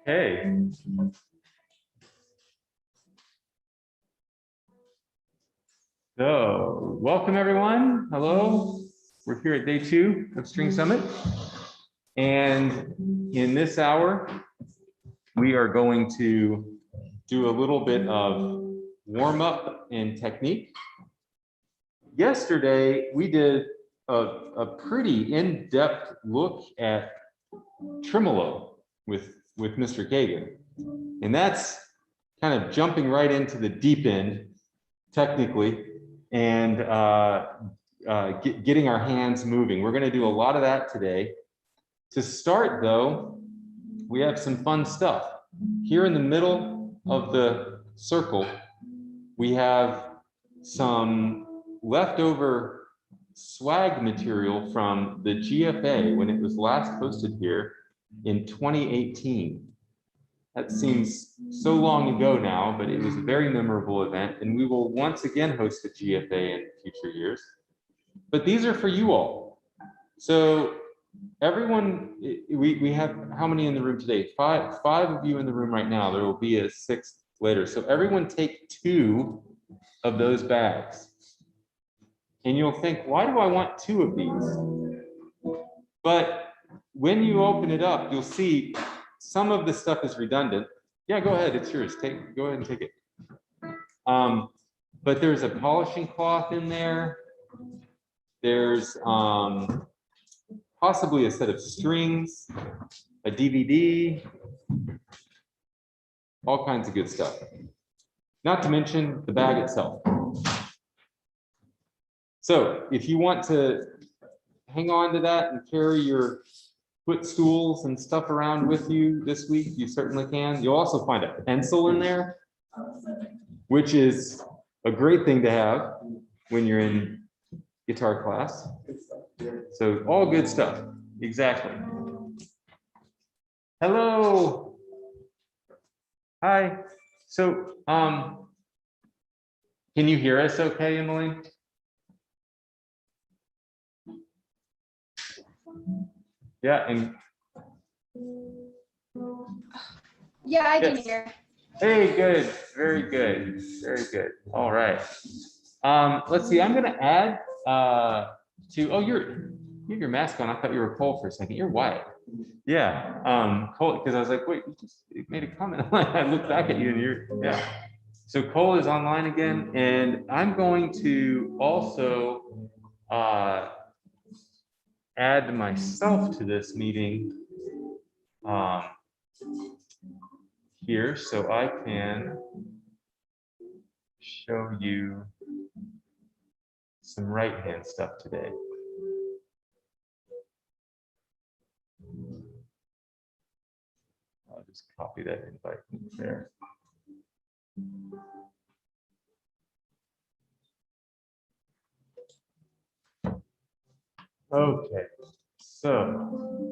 Hey. So, welcome everyone. Hello. We're here at day 2 of String Summit. And in this hour, we are going to do a little bit of warm up and technique. Yesterday, we did a pretty in-depth look at tremolo with Mr. Kagan. And that's kind of jumping right into the deep end, technically, and getting our hands moving. We're going to do a lot of that today. To start, though, we have some fun stuff. Here in the middle of the circle, we have some leftover swag material from the GFA when it was last hosted here in 2018. That seems so long ago now, but it was a very memorable event, and we will once again host the GFA in future years. But these are for you all. So everyone, we have how many in the room today? Five of you in the room right now. There will be a 6th later. So everyone take 2 of those bags. And you'll think, why do I want 2 of these? But when you open it up, you'll see some of the stuff is redundant. Yeah, go ahead, it's yours. Go ahead and take it. But there's a polishing cloth in there. There's possibly a set of strings, a DVD, all kinds of good stuff. Not to mention the bag itself. So if you want to hang on to that and carry your footstools and stuff around with you this week, you certainly can. You'll also find a pencil in there, which is a great thing to have when you're in guitar class. So all good stuff. Exactly. Hello. Hi. So can you hear us okay, Emily? Yeah, and yeah, I can hear. Hey, good, very good, very good. All right. Let's see. I'm gonna add to. Oh, you have your mask on. I thought you were Cole for a second. You're white. Yeah. Cole, because I was like, wait, you made a comment. I looked back at you, and yeah. So Cole is online again, and I'm going to also add myself to this meeting here, so I can show you some right hand stuff today. I'll just copy that invite there. Okay, so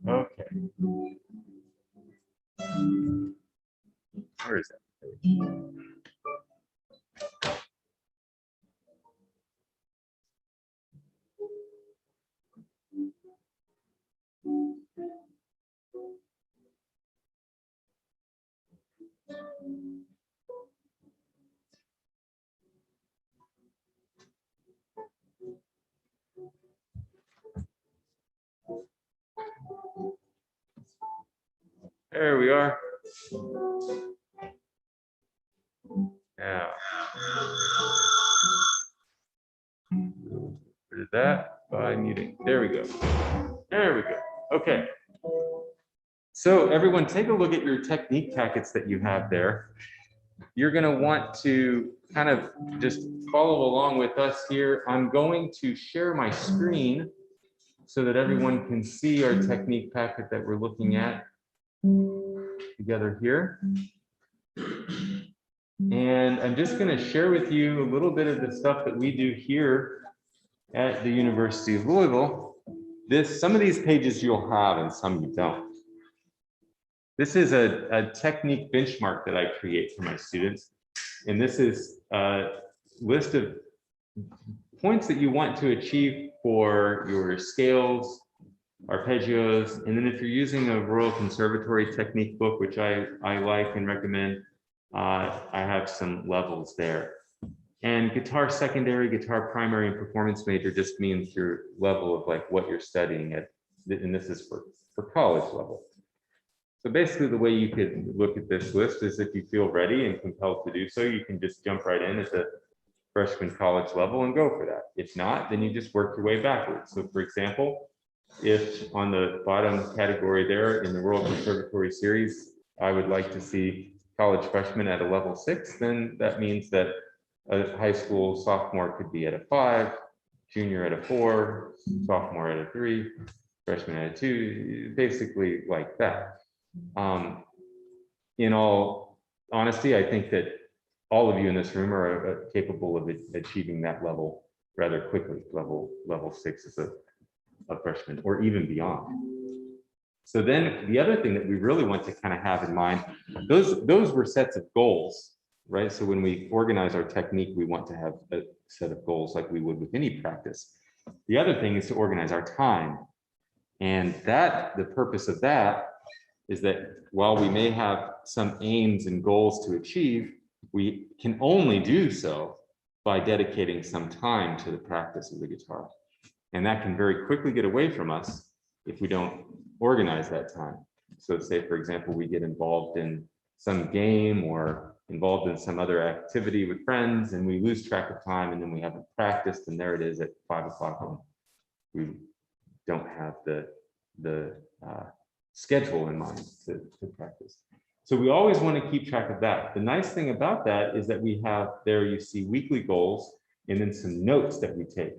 okay. Where is that? There we are. Now, where did that? By muting. There we go. There we go. Okay. So everyone, take a look at your technique packets that you have there. You're going to want to kind of just follow along with us here. I'm going to share my screen so that everyone can see our technique packet that we're looking at together here. And I'm just going to share with you a little bit of the stuff that we do here at the University of Louisville. Some of these pages you'll have and some you don't. This is a technique benchmark that I create for my students. And this is a list of points that you want to achieve for your scales, arpeggios, and then if you're using a Royal Conservatory technique book, which I like and recommend, I have some levels there. And guitar secondary, guitar primary, and performance major just means your level of like what you're studying at, and this is for college level. So basically the way you could look at this list is if you feel ready and compelled to do so, you can just jump right in at the freshman college level and go for that. If not, then you just work your way backwards. So for example, if on the bottom category there in the Royal Conservatory series, I would like to see college freshman at a level 6, then that means that a high school sophomore could be at a 5, junior at a 4, sophomore at a 3, freshman at a 2, basically like that. In all honesty, I think that all of you in this room are capable of achieving that level rather quickly. Level 6 is a freshman or even beyond. So then the other thing that we really want to kind of have in mind, those were sets of goals, right? So when we organize our technique, we want to have a set of goals like we would with any practice. The other thing is to organize our time. And the purpose of that is that while we may have some aims and goals to achieve, we can only do so by dedicating some time to the practice of the guitar. And that can very quickly get away from us if we don't organize that time. So say, for example, we get involved in some game or involved in some other activity with friends and we lose track of time and then we haven't practiced and there it is at 5 o'clock and we don't have the schedule in mind to practice. So we always want to keep track of that. The nice thing about that is that we have there, you see weekly goals and then some notes that we take.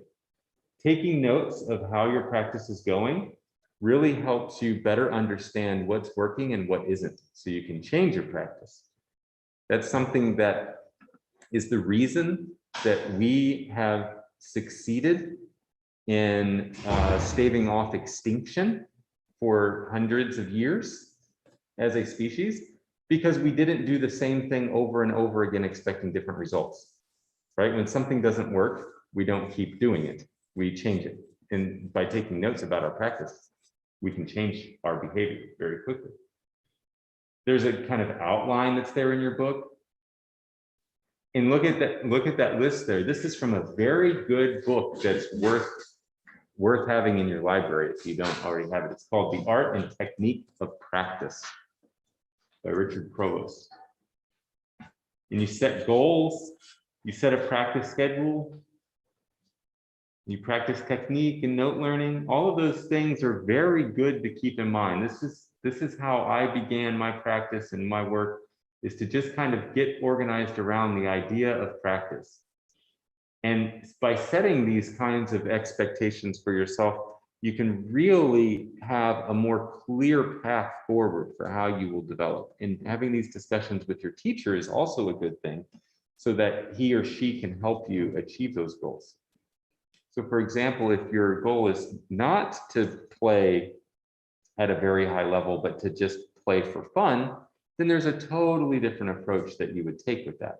Taking notes of how your practice is going really helps you better understand what's working and what isn't, so you can change your practice. That's something that is the reason that we have succeeded in staving off extinction for hundreds of years as a species, because we didn't do the same thing over and over again expecting different results, right? When something doesn't work, we don't keep doing it, we change it. And by taking notes about our practice, we can change our behavior very quickly. There's a kind of outline that's there in your book. And look at that list there. This is from a very good book that's worth having in your library if you don't already have it. It's called The Art and Technique of Practice by Richard Provost. And you set goals, you set a practice schedule, you practice technique and note learning. All of those things are very good to keep in mind. This is how I began my practice and my work, is to just kind of get organized around the idea of practice. And by setting these kinds of expectations for yourself, you can really have a more clear path forward for how you will develop. And having these discussions with your teacher is also a good thing, so that he or she can help you achieve those goals. So for example, if your goal is not to play at a very high level, but to just play for fun, then there's a totally different approach that you would take with that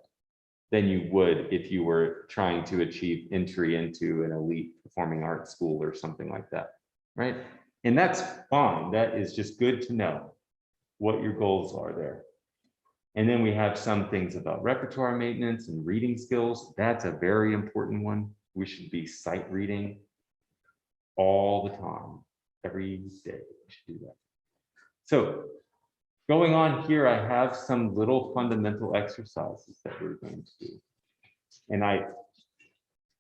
than you would if you were trying to achieve entry into an elite performing arts school or something like that, right? And that's fine. That is just good to know what your goals are there. And then we have some things about repertoire maintenance and reading skills. That's a very important one. We should be sight reading all the time, every day. We should do that. So going on here, I have some little fundamental exercises that we're going to do. And I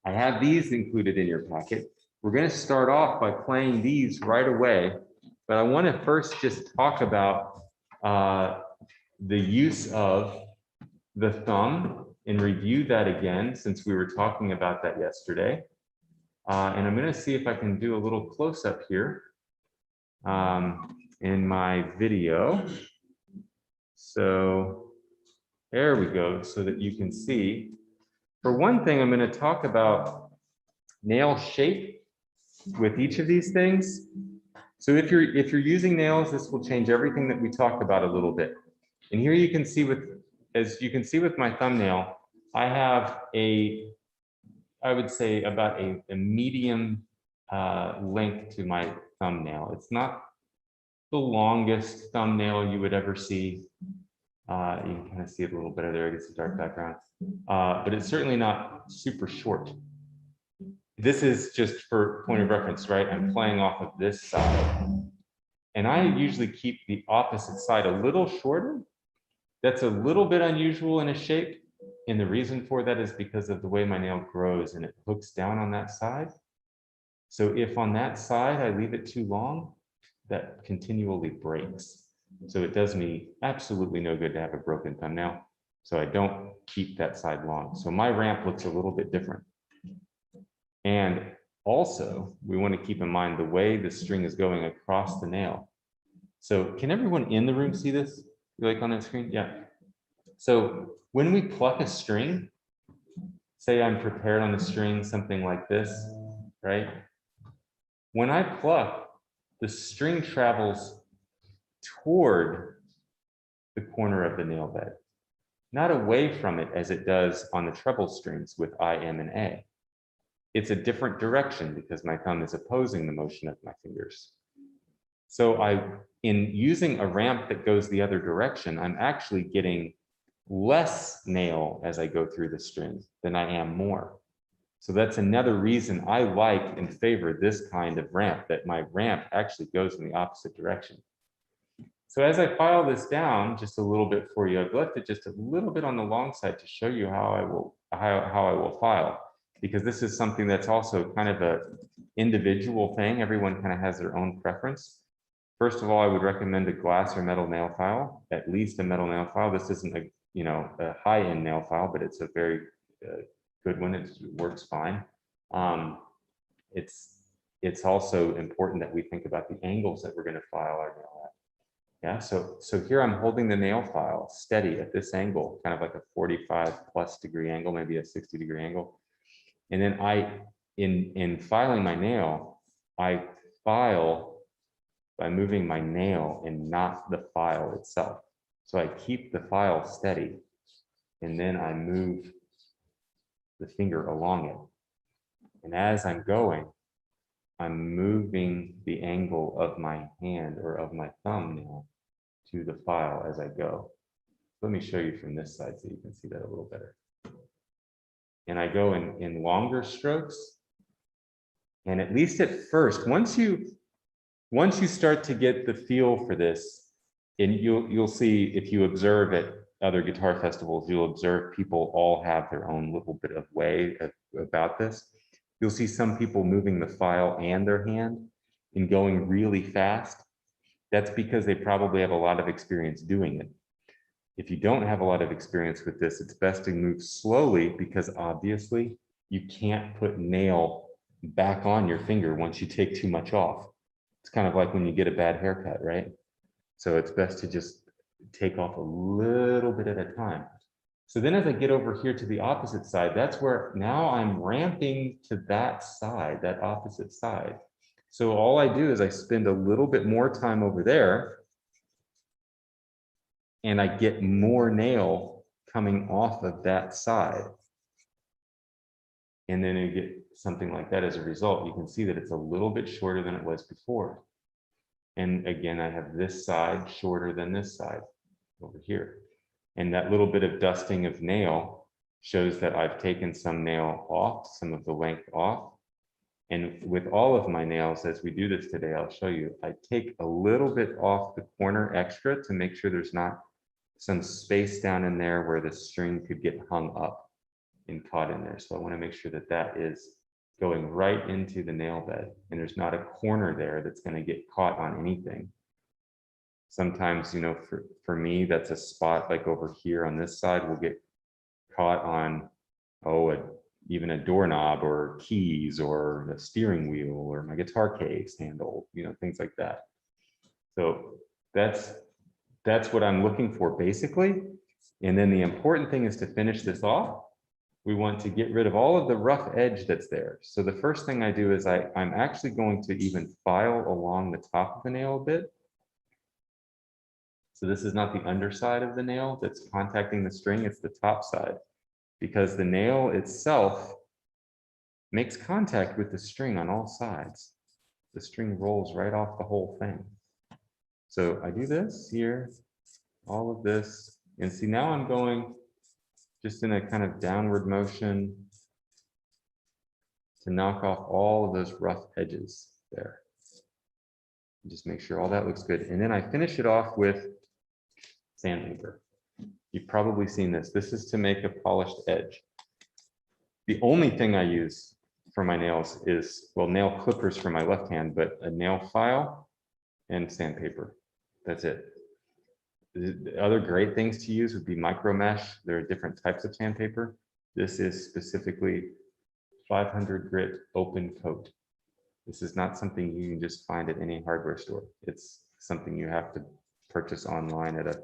have these included in your packet. We're going to start off by playing these right away but I want to first just talk about the use of the thumb and review that again, since we were talking about that yesterday. And I'm going to see if I can do a little close up here in my video. So there we go, so that you can see. For one thing, I'm going to talk about nail shape with each of these things. So if you're using nails, this will change everything that we talked about a little bit. And here you can see as you can see with my thumbnail, I have I would say about a medium length to my thumbnail. It's not the longest thumbnail you would ever see. You can kind of see it a little better there. It's a dark background, but it's certainly not super short. This is just for point of reference, right? I'm playing off of this side. And I usually keep the opposite side a little shorter. That's a little bit unusual in a shape. And the reason for that is because of the way my nail grows and it hooks down on that side. So if on that side I leave it too long, that continually breaks. So it does me absolutely no good to have a broken thumbnail. So I don't keep that side long. So my ramp looks a little bit different. And also, we want to keep in mind the way the string is going across the nail. So can everyone in the room see this? Like on that screen? Yeah. So when we pluck a string, say I'm prepared on the string, something like this, right? When I pluck, the string travels toward the corner of the nail bed, not away from it as it does on the treble strings with I, M, and A. It's a different direction because my thumb is opposing the motion of my fingers. So in using a ramp that goes the other direction, I'm actually getting less nail as I go through the string than I am more. So that's another reason I like and favor this kind of ramp, that my ramp actually goes in the opposite direction. So as I file this down just a little bit for you, I've left it just a little bit on the long side to show you how I will file, because this is something that's also kind of a individual thing. Everyone kind of has their own preference. First of all, I would recommend a glass or metal nail file, at least a metal nail file. This isn't a high-end nail file, but it's a very good one. It works fine. It's also important that we think about the angles that we're going to file our nail at. Yeah, so here I'm holding the nail file steady at this angle, kind of like a 45+ degree angle, maybe a 60-degree angle. And then in filing my nail, I file by moving my nail and not the file itself. So I keep the file steady, and then I move the finger along it. And as I'm going, I'm moving the angle of my hand or of my thumbnail to the file as I go. Let me show you from this side so you can see that a little better. And I go in longer strokes. And at least at first, once you start to get the feel for this, and you'll see if you observe at other guitar festivals, you'll observe people all have their own little bit of way about this. You'll see some people moving the file and their hand and going really fast. That's because they probably have a lot of experience doing it. If you don't have a lot of experience with this, it's best to move slowly, because obviously you can't put nail back on your finger once you take too much off. It's kind of like when you get a bad haircut, right? So it's best to just take off a little bit at a time. So then as I get over here to the opposite side, that's where now I'm ramping to that side, that opposite side. So all I do is I spend a little bit more time over there, and I get more nail coming off of that side. And then you get something like that as a result. You can see that it's a little bit shorter than it was before. And again, I have this side shorter than this side over here. And that little bit of dusting of nail shows that I've taken some nail off, some of the length off. And with all of my nails, as we do this today, I'll show you, I take a little bit off the corner extra to make sure there's not some space down in there where the string could get hung up and caught in there. So I want to make sure that that is going right into the nail bed. And there's not a corner there that's going to get caught on anything. Sometimes, you know, for me, that's a spot like over here on this side will get caught on, even a doorknob or keys or the steering wheel or my guitar case handle, you know, things like that. So that's what I'm looking for basically. And then the important thing is to finish this off. We want to get rid of all of the rough edge that's there. So the first thing I do is I'm actually going to even file along the top of the nail a bit. So this is not the underside of the nail that's contacting the string, it's the top side, because the nail itself makes contact with the string on all sides. The string rolls right off the whole thing. So I do this here, all of this, and see now I'm going just in a kind of downward motion to knock off all of those rough edges there. Just make sure all that looks good. And then I finish it off with sandpaper. You've probably seen this. This is to make a polished edge. The only thing I use for my nails is, well, nail clippers for my left hand, but a nail file and sandpaper. That's it. The other great things to use would be micro mesh. There are different types of sandpaper. This is specifically 500 grit open coat. This is not something you can just find at any hardware store. It's something you have to purchase online at a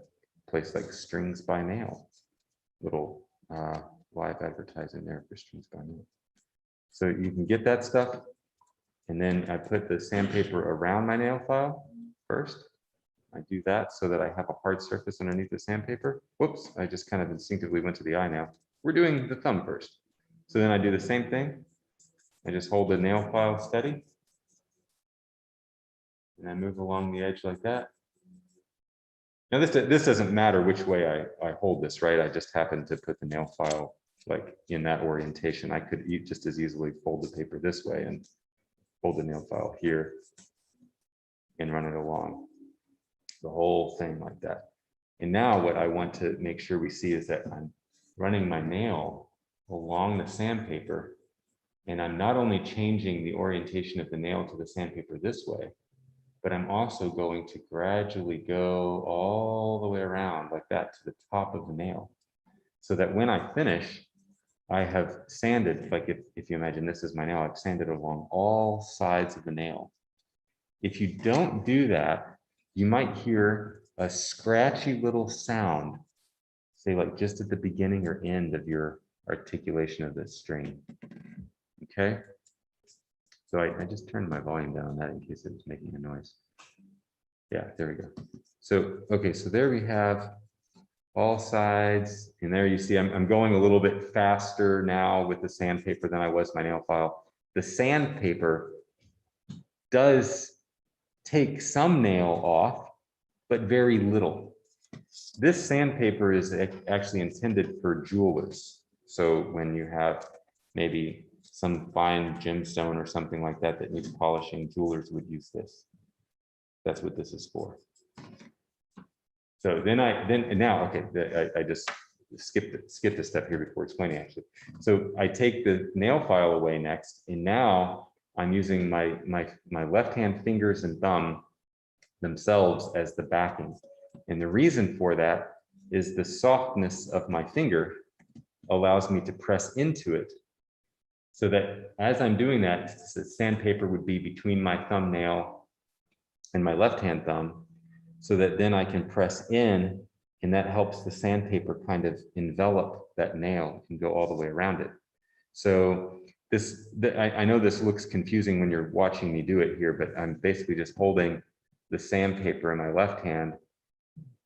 place like Strings by Nail. Little live advertising there for Strings by Nail. So you can get that stuff. And then I put the sandpaper around my nail file first. I do that so that I have a hard surface underneath the sandpaper. Whoops, I just kind of instinctively went to the eye now. We're doing the thumb first. So then I do the same thing. I just hold the nail file steady. And I move along the edge like that. Now this doesn't matter which way I hold this, right? I just happen to put the nail file like in that orientation. I could just as easily fold the paper this way and hold the nail file here and run it along. The whole thing like that. And now what I want to make sure we see is that I'm running my nail along the sandpaper, and I'm not only changing the orientation of the nail to the sandpaper this way, but I'm also going to gradually go all the way around like that to the top of the nail, so that when I finish, I have sanded, like if you imagine this is my nail, I've sanded along all sides of the nail. If you don't do that, you might hear a scratchy little sound, say like just at the beginning or end of your articulation of the string. Okay. So I just turned my volume down on that in case it was making a noise. Yeah, there we go. So, okay, so there we have all sides, and there you see I'm going a little bit faster now with the sandpaper than I was my nail file. The sandpaper does take some nail off, but very little. This sandpaper is actually intended for jewelers. So when you have maybe some fine gemstone or something like that that needs polishing, jewelers would use this. That's what this is for. So I just skipped a step here before explaining actually. So I take the nail file away next, and now I'm using my left hand fingers and thumb themselves as the backing. And the reason for that is the softness of my finger allows me to press into it, so that as I'm doing that, the sandpaper would be between my thumbnail and my left hand thumb, so that then I can press in, and that helps the sandpaper kind of envelop that nail and go all the way around it. So I know this looks confusing when you're watching me do it here, but I'm basically just holding the sandpaper in my left hand,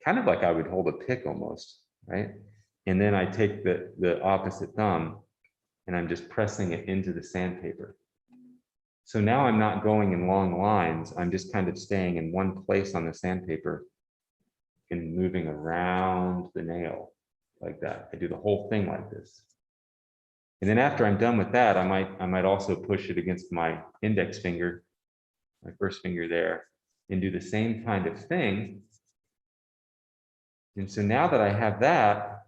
kind of like I would hold a pick almost, right? And then I take the opposite thumb and I'm just pressing it into the sandpaper. So now I'm not going in long lines. I'm just kind of staying in one place on the sandpaper and moving around the nail like that. I do the whole thing like this. And then after I'm done with that, I might also push it against my index finger, my first finger there, and do the same kind of thing. And so now that I have that,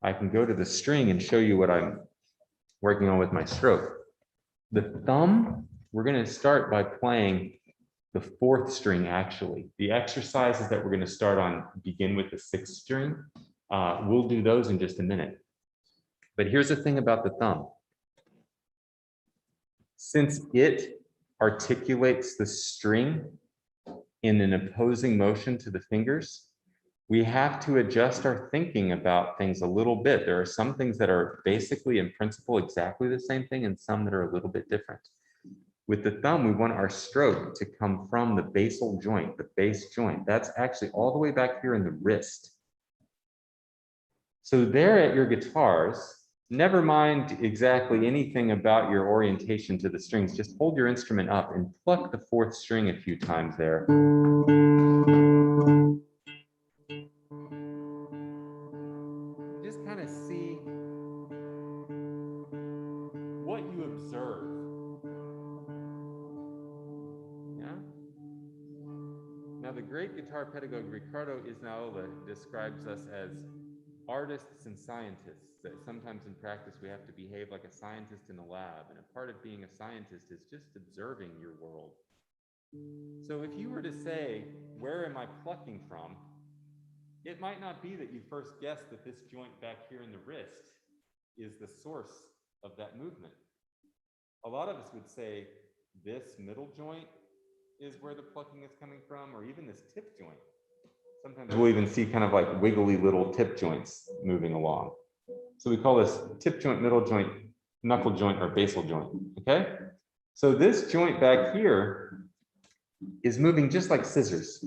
I can go to the string and show you what I'm working on with my stroke. The thumb, we're going to start by playing the fourth string, actually. The exercises that we're going to start on begin with the sixth string. We'll do those in just a minute. But here's the thing about the thumb. Since it articulates the string in an opposing motion to the fingers, we have to adjust our thinking about things a little bit. There are some things that are basically in principle exactly the same thing and some that are a little bit different. With the thumb, we want our stroke to come from the basal joint, the base joint. That's actually all the way back here in the wrist. So there at your guitars, never mind exactly anything about your orientation to the strings. Just hold your instrument up and pluck the fourth string a few times there. Just kind of see what you observe. Yeah? Now, the great guitar pedagogue Ricardo Isnaola describes us as artists and scientists, that sometimes in practice we have to behave like a scientist in a lab, and a part of being a scientist is just observing your world. So if you were to say, where am I plucking from? It might not be that you first guessed that this joint back here in the wrist is the source of that movement. A lot of us would say this middle joint is where the plucking is coming from, or even this tip joint. Sometimes we'll even see kind of like wiggly little tip joints moving along. So we call this tip joint, middle joint, knuckle joint, or basal joint, okay? So this joint back here is moving just like scissors.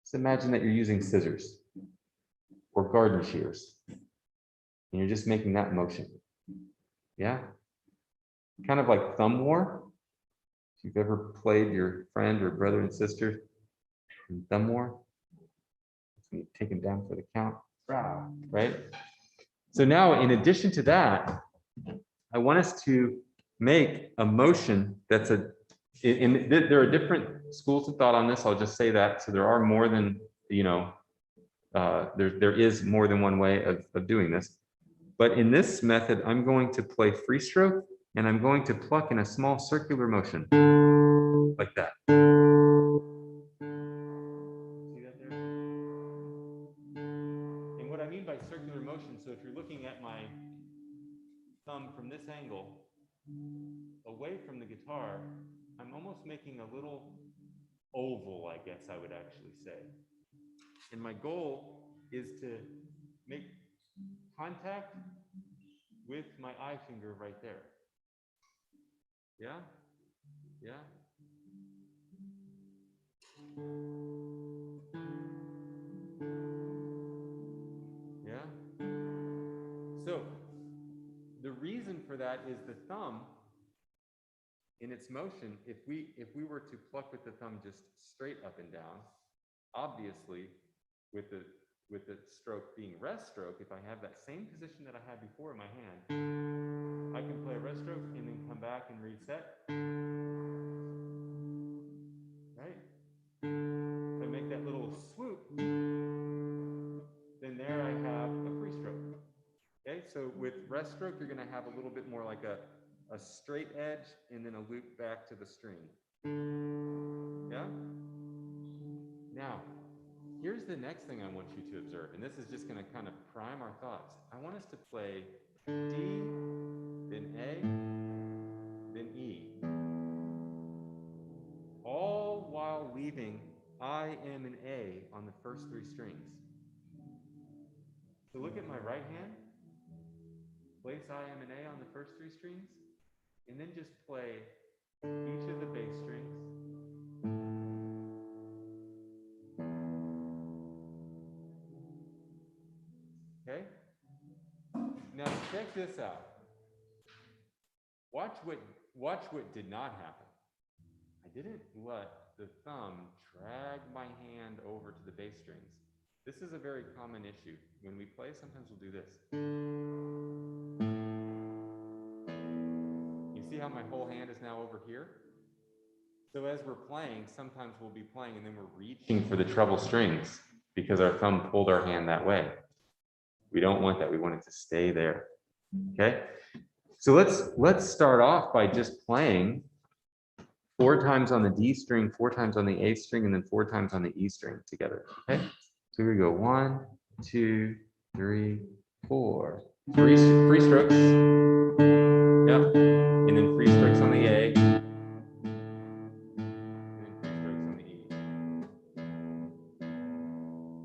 Just imagine that you're using scissors or garden shears, and you're just making that motion, yeah? Kind of like thumb war. If you've ever played your friend or brother and sister in thumb war, you take them down for the count, right? So now, in addition to that, I want us to make a motion that's there are different schools of thought on this. I'll just say that. So there are more than, there is more than one way of doing this. But in this method, I'm going to play free stroke, and I'm going to pluck in a small circular motion, like that. See that there? And what I mean by circular motion, so if you're looking at my thumb from this angle, away from the guitar, I'm almost making a little oval, I guess I would actually say. And my goal is to make contact with my eye finger right there. Yeah? Yeah? Yeah? So, the reason for that is the thumb, in its motion, if we were to pluck with the thumb just straight up and down, obviously, with the stroke being rest stroke, if I have that same position that I had before in my hand, I can play a rest stroke and then come back and reset. Right? If I make that little swoop, then there I have a free stroke. Okay, so with rest stroke, you're going to have a little bit more like a straight edge and then a loop back to the string. Yeah? Now, here's the next thing I want you to observe, and this is just going to kind of prime our thoughts. I want us to play D, then A, then E, all while leaving I, M, and A on the first three strings. So look at my right hand, place I, M, and A on the first three strings, and then just play each of the bass strings. Okay? Now check this out. Watch what did not happen. I didn't let the thumb drag my hand over to the bass strings. This is a very common issue. When we play, sometimes we'll do this. You see how my whole hand is now over here? So as we're playing, sometimes we'll be playing and then we're reaching for the treble strings because our thumb pulled our hand that way. We don't want that. We want it to stay there. Okay? So let's start off by just playing 4 times on the D string, 4 times on the A string, and then 4 times on the E string together. Okay. So here we go. 1, 2, 3, 4. Free strokes. Yep. And then free strokes on the A.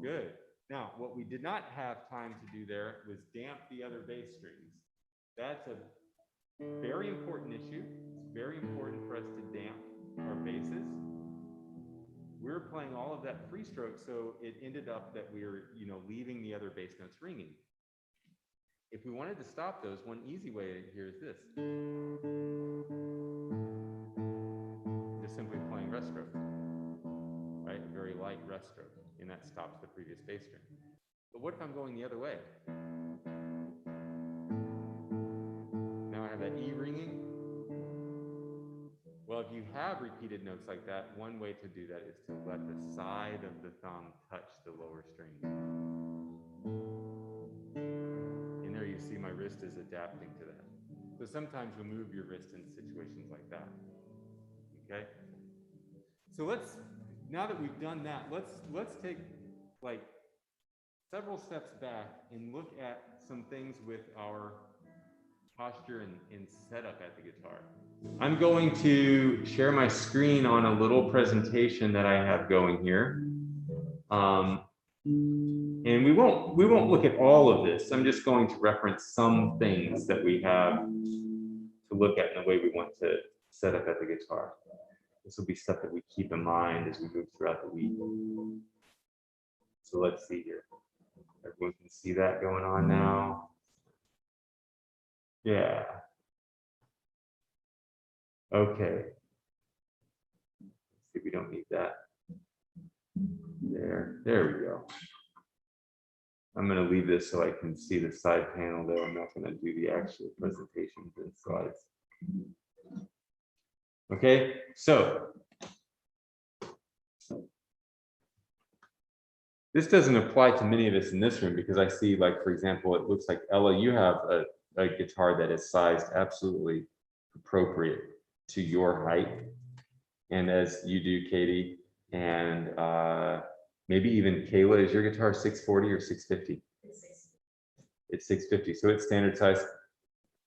Good. Now, what we did not have time to do there was damp the other bass strings. That's a very important issue. It's very important for us to damp our basses. We were playing all of that free stroke, so it ended up that we were, leaving the other bass notes ringing. If we wanted to stop those, one easy way here is this. Just simply playing rest stroke, right? A very light rest stroke, and that stops the previous bass string. But what if I'm going the other way? Now I have that E ringing. Well, if you have repeated notes like that, one way to do that is to let the side of the thumb touch the lower string. And there you see my wrist is adapting to that. So sometimes you'll move your wrist in situations like that. Okay? So now that we've done that, let's take like several steps back and look at some things with our posture and setup at the guitar. I'm going to share my screen on a little presentation that I have going here. And we won't look at all of this. I'm just going to reference some things that we have to look at in the way we want to set up at the guitar. This will be stuff that we keep in mind as we move throughout the week. So let's see here. Everyone can see that going on now. Yeah. Okay. Let's see, we don't need that. There we go. I'm going to leave this so I can see the side panel there. I'm not going to do the actual presentations and slides. Okay, so this doesn't apply to many of us in this room because I see, like, for example, it looks like Ella, you have a guitar that is sized absolutely appropriate to your height, and as you do, Katie, and maybe even Kayla, is your guitar 640 or 650? It's 650, so it's standard size.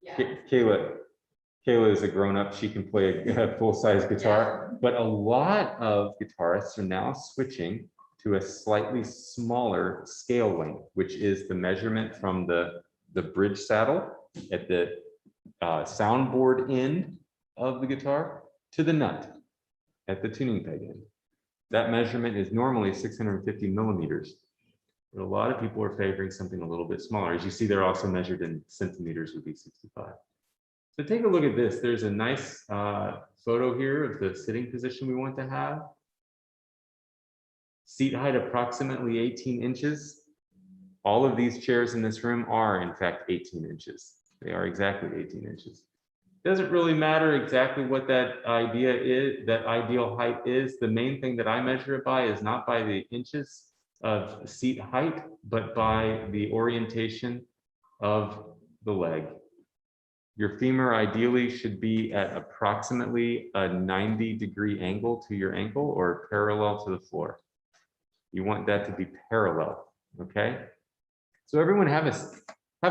Yeah. Kayla is a grown-up. She can play a full-size guitar, yeah. But a lot of guitarists are now switching to a slightly smaller scale length, which is the measurement from the bridge saddle at the soundboard end of the guitar to the nut at the tuning peg end. That measurement is normally 650 millimeters, but a lot of people are favoring something a little bit smaller. As you see, they're also measured in centimeters, would be 65. So take a look at this. There's a nice photo here of the sitting position we want to have. Seat height approximately 18 inches. All of these chairs in this room are, in fact, 18 inches. They are exactly 18 inches. Doesn't really matter exactly what that idea is, that ideal height is. The main thing that I measure it by is not by the inches of seat height, but by the orientation of the leg. Your femur ideally should be at approximately a 90-degree angle to your ankle or parallel to the floor. You want that to be parallel, okay? So everyone have a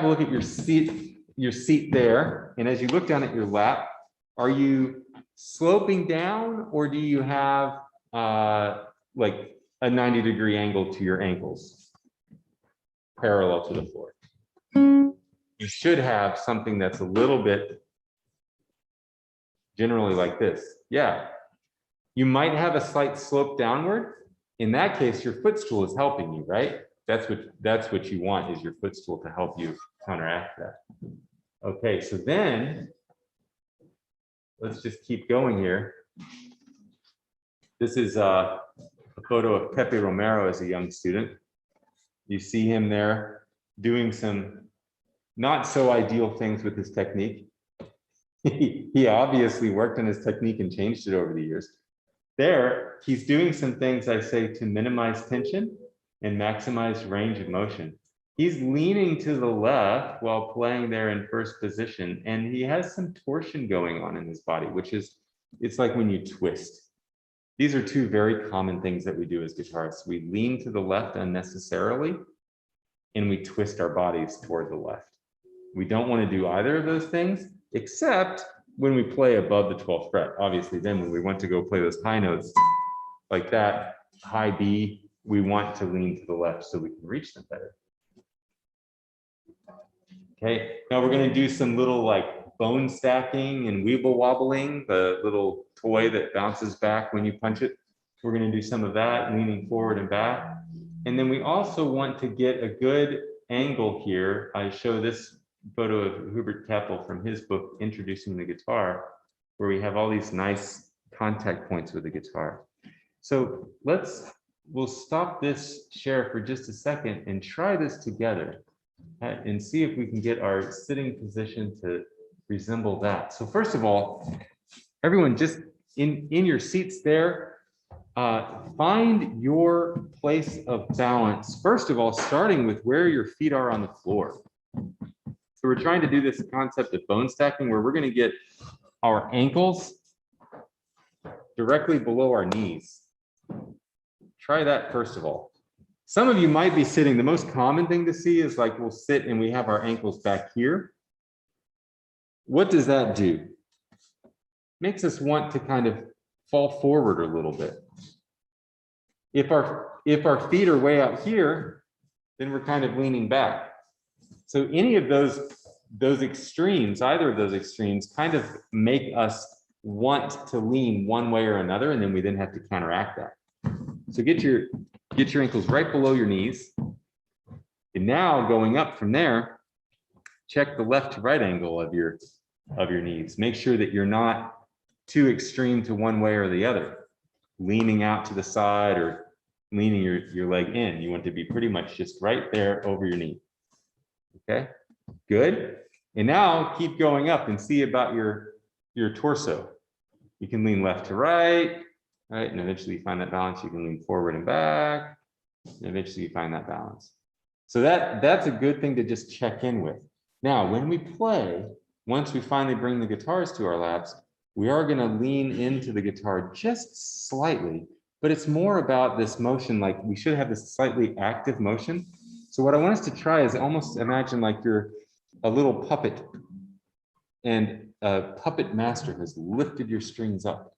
look at your seat there, and as you look down at your lap, are you sloping down or do you have like a 90-degree angle to your ankles parallel to the floor? You should have something that's a little bit generally like this. Yeah, you might have a slight slope downward. In that case, your footstool is helping you, right? That's what you want, is your footstool to help you counteract that. Okay, so then let's just keep going here. This is a photo of Pepe Romero as a young student. You see him there doing some not so ideal things with his technique. He obviously worked on his technique and changed it over the years. There, he's doing some things, I say, to minimize tension and maximize range of motion. He's leaning to the left while playing there in first position, and he has some torsion going on in his body, which is, it's like when you twist. These are two very common things that we do as guitarists. We lean to the left unnecessarily, and we twist our bodies toward the left. We don't want to do either of those things, except when we play above the 12th fret. Obviously, then when we want to go play those high notes like that, high B, we want to lean to the left so we can reach them better. Okay, now we're going to do some little like bone stacking and weeble wobbling, the little toy that bounces back when you punch it. We're going to do some of that, leaning forward and back. And then we also want to get a good angle here. I show this photo of Hubert Keppel from his book, Introducing the Guitar, where we have all these nice contact points with the guitar. So we'll stop this share for just a second and try this together and see if we can get our sitting position to resemble that. So first of all, everyone just in your seats there, find your place of balance. First of all, starting with where your feet are on the floor. So we're trying to do this concept of bone stacking where we're going to get our ankles directly below our knees. Try that first of all. Some of you might be sitting, the most common thing to see is like we'll sit and we have our ankles back here. What does that do? Makes us want to kind of fall forward a little bit. If our feet are way out here, then we're kind of leaning back. So any of those extremes, either of those extremes, kind of make us want to lean one way or another, and then we then have to counteract that. So get your ankles right below your knees. And now going up from there, check the left to right angle of your knees. Make sure that you're not too extreme to one way or the other, leaning out to the side or leaning your leg in. You want to be pretty much just right there over your knee. Okay, good. And now keep going up and see about your torso. You can lean left to right, and eventually you find that balance. You can lean forward and back, and eventually you find that balance. So that's a good thing to just check in with. Now, when we play, once we finally bring the guitars to our laps, we are going to lean into the guitar just slightly, but it's more about this motion, like we should have this slightly active motion. So what I want us to try is almost imagine like you're a little puppet and a puppet master has lifted your strings up.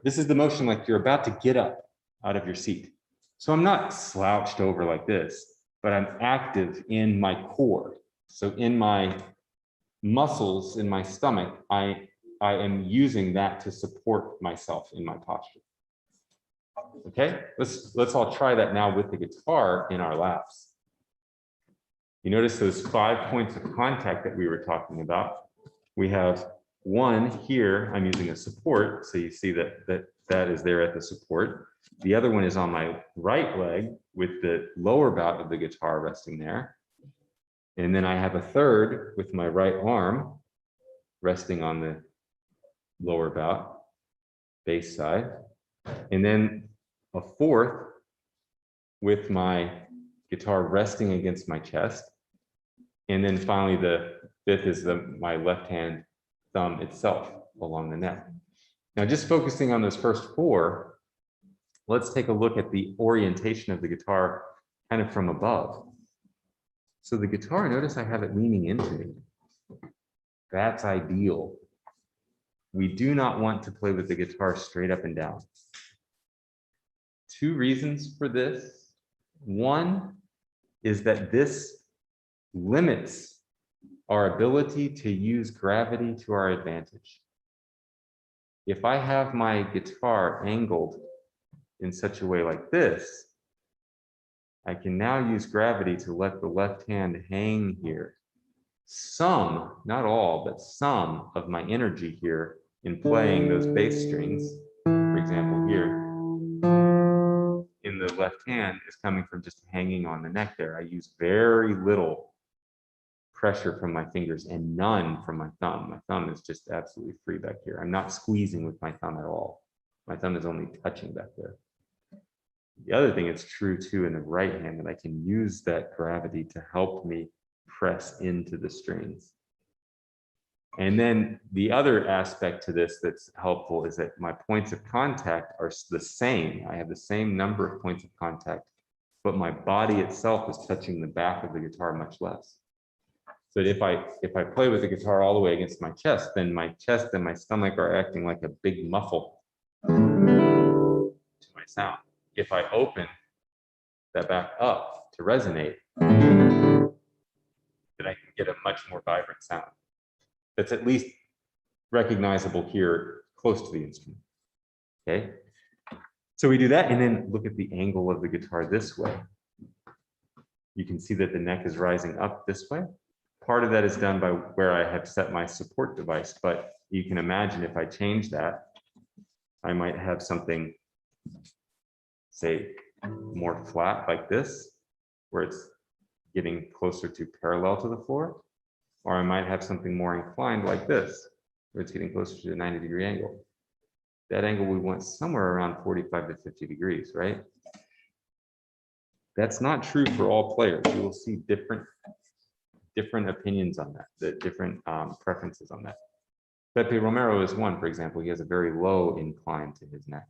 This is the motion like you're about to get up out of your seat. So I'm not slouched over like this, but I'm active in my core. So in my muscles, in my stomach, I am using that to support myself in my posture. Okay, let's all try that now with the guitar in our laps. You notice those 5 points of contact that we were talking about. We have one here, I'm using a support, so you see that is there at the support. The other one is on my right leg with the lower bout of the guitar resting there. And then I have a third with my right arm resting on the lower bout, bass side. And then a fourth with my guitar resting against my chest. And then finally, the fifth is my left hand thumb itself along the neck. Now, just focusing on those first four, let's take a look at the orientation of the guitar kind of from above. So the guitar, notice I have it leaning into me. That's ideal. We do not want to play with the guitar straight up and down. Two reasons for this. One is that this limits our ability to use gravity to our advantage. If I have my guitar angled in such a way like this, I can now use gravity to let the left hand hang here. Some, not all, but some of my energy here in playing those bass strings, for example here, in the left hand is coming from just hanging on the neck there. I use very little pressure from my fingers and none from my thumb. My thumb is just absolutely free back here. I'm not squeezing with my thumb at all. My thumb is only touching back there. The other thing, it's true too in the right hand that I can use that gravity to help me press into the strings. And then the other aspect to this that's helpful is that my points of contact are the same. I have the same number of points of contact, but my body itself is touching the back of the guitar much less. So that if I play with the guitar all the way against my chest, then my chest and my stomach are acting like a big muffle to my sound. If I open that back up to resonate, then I can get a much more vibrant sound that's at least recognizable here close to the instrument. Okay, so we do that, and then look at the angle of the guitar this way. You can see that the neck is rising up this way. Part of that is done by where I have set my support device, but you can imagine if I change that, I might have something, say, more flat like this, where it's getting closer to parallel to the floor, or I might have something more inclined like this, where it's getting closer to a 90-degree angle. That angle we want somewhere around 45 to 50 degrees, right? That's not true for all players. You will see different opinions on that, the different preferences on that. Pepe Romero is one, for example. He has a very low incline to his neck,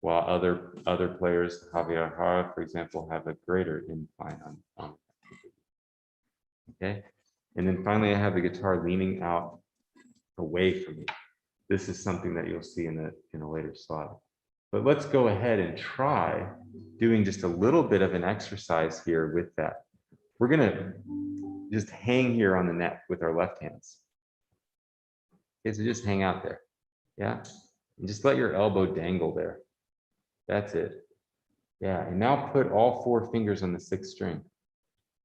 while other players, Javier Jara, for example, have a greater incline on. Okay, and then finally, I have the guitar leaning out away from me. This is something that you'll see in a later slide. But let's go ahead and try doing just a little bit of an exercise here with that. We're gonna just hang here on the neck with our left hands. Okay, so just hang out there, yeah? And just let your elbow dangle there. That's it. Yeah, and now put all 4 fingers on the 6th string.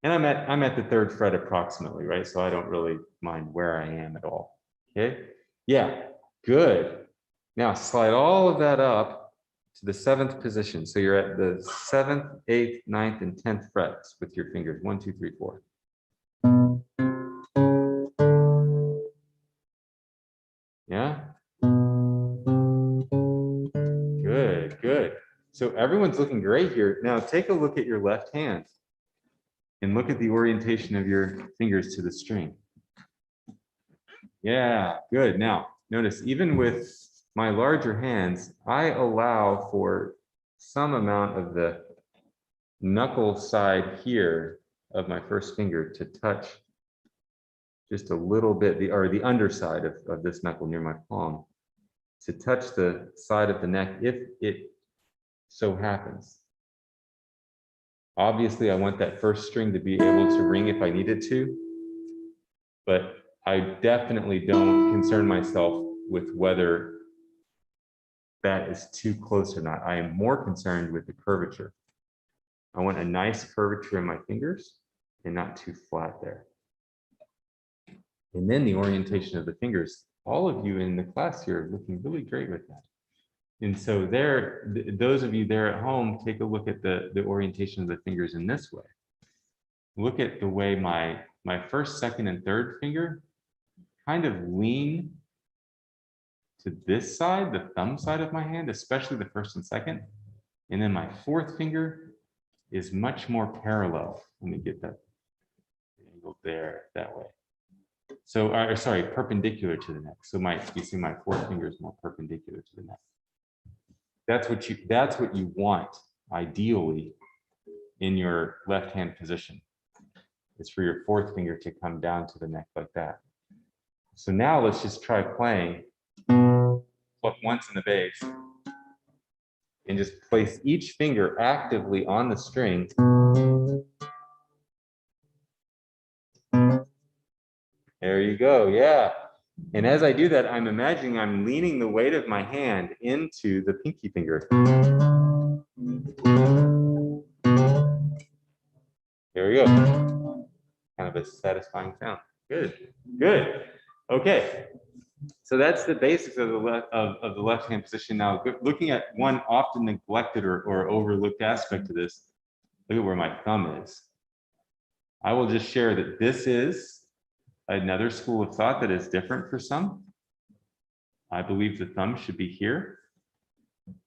And I'm at the 3rd fret approximately, right? So I don't really mind where I am at all, okay? Yeah, good. Now slide all of that up to the 7th position. So you're at the 7th, 8th, 9th, and 10th frets with your fingers, 1, 2, 3, 4. Yeah. Good, good. So everyone's looking great here. Now take a look at your left hand and look at the orientation of your fingers to the string. Yeah, good. Now notice, even with my larger hands, I allow for some amount of the knuckle side here of my 1st finger to touch just a little bit, the underside of this knuckle near my palm, to touch the side of the neck if it so happens. Obviously, I want that 1st string to be able to ring if I needed to, but I definitely don't concern myself with whether that is too close or not. I am more concerned with the curvature. I want a nice curvature in my fingers and not too flat there. And then the orientation of the fingers. All of you in the class here are looking really great with that. And so there, those of you there at home, take a look at the orientation of the fingers in this way. Look at the way my 1st, 2nd, and 3rd finger kind of lean to this side, the thumb side of my hand, especially the 1st and 2nd. And then my 4th finger is much more parallel. Let me get that angle there, that way. So, sorry, perpendicular to the neck. So you see my 4th finger is more perpendicular to the neck. That's what you want, ideally, in your left hand position. Is for your 4th finger to come down to the neck like that. So now let's just try playing pluck once in the bass and just place each finger actively on the string. There you go, yeah. And as I do that, I'm imagining I'm leaning the weight of my hand into the pinky finger. There we go. Kind of a satisfying sound. Good, good. Okay, so that's the basics of the left hand position. Now, looking at one often neglected or overlooked aspect of this, look at where my thumb is. I will just share that this is another school of thought that is different for some. I believe the thumb should be here,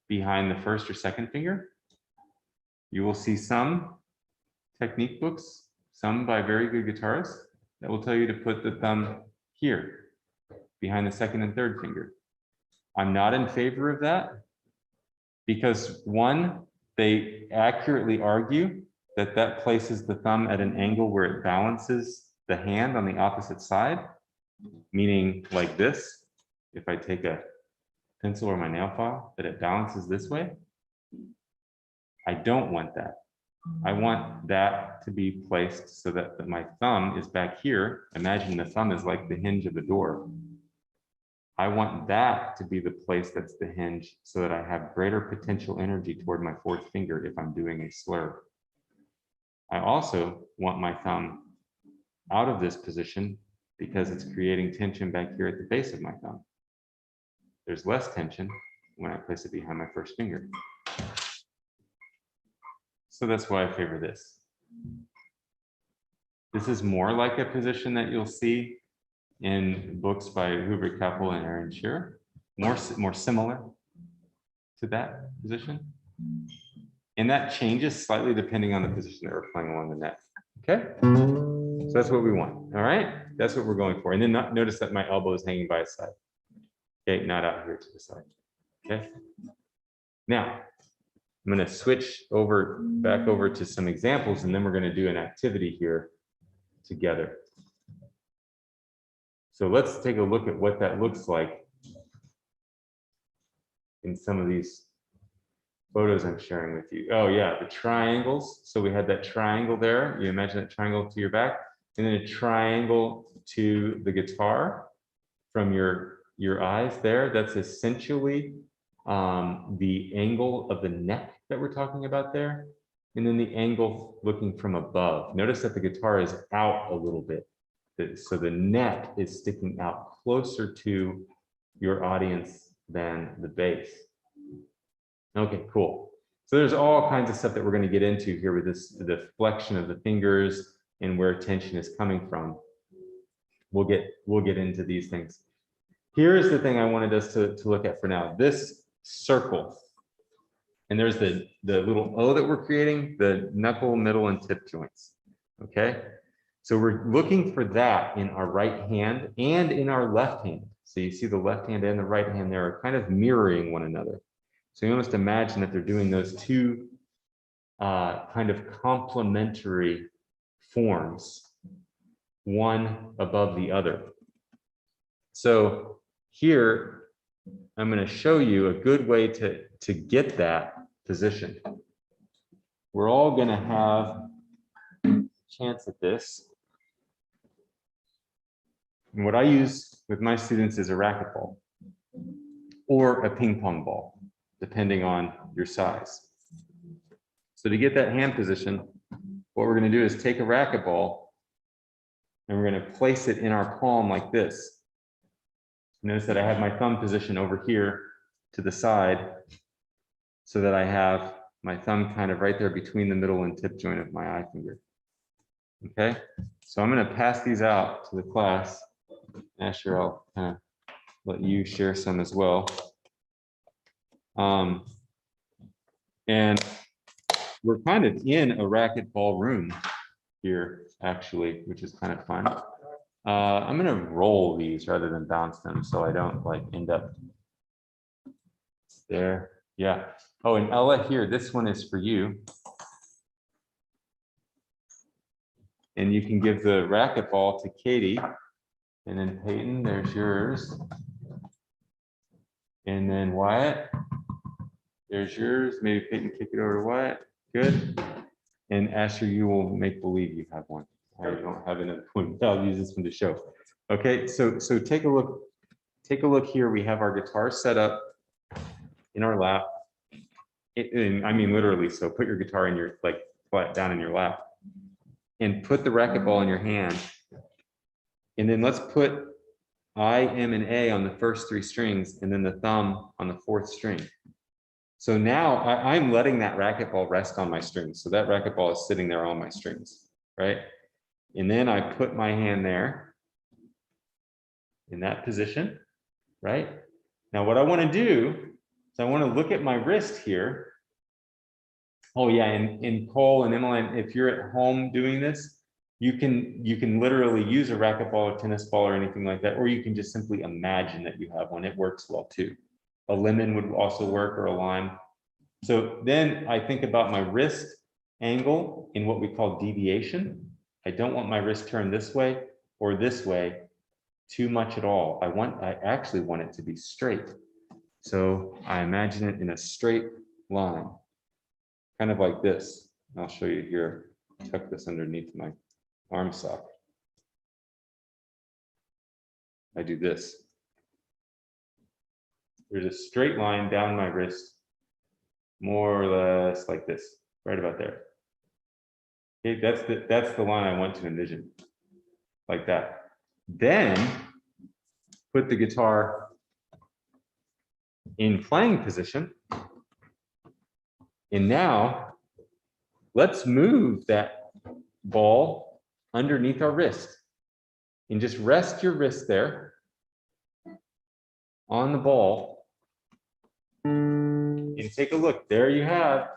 behind the 1st or 2nd finger. you will see some technique books, some by very good guitarists, that will tell you to put the thumb here, behind the second and third finger. I'm not in favor of that because one, they accurately argue that that places the thumb at an angle where it balances the hand on the opposite side, meaning like this. If I take a pencil or my nail file, that it balances this way. I don't want that. I want that to be placed so that my thumb is back here. Imagine the thumb is like the hinge of the door. I want that to be the place that's the hinge so that I have greater potential energy toward my fourth finger if I'm doing a slur. I also want my thumb out of this position because it's creating tension back here at the base of my thumb. There's less tension when I place it behind my first finger. So that's why I favor this. This is more like a position that you'll see in books by Hubert Keppel and Aaron Shearer, more similar to that position. And that changes slightly depending on the position that we're playing along the neck. Okay, so that's what we want. All right, that's what we're going for. And then notice that my elbow is hanging by its side. Okay, not out here to the side. Okay, now I'm going to switch back over to some examples, and then we're going to do an activity here together. So let's take a look at what that looks like in some of these photos I'm sharing with you. Oh yeah, the triangles. So we had that triangle there. You imagine that triangle to your back, and then a triangle to the guitar from your eyes there. That's essentially the angle of the neck that we're talking about there. And then the angle looking from above. Notice that the guitar is out a little bit. So the neck is sticking out closer to your audience than the bass. Okay, cool. So there's all kinds of stuff that we're going to get into here with this, the flexion of the fingers and where tension is coming from. We'll get into these things. Here's the thing I wanted us to look at for now. This circle. And there's the little O that we're creating, the knuckle, middle, and tip joints. Okay. So we're looking for that in our right hand and in our left hand. So you see the left hand and the right hand there are kind of mirroring one another. So you almost imagine that they're doing those two kind of complementary forms, one above the other. So here, I'm going to show you a good way to get that position. We're all going to have a chance at this. And what I use with my students is a racquetball or a ping pong ball, depending on your size. So to get that hand position, what we're going to do is take a racquetball and we're going to place it in our palm like this. Notice that I have my thumb position over here to the side so that I have my thumb kind of right there between the middle and tip joint of my eye finger. Okay, so I'm going to pass these out to the class. Asher, I'll kind of let you share some as well. And we're kind of in a racquetball room here, actually, which is kind of fun. I'm going to roll these rather than bounce them so I don't like end up there. Yeah. Oh, and Ella here, this one is for you. And you can give the racquetball to Katie. And then Peyton, there's yours. And then Wyatt, there's yours. Maybe Peyton kick it over to Wyatt. Good. And Asher, you will make believe you have one. I don't have another one. I'll use this one to show. Okay, so take a look. Take a look here. We have our guitar set up in our lap. I mean, literally. So put your guitar in your flat down in your lap, and put the racquetball in your hand. And then let's put I, M, and A on the first three strings, and then the thumb on the fourth string. So now I'm letting that racquetball rest on my strings. So that racquetball is sitting there on my strings, right? And then I put my hand there in that position, right? Now what I want to do is I want to look at my wrist here Oh yeah, and Cole and Emmeline, if you're at home doing this, you can literally use a racquetball or tennis ball or anything like that, or you can just simply imagine that you have one. It works well too. A lemon would also work, or a lime. So then I think about my wrist angle in what we call deviation. I don't want my wrist turned this way or this way too much at all. I actually want it to be straight. So I imagine it in a straight line, kind of like this. I'll show you here. Tuck this underneath my arm sock. I do this. There's a straight line down my wrist, more or less like this, right about there. Okay, that's the line I want to envision, like that. Then put the guitar in playing position. And now let's move that ball underneath our wrist. And just rest your wrist there on the ball. And take a look. There you have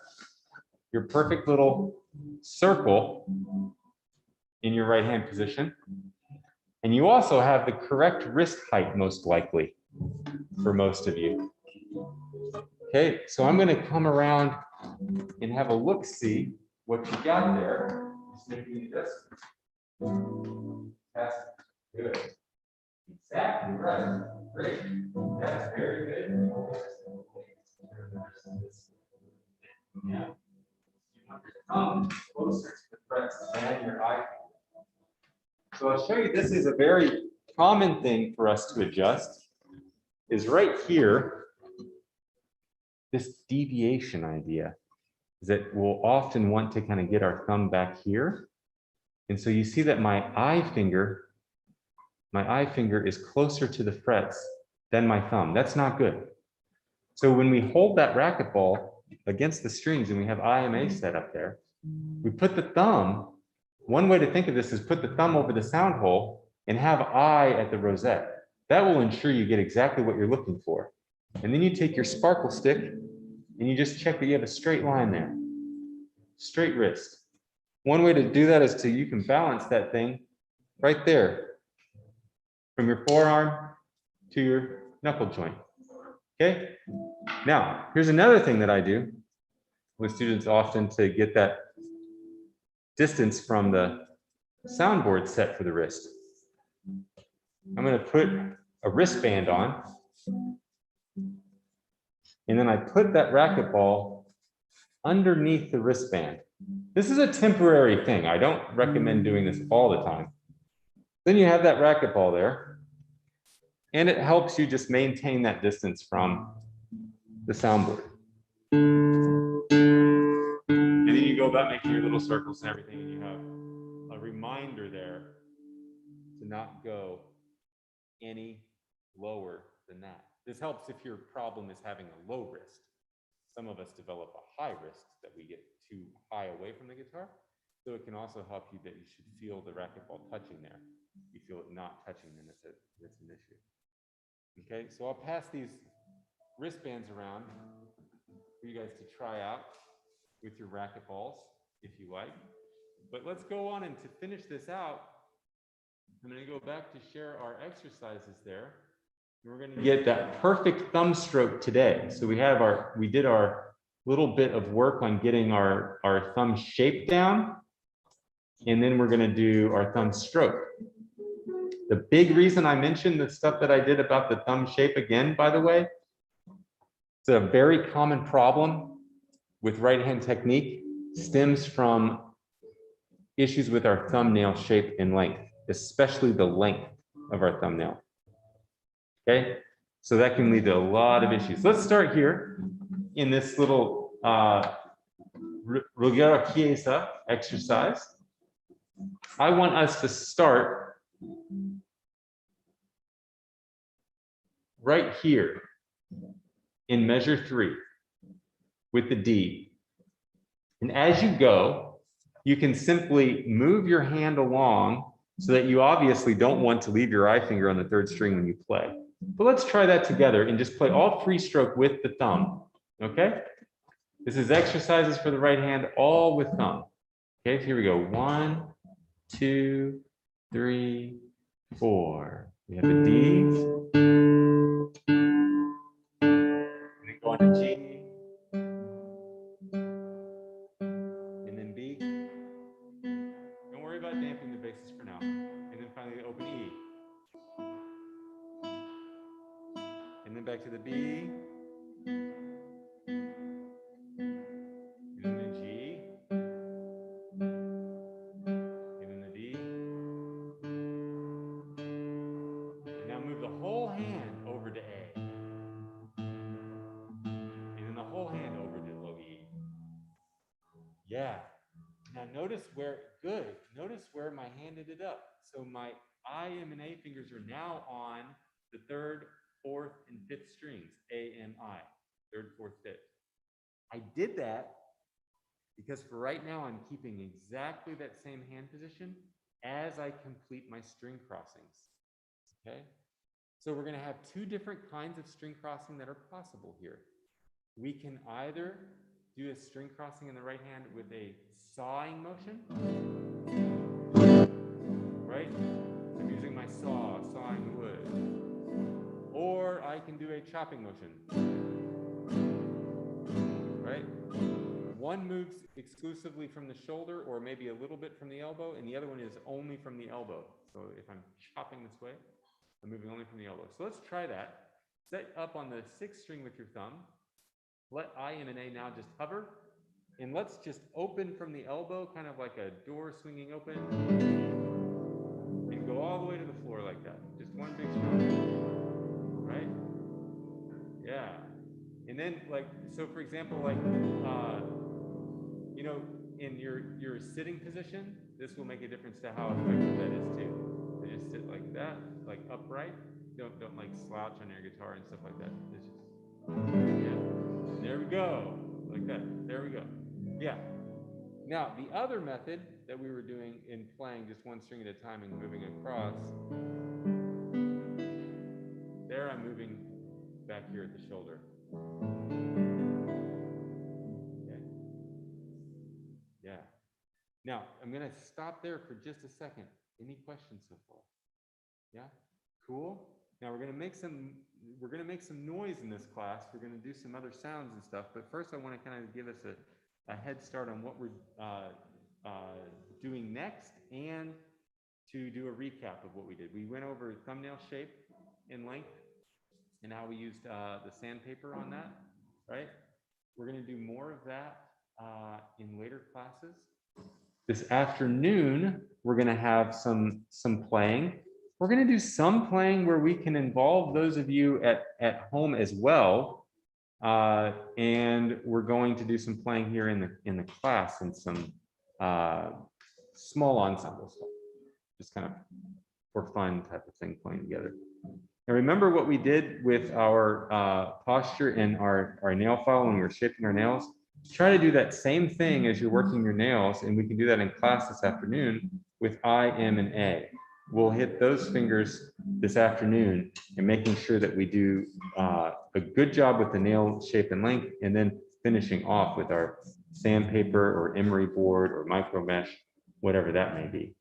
your perfect little circle in your right hand position. And you also have the correct wrist height, most likely, for most of you. Okay, so I'm going to come around and have a look, see what you got there. Just making this. That's good. Exactly right. Great. That's very good. Yeah. You want your thumb closer to the frets than your eye. So I'll show you, this is a very common thing for us to adjust, is right here, this deviation idea, is that we'll often want to kind of get our thumb back here. And so you see that my eye finger is closer to the frets than my thumb. That's not good. So when we hold that racquetball against the strings and we have IMA set up there, we put the thumb, one way to think of this is put the thumb over the sound hole and have I at the rosette. That will ensure you get exactly what you're looking for. And then you take your sparkle stick and you just check that you have a straight line there. Straight wrist. One way to do that is you can balance that thing right there from your forearm to your knuckle joint. Okay? Now, here's another thing that I do with students often to get that distance from the soundboard set for the wrist. I'm going to put a wristband on, and then I put that racquetball underneath the wristband. This is a temporary thing. I don't recommend doing this all the time. Then you have that racquetball there, and it helps you just maintain that distance from the soundboard. And then you go about making your little circles and everything, and you have a reminder there to not go any lower than that. This helps if your problem is having a low wrist. Some of us develop a high wrist that we get too high away from the guitar. So it can also help you that you should feel the racquetball touching there. If you feel it not touching, then it's an issue. Okay, so I'll pass these wristbands around for you guys to try out with your racquetballs, if you like. But let's go on, and to finish this out, I'm going to go back to share our exercises there. We're going to get that perfect thumb stroke today. So we did our little bit of work on getting our thumb shape down, and then we're going to do our thumb stroke. The big reason I mentioned the stuff that I did about the thumb shape again, by the way, it's a very common problem with right hand technique, stems from issues with our thumbnail shape and length, especially the length of our thumbnail. Okay, so that can lead to a lot of issues. Let's start here in this little Ruggiero Chiesa exercise. I want us to start right here in measure 3 with the D. And as you go, you can simply move your hand along so that you obviously don't want to leave your eye finger on the 3rd string when you play. But let's try that together and just play all free stroke with the thumb, okay? This is exercises for the right hand, all with thumb. Okay, so here we go. 1, 2, 3, 4. We have a D. And then go on to G. And then B. Don't worry about damping the basses for now. And then finally the open E. And then back to the B. And then the G. And then the D. And now move the whole hand over to A. And then the whole hand over to low E. Yeah. Now notice where, good. Notice where my hand ended up. So my I, M, and A fingers are now on the 3rd, 4th, and 5th strings, A, M, I, 3rd, 4th, 5th. I did that because for right now, I'm keeping exactly that same hand position as I complete my string crossings, okay? So we're gonna have 2 different kinds of string crossing that are possible here. We can either do a string crossing in the right hand with a sawing motion, right? I'm using my saw, sawing wood. Or I can do a chopping motion, right? One moves exclusively from the shoulder or maybe a little bit from the elbow, and the other one is only from the elbow. So if I'm chopping this way, I'm moving only from the elbow. So let's try that. Set up on the 6th string with your thumb. Let I, M, and A now just hover. And let's just open from the elbow, kind of like a door swinging open. And go all the way to the floor like that. Just one big strong, right? Yeah. And then like, so for example, like, you know, in your sitting position, this will make a difference to how effective that is too. So just sit like that, like upright. Don't like slouch on your guitar and stuff like that. It's just, yeah. There we go. Like that. There we go. Yeah. Now, the other method that we were doing in playing just one string at a time and moving across, there I'm moving back here at the shoulder. Okay. Yeah. Now, I'm going to stop there for just a second. Any questions so far? Yeah? Cool. Now we're going to make some noise in this class. We're going to do some other sounds and stuff, but first I want to kind of give us a head start on what we're doing next and to do a recap of what we did. We went over thumbnail shape and length and how we used the sandpaper on that, right? We're going to do more of that in later classes. This afternoon, we're going to have some playing. We're going to do some playing where we can involve those of you at home as well. And we're going to do some playing here in the class and some small ensemble stuff. Just kind of for fun type of thing playing together. And remember what we did with our posture and our nail file when we were shaping our nails? Try to do that same thing as you're working your nails, and we can do that in class this afternoon with I, M, and A. We'll hit those fingers this afternoon and making sure that we do a good job with the nail shape and length, and then finishing off with our sandpaper or emery board or micro mesh, whatever that may be.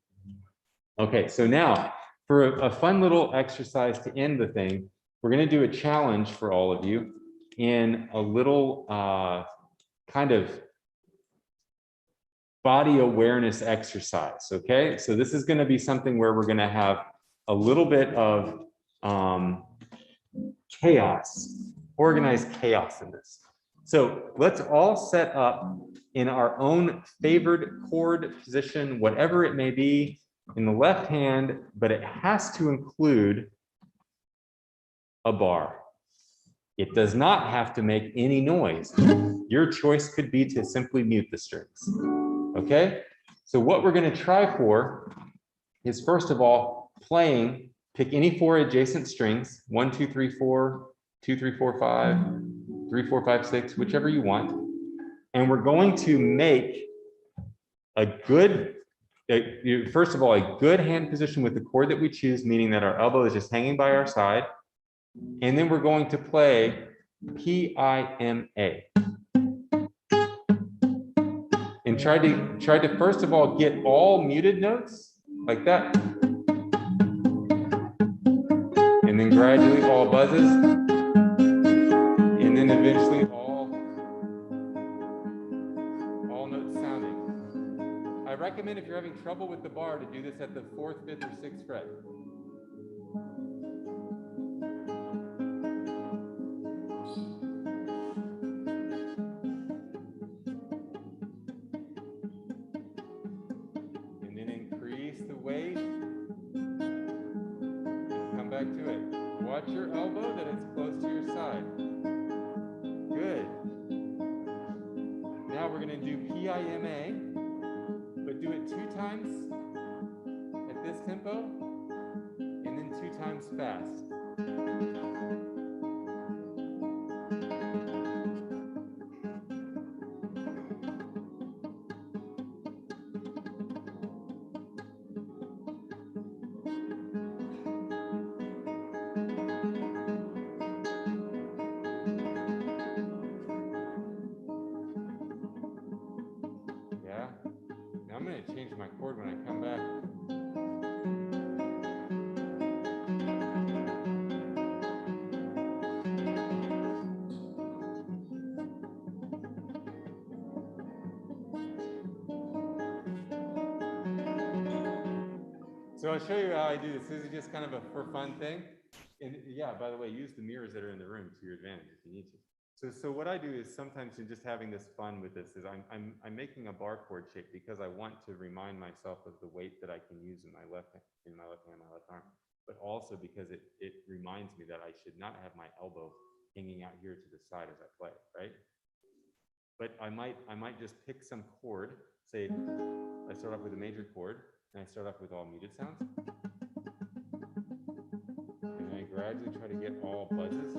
Okay, so now for a fun little exercise to end the thing, we're going to do a challenge for all of you in a little kind of body awareness exercise. Okay, so this is going to be something where we're going to have a little bit of chaos, organized chaos in this. So let's all set up in our own favored chord position, whatever it may be, in the left hand, but it has to include a bar. It does not have to make any noise. Your choice could be to simply mute the strings. Okay? So what we're going to try for is, first of all, playing, pick any 4 adjacent strings, 1, 2, 3, 4, 2, 3, 4, 5, 3, 4, 5, 6, whichever you want. And we're going to make a good, first of all, a good hand position with the chord that we choose, meaning that our elbow is just hanging by our side. And then we're going to play P-I-M-A. And try to first of all get all muted notes like that. And then gradually all buzzes. And then eventually all notes sounding. I recommend if you're having trouble with the bar to do this at the 4th, 5th, or 6th fret. And then increase the weight. Come back to it. Watch your elbow that it's close to your side. Good. Now we're going to do PIMA, but do it 2 times at this tempo, and then 2 times fast. Yeah. Now I'm going to change my chord when I come back. So I'll show you how I do this. This is just kind of a for fun thing. And yeah, by the way, use the mirrors that are in the room to your advantage if you need to. So what I do is sometimes in just having this fun with this is I'm making a bar chord shape because I want to remind myself of the weight that I can use in my left hand, my left arm, but also because it reminds me that I should not have my elbow hanging out here to the side as I play, right? But I might just pick some chord, say I start off with a major chord, and I start off with all muted sounds. And then I gradually try to get all buzzes.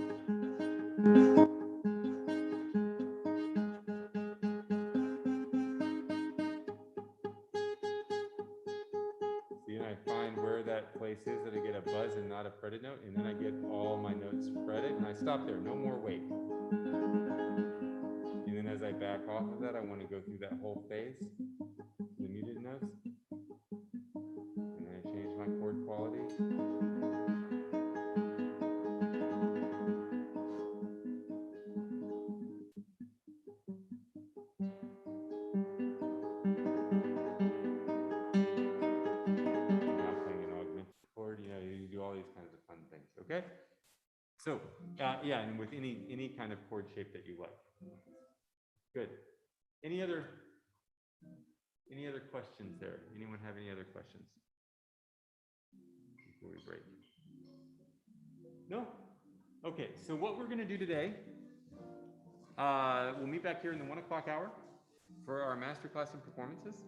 See, and I find where that place is that I get a buzz and not a fretted note, and then I get all my notes fretted, and I stop there, no more weight. And then as I back off of that, I want to go through that whole phase, the muted notes. And then I change my chord quality. Now playing an augmented chord, you know, you do all these kinds of fun things, okay? So, yeah, and with any kind of chord shape that you like. Good. Any other questions there? Anyone have any other questions before we break? No? Okay, so what we're going to do today, we'll meet back here in the 1 o'clock hour for our masterclass in performances.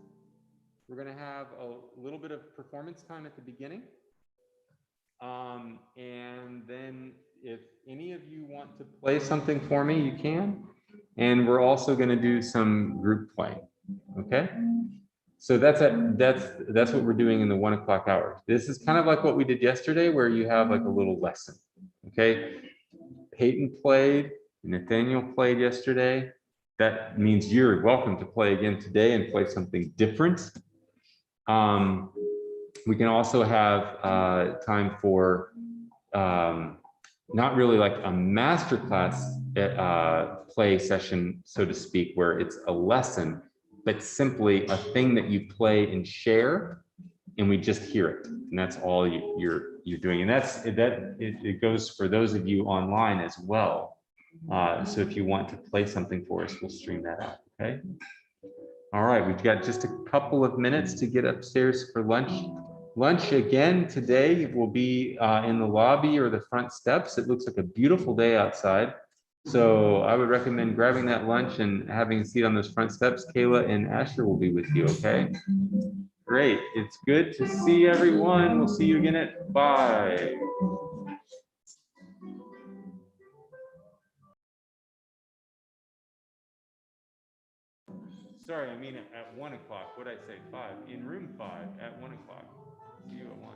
We're going to have a little bit of performance time at the beginning. And then if any of you want to play something for me, you can. And we're also going to do some group playing. Okay? So that's what we're doing in the 1 o'clock hour. This is kind of like what we did yesterday, where you have like a little lesson. Okay? Peyton played, Nathaniel played yesterday. That means you're welcome to play again today and play something different. We can also have time for not really like a masterclass play session, so to speak, where it's a lesson, but simply a thing that you play and share, and we just hear it, and that's all you're doing. And it goes for those of you online as well. So if you want to play something for us, we'll stream that out. Okay. All right, we've got just a couple of minutes to get upstairs for lunch. Lunch again today will be in the lobby or the front steps. It looks like a beautiful day outside. So I would recommend grabbing that lunch and having a seat on those front steps. Kayla and Asher will be with you, okay? Great, it's good to see everyone. We'll see you again at 5. Sorry, I mean at 1 o'clock. What did I say? 5. In room 5 at 1 o'clock. See you at 1.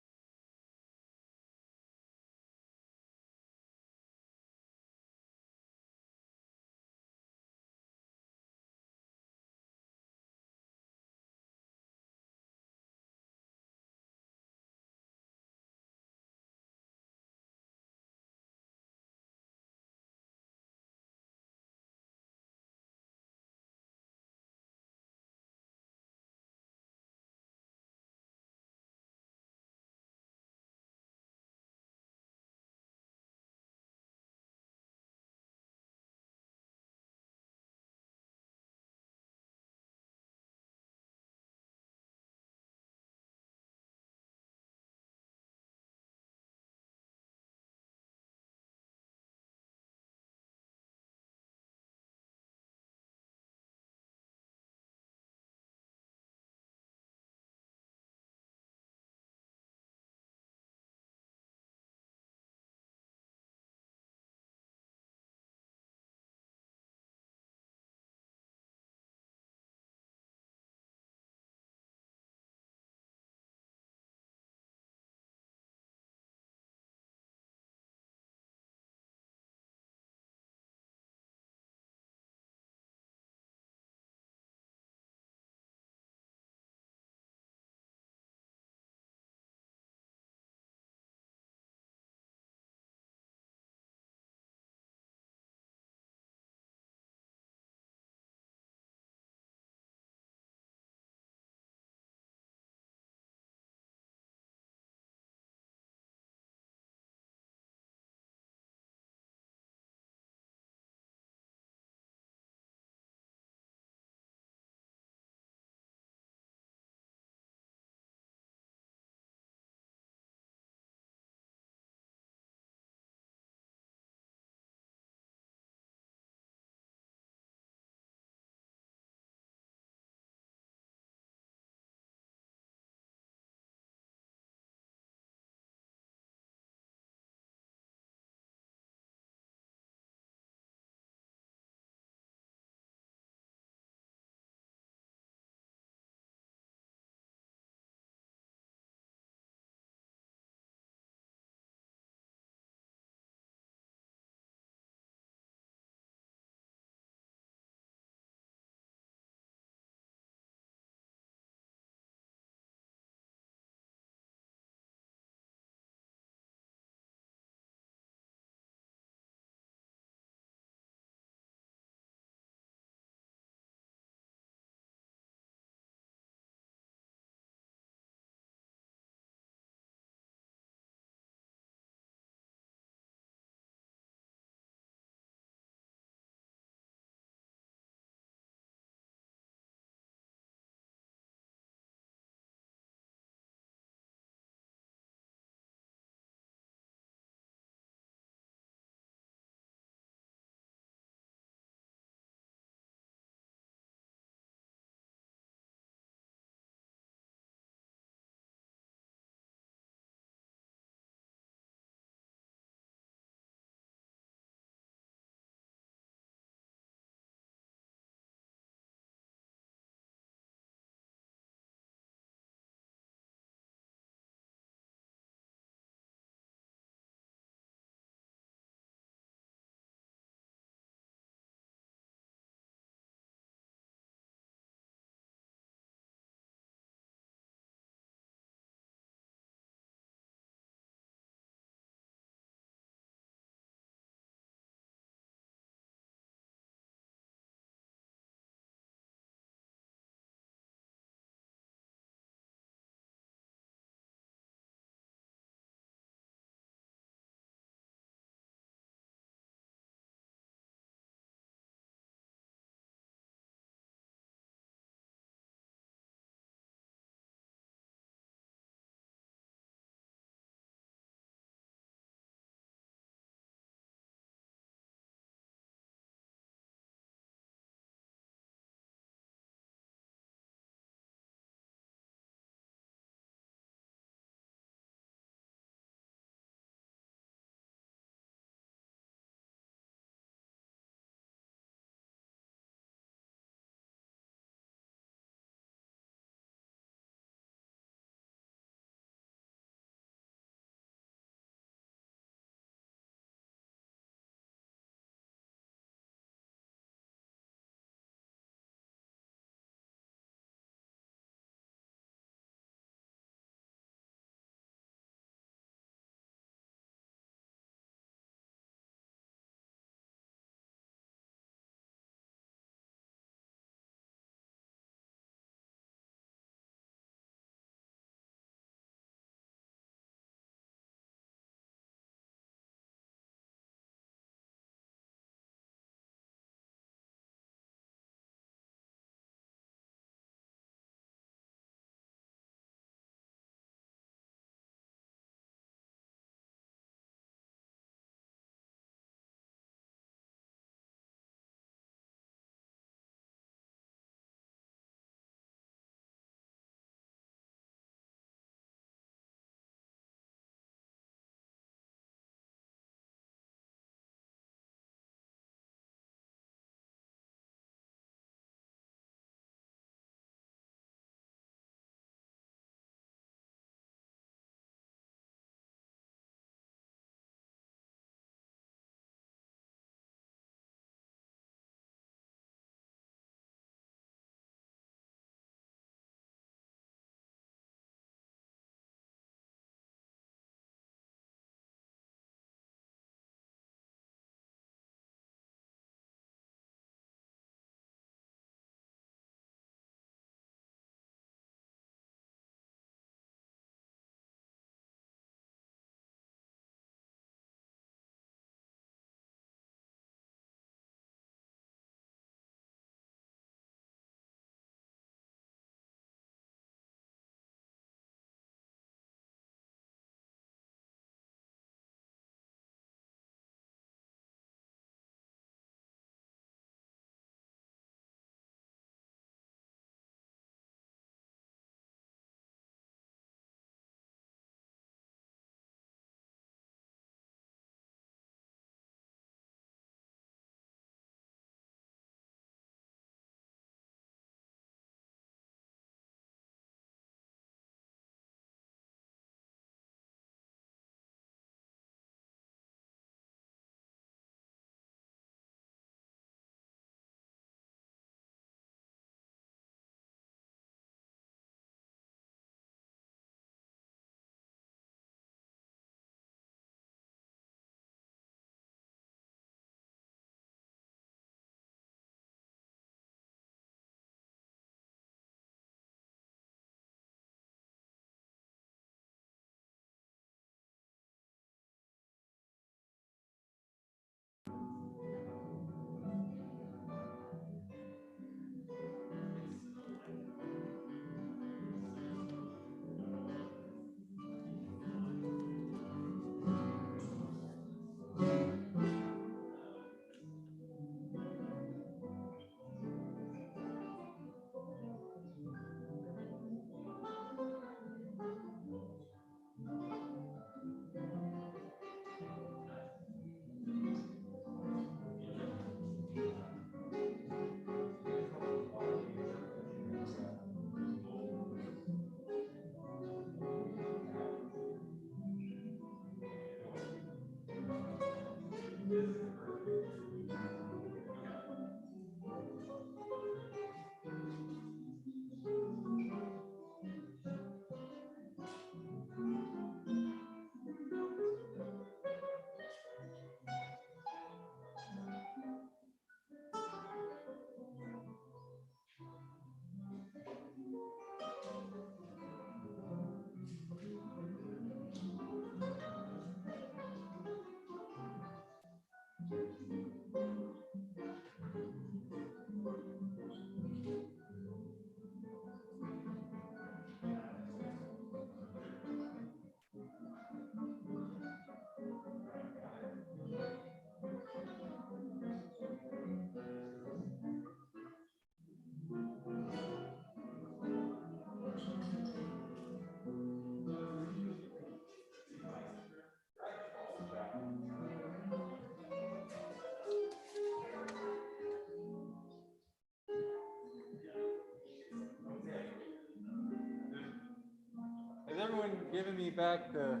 Has everyone given me back the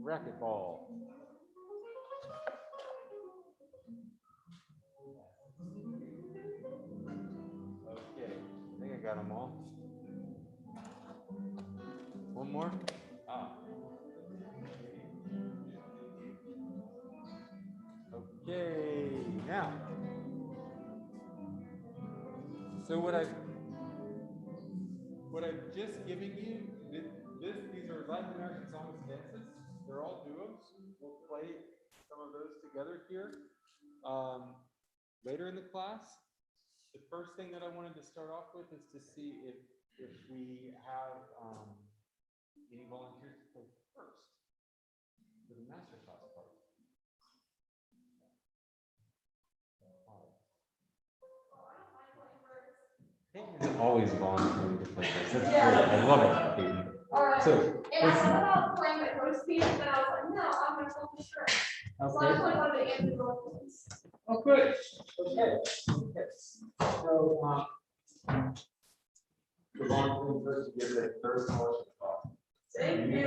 racquetball? Okay, I think I got them all. One more? Ah. Okay, now. So what I've just given you, these are Latin American songs and dances. They're all duos. We'll play some of those together here later in the class. The first thing that I wanted to start off with is to see if we have any volunteers to play first for the masterclass part. Peyton is always volunteering to play this. That's great. I love it, Peyton. All right. So, and I thought about playing my first piece, but I was like, no, I'm going to go for sure. So I played one of the empty ones. oh, good. Okay. So, the volunteering first to give it a third portion. Thank you.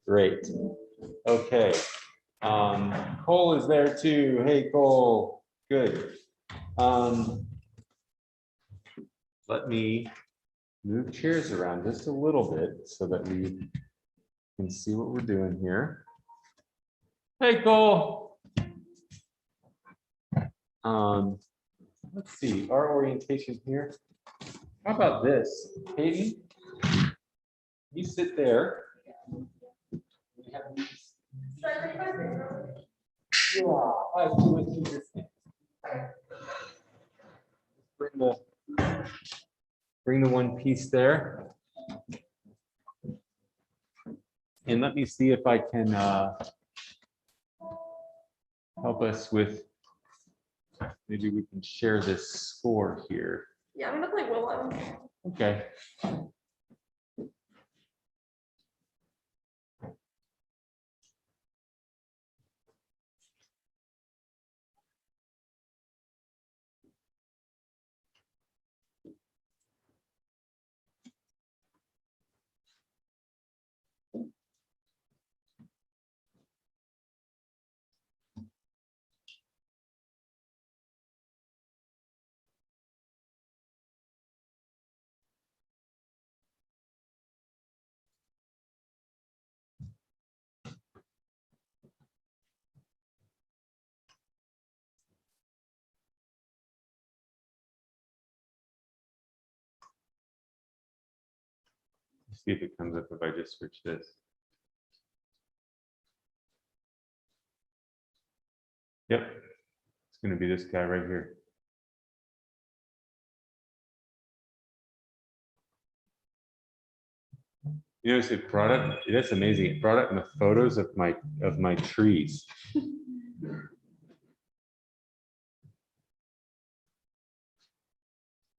Great. Okay. Cole is there too. Hey, Cole. Good. Let me move chairs around just a little bit so that we can see what we're doing here. Hey, Cole. Let's see our orientation here. How about this, Katie? You sit there. We have these. Yeah, I have two and two this thing. Bring the one piece there. And let me see if I can help us with, maybe we can share this score here. Yeah, I'm gonna play Willow. Okay. See if it comes up if I just switch this. Yep, it's going to be this guy right here. You notice it brought up, that's amazing. It brought up the photos of my trees.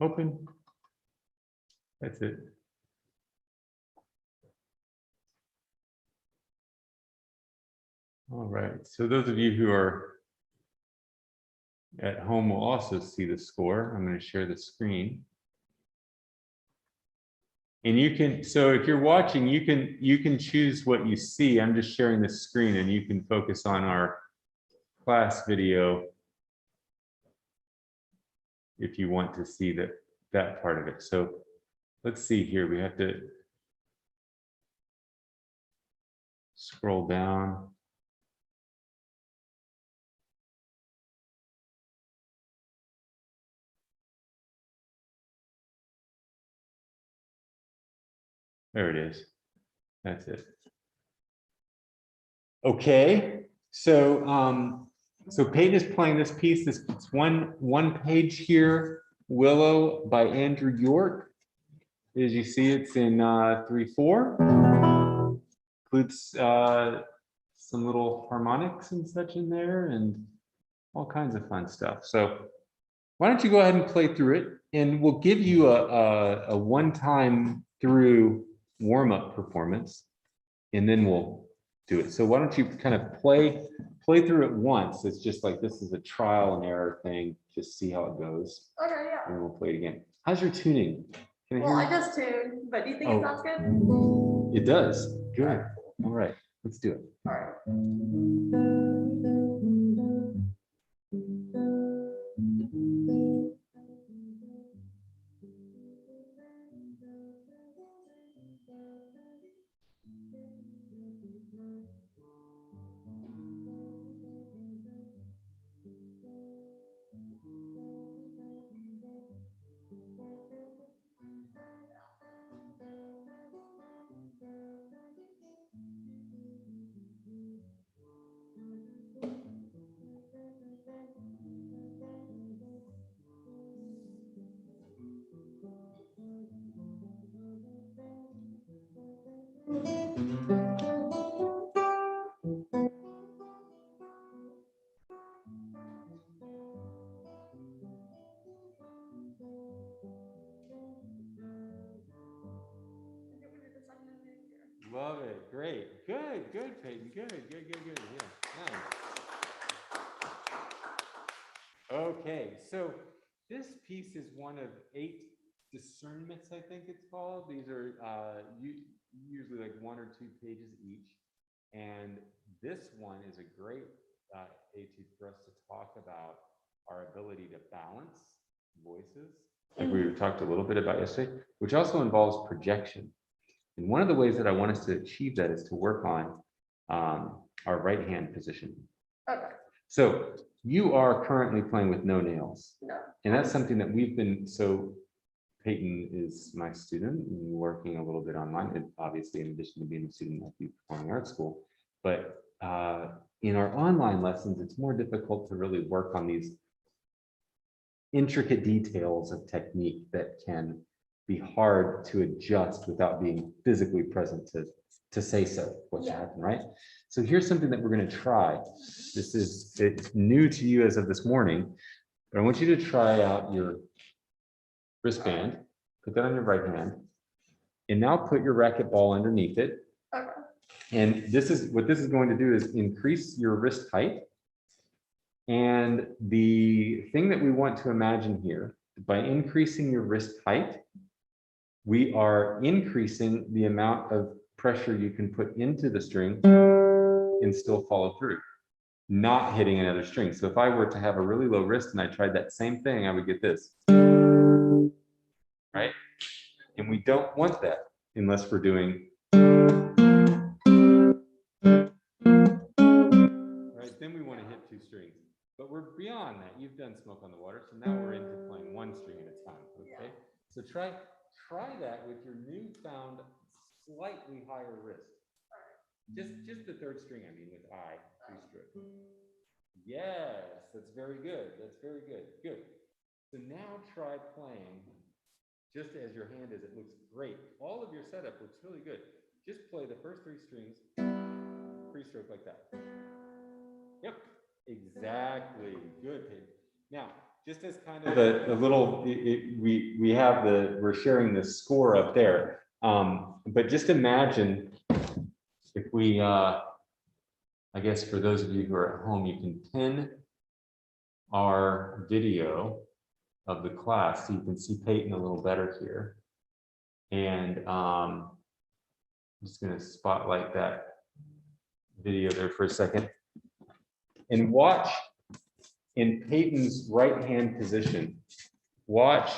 Open. That's it. All right, so those of you who are at home will also see the score. I'm going to share the screen. And you can, so if you're watching, you can choose what you see. I'm just sharing the screen and you can focus on our class video if you want to see that part of it. So let's see here. We have to scroll down. There it is. That's it. Okay, so so Peyton is playing this piece. It's one page here. Willow by Andrew York. As you see, it's in 3/4. Includes some little harmonics and such in there, and all kinds of fun stuff. So why don't you go ahead and play through it, and we'll give you a one-time through warm-up performance, and then we'll do it. So why don't you kind of play through it once? It's just like this is a trial and error thing. Just see how it goes. Okay, yeah. And we'll play it again. How's your tuning? Can I Well, hear I just tuned, but do you think Oh. it sounds good? you? It does. Good. All right. Let's do it. All right. Love it. Great. Good, Peyton. Good. Yeah. Nice. Okay. So this piece is one of 8 discernments, I think it's called. These are usually like 1 or 2 pages each. And this one is a great etude for us to talk about our ability to balance voices, like we talked a little bit about yesterday, which also involves projection. And one of the ways that I want us to achieve that is to work on our right hand position. Okay. So you are currently playing with no nails. No. And that's something that we've been, so Peyton is my student, and working a little bit online, and obviously in addition to being a student at the Performing Arts School. But in our online lessons, it's more difficult to really work on these intricate details of technique that can be hard to adjust without being physically present to say so what's happening, right? So here's something that we're going to try. It's new to you as of this morning, but I want you to try out your wristband, put that on your right hand, and now put your racquetball underneath it. Okay. And this is what this is going to do is increase your wrist height. And the thing that we want to imagine here, by increasing your wrist height, we are increasing the amount of pressure you can put into the string and still follow through, not hitting another string. So if I were to have a really low wrist and I tried that same thing, I would get this, right? And we don't want that unless we're doing, right? Then we want to hit 2 strings. But we're beyond that. You've done Smoke on the Water, so now we're into playing 1 string at a time, okay? So try that with your newfound slightly higher wrist. Just the 3rd string, I mean, with I, 3 stroke. Yes, that's very good. That's very good. Good. So now try playing just as your hand is. It looks great. All of your setup looks really good. Just play the first 3 strings, 3 stroke like that. Yep, exactly. Good, Peyton. Now, just as kind of a little, we're sharing the score up there. But just imagine if we, I guess for those of you who are at home, you can pin our video of the class so you can see Peyton a little better here. And I'm just going to spotlight that video there for a second. And watch in Peyton's right hand position. Watch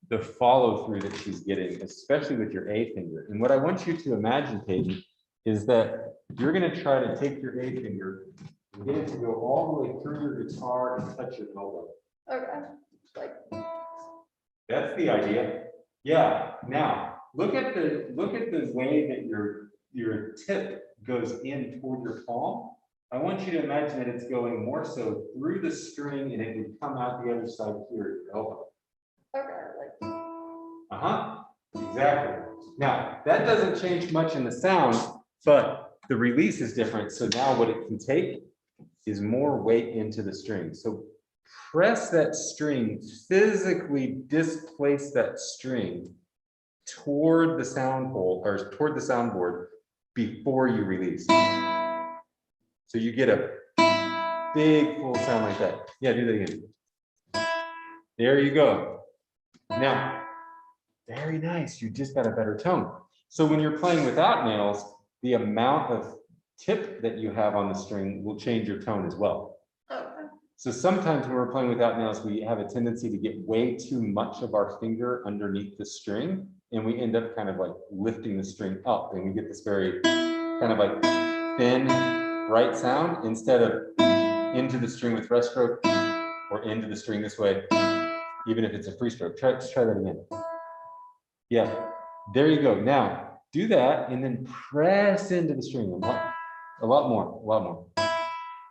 the follow through that she's getting, especially with your A finger. And what I want you to imagine, Peyton, is that you're going to try to take your A finger and get it to go all the way through your guitar and touch your elbow. Okay. Like. That's the idea. Yeah. Now look at the way that your tip goes in toward your palm. I want you to imagine that it's going more so through the string and it would come out the other side here at your elbow. Okay. Like. Uh-huh. Exactly. Now that doesn't change much in the sound, but the release is different. So now what it can take is more weight into the string. So press that string, physically displace that string toward the sound hole or toward the soundboard before you release. So you get a big full sound like that. Yeah, do that again. There you go. Now, very nice. You just got a better tone. So when you're playing without nails, the amount of tip that you have on the string will change your tone as well. Okay. So sometimes when we're playing without nails, we have a tendency to get way too much of our finger underneath the string, and we end up kind of like lifting the string up, and we get this very kind of like thin, bright sound instead of into the string with rest stroke or into the string this way, even if it's a free stroke. Let's try that again. Yeah, there you go. Now do that and then press into the string a lot more.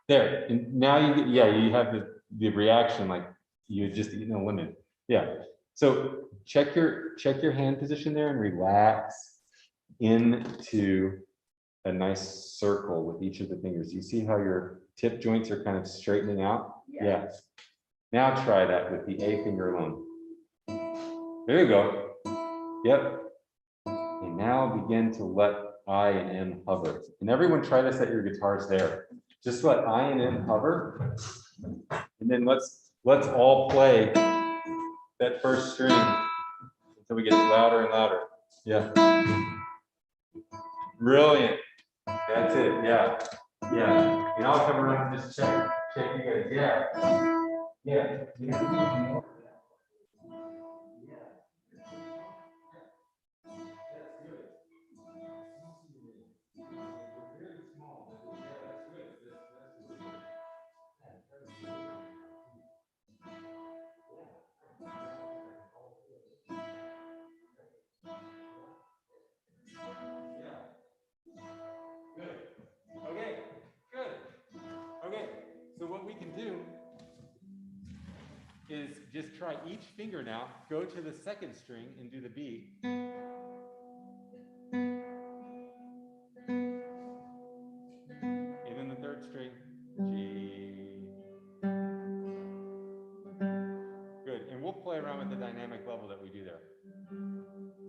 There, and now you get, yeah, you have the reaction like you just eaten a lemon. Yeah. So check your hand position there and relax into a nice circle with each of the fingers. You see how your tip joints are kind of straightening out? Yeah. Now try that with the A finger alone. There you go. Yep. And now begin to let I and M hover. And everyone try this at your guitars there. Just let I and M hover. And then let's all play that first string until we get louder and louder. Yeah. Brilliant. That's it. Yeah. Yeah. And I'll come around and just check you guys. Yeah. Yeah. Yeah. Okay, good. Okay, so what we can do is just try each finger now, go to the second string and do the B. And then the third string, G. Good, and we'll play around with the dynamic level that we do there.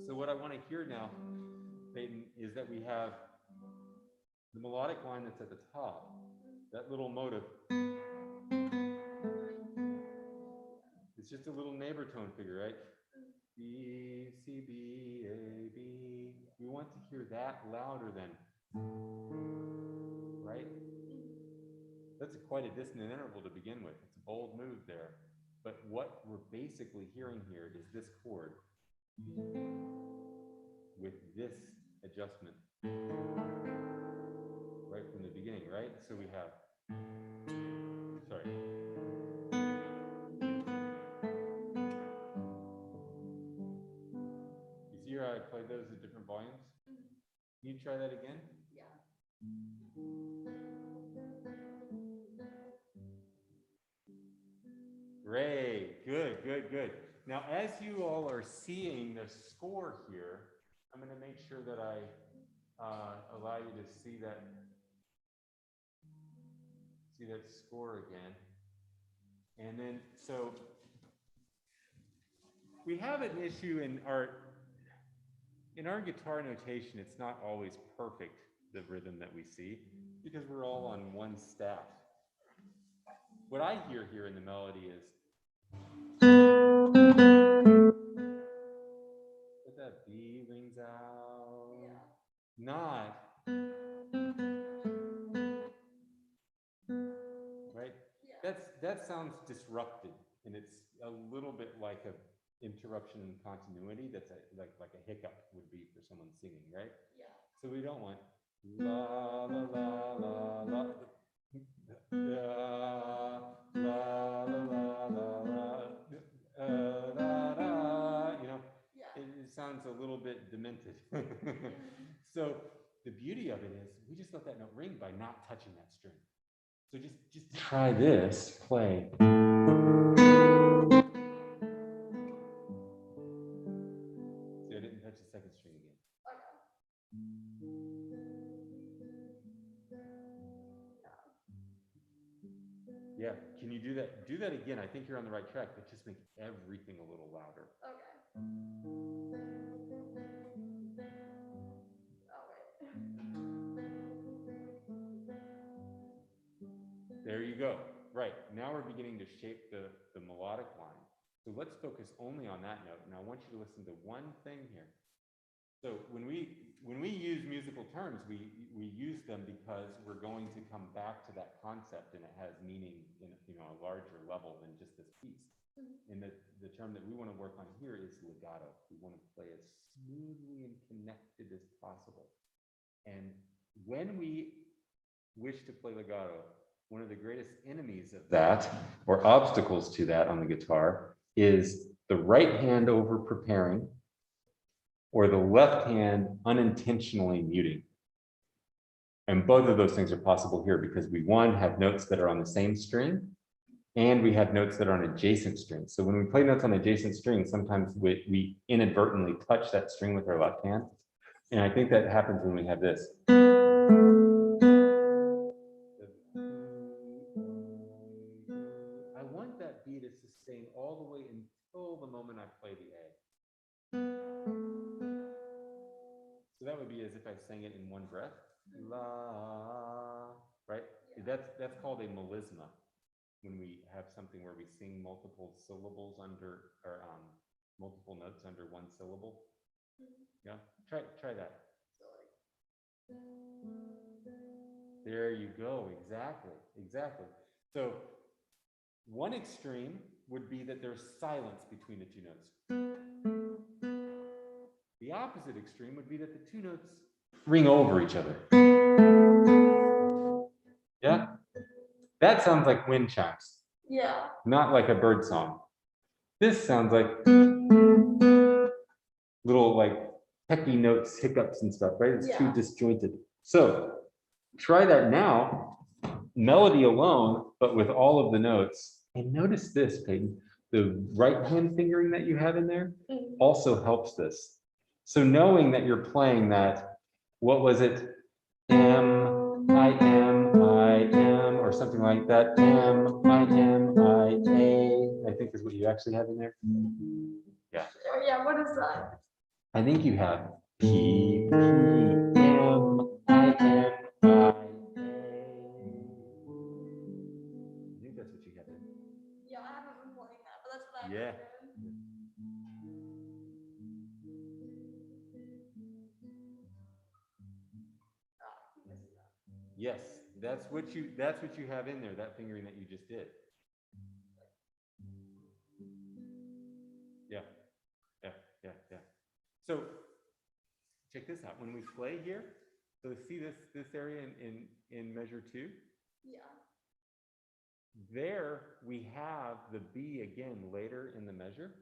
So what I want to hear now, Peyton, is that we have the melodic line that's at the top, that little motive. It's just a little neighbor tone figure, right? B, C, B, A, B. We want to hear that louder than, right? That's quite a dissonant interval to begin with. It's a bold move there. But what we're basically hearing here is this chord with this adjustment right from the beginning, right? So we have, sorry. You see how I played those at different volumes? Can you try that again? Yeah. Great, good. Now, as you all are seeing the score here, I'm going to make sure that I allow you to see that score again. And then, so we have an issue in our guitar notation. It's not always perfect, the rhythm that we see, because we're all on one staff. What I hear here in the melody is that B rings out. Yeah. Not. Right? Yeah. That sounds disrupted, and it's a little bit like a interruption in continuity. That's like a hiccup would be for someone singing, right? Yeah. So we don't want la la la la la. La la la la la la, you know, Yeah. it sounds a little bit demented. So the beauty of it is we just let that note ring by not touching that string. So just try this, play. See, I didn't touch the second string again. Yeah, can you do that? Do that again. I think you're on the right track, but just make everything a little louder. Okay. There you go. Right, now we're beginning to shape the melodic line. So let's focus only on that note. And I want you to listen to one thing here. So when we use musical terms, we use them because we're going to come back to that concept, and it has meaning in a larger level than just this piece. And the term that we want to work on here is legato. We want to play as smoothly and connected as possible. And when we wish to play legato, one of the greatest enemies of that, or obstacles to that on the guitar, is the right hand over preparing, or the left hand unintentionally muting. And both of those things are possible here because we, one, have notes that are on the same string, and we have notes that are on adjacent strings. So when we play notes on adjacent strings, sometimes we inadvertently touch that string with our left hand. And I think that happens when we have this. I want that B to sustain all the way until the moment I play the A. So that would be as if I sang it in one breath. La, right? That's called a melisma. When we have something where we sing multiple syllables under, or multiple notes under one syllable. Yeah, try that. There you go, exactly. So one extreme would be that there's silence between the two notes. The opposite extreme would be that the two notes ring over each other. Yeah, that sounds like wind chimes. Yeah. Not like a bird song. This sounds like little like pecky notes, hiccups and stuff, right? It's too disjointed. So try that now, melody alone, but with all of the notes. And notice this, Peyton, the right hand fingering that you have in there also helps this. So knowing that you're playing that, what was it? M, I am, or something like that. M, I am, I think is what you actually have in there. Yeah. Yeah, what is that? I think you have P, P, M, I, M, I, A. I think that's what you have in. Yeah, I haven't been playing that, but that's what I Yeah. Yes, that's what you have in there, that fingering that you just did. Yeah. So check this out. When we play here, so see this area in measure 2? Yeah. There we have the B again later in the measure.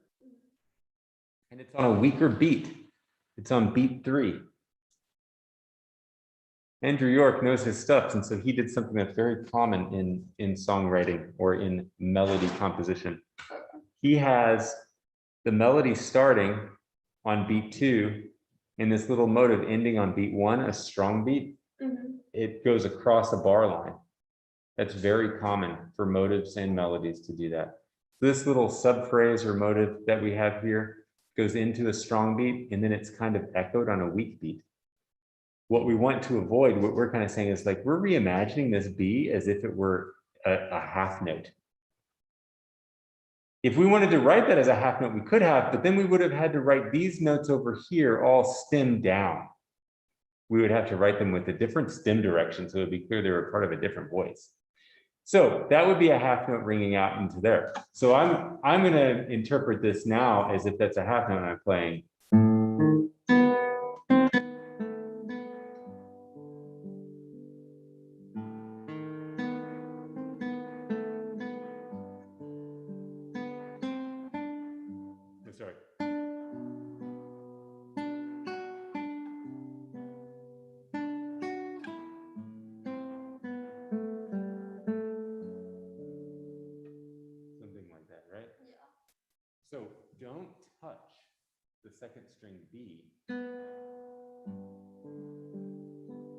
And it's on a weaker beat. It's on beat 3. Andrew York knows his stuff, and so he did something that's very common in songwriting or in melody composition. He has the melody starting on beat 2, and this little motive ending on beat 1, a strong beat. It goes across a bar line. That's very common for motives and melodies to do that. This little subphrase or motive that we have here goes into a strong beat, and then it's kind of echoed on a weak beat. What we want to avoid, what we're kind of saying is like, we're reimagining this B as if it were a half note. If we wanted to write that as a half note, we could have, but then we would have had to write these notes over here all stem down. We would have to write them with a different stem direction, so it would be clear they were part of a different voice. So that would be a half note ringing out into there. So I'm going to interpret this now as if that's a half note I'm playing. I'm sorry. Something like that, right? Yeah. So don't touch the second string B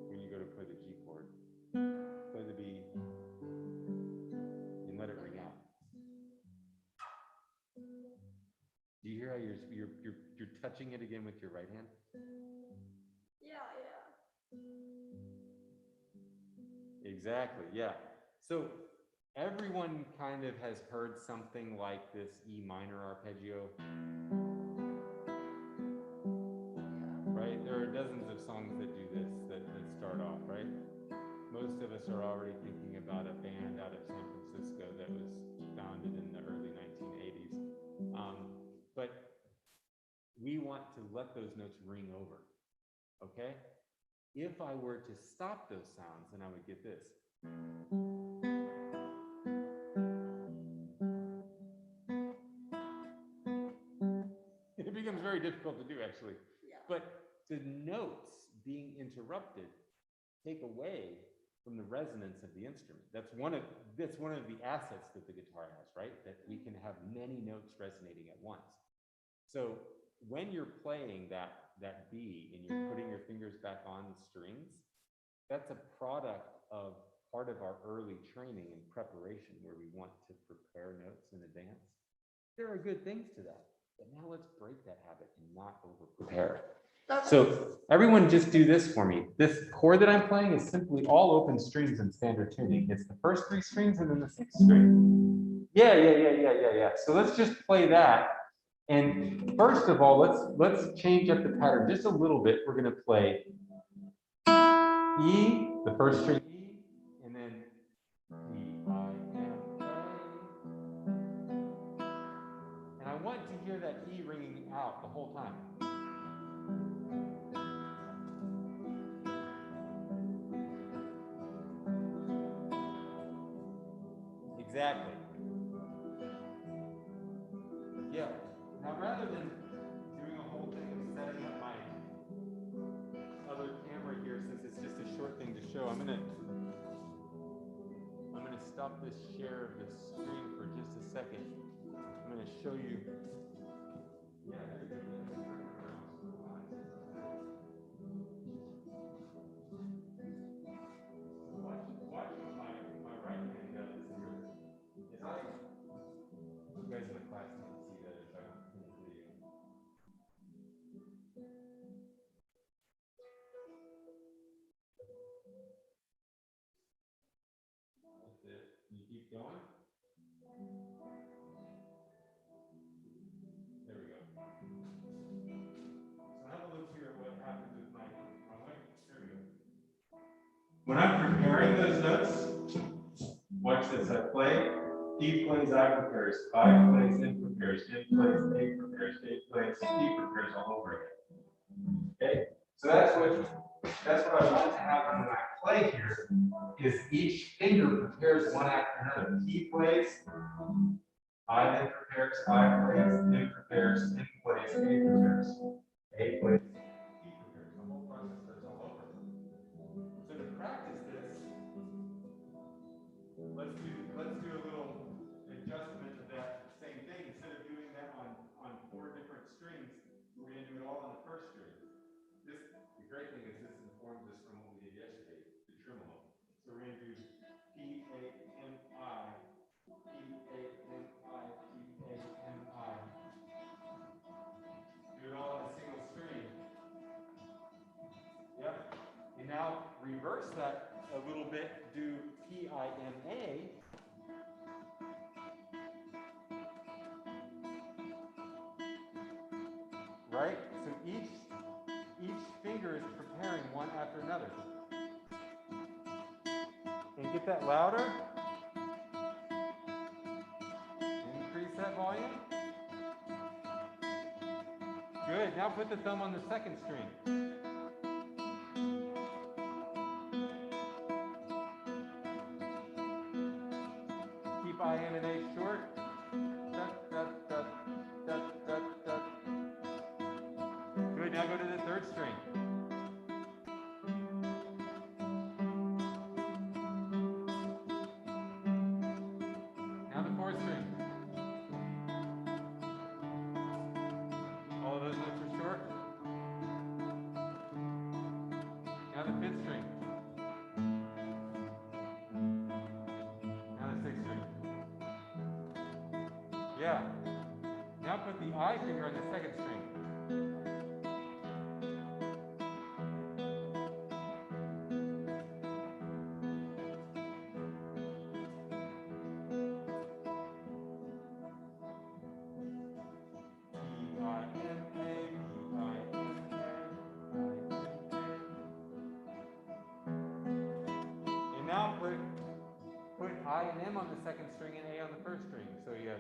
when you go to play the G chord. Play the B and let it ring out. Do you hear how you're touching it again with your right hand? Yeah, yeah. Exactly, yeah. So everyone kind of has heard something like this E minor arpeggio, right? There are dozens of songs that do this, that start off, right? Most of us are already thinking about a band out of San Francisco that was founded in the early 1980s. But we want to let those notes ring over, okay? If I were to stop those sounds, then I would get this. It becomes very difficult to do, actually. Yeah. But the notes being interrupted take away from the resonance of the instrument. That's one of the assets that the guitar has, right? That we can have many notes resonating at once. So when you're playing that B and you're putting your fingers back on the strings, that's a product of part of our early training and preparation where we want to prepare notes in advance. There are good things to that, but now let's break that habit and not over prepare. So everyone just do this for me. This chord that I'm playing is simply all open strings in standard tuning. It's the first three strings and then the sixth string. Yeah. So let's just play that. And first of all, let's change up the pattern just a little bit. We're going to play E, the first string E, and then E, I, M, A. And I want to hear that E ringing out the whole time. Exactly. Yeah. Now, rather than doing a whole thing of setting up my other camera here, since it's just a short thing to show, I'm gonna stop this share of the screen for just a second. I'm gonna show you. Yeah, watch what my right hand does here. You guys in the class can't see that if I'm in the video. That's it. You keep going. There we go. So have a look here at what happens with my way. There we go. When I'm preparing those notes, watch this. I play, E plays, I prepares, I plays, N prepares, N plays, A prepares, A plays, E prepares all over again. Okay, so that's what I want to happen when I play here. Is each finger prepares one after another. P plays, I then prepares, I plays, N prepares, N plays, A prepares, A plays, E prepares. The whole process starts all over. So to practice this, let's do a little adjustment of that same thing. Instead of doing that on 4 different strings, we're going to do it all on the first string. The great thing is this informs us from what we did yesterday, the tremolo. So we're going to do P, A, M, I, P, A, M, I, P, A, M, I. Do it all on a single string. Yep. And now reverse that a little bit, do P, I, M, A. one after another. And get that louder. Increase that volume. Good. Now put the thumb on the second string. Keep I, M, and A short. Good. Now go to the third string. Now the fourth string. All of those notes are short. Now the fifth string. Now the sixth string. Yeah. Now put the I finger on the second string. And now put I and M on the second string and A on the first string. So you have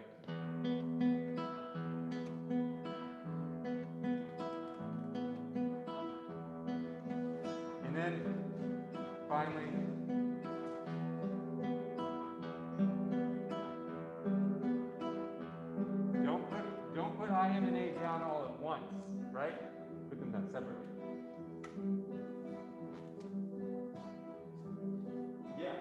and then finally don't put I, M, and A down all at once, right? Put them down separately. Yeah.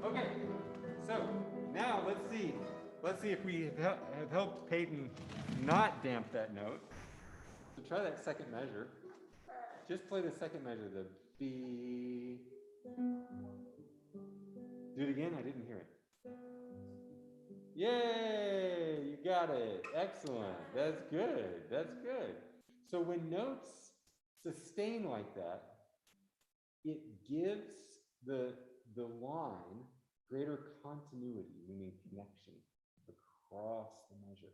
Okay, so now let's see if we have helped Peyton not damp that note. So try that second measure. Just play the second measure, the B. Do it again, I didn't hear it. Yay, you got it, excellent, that's good, that's good. So when notes sustain like that, it gives the line greater continuity, meaning connection across the measure.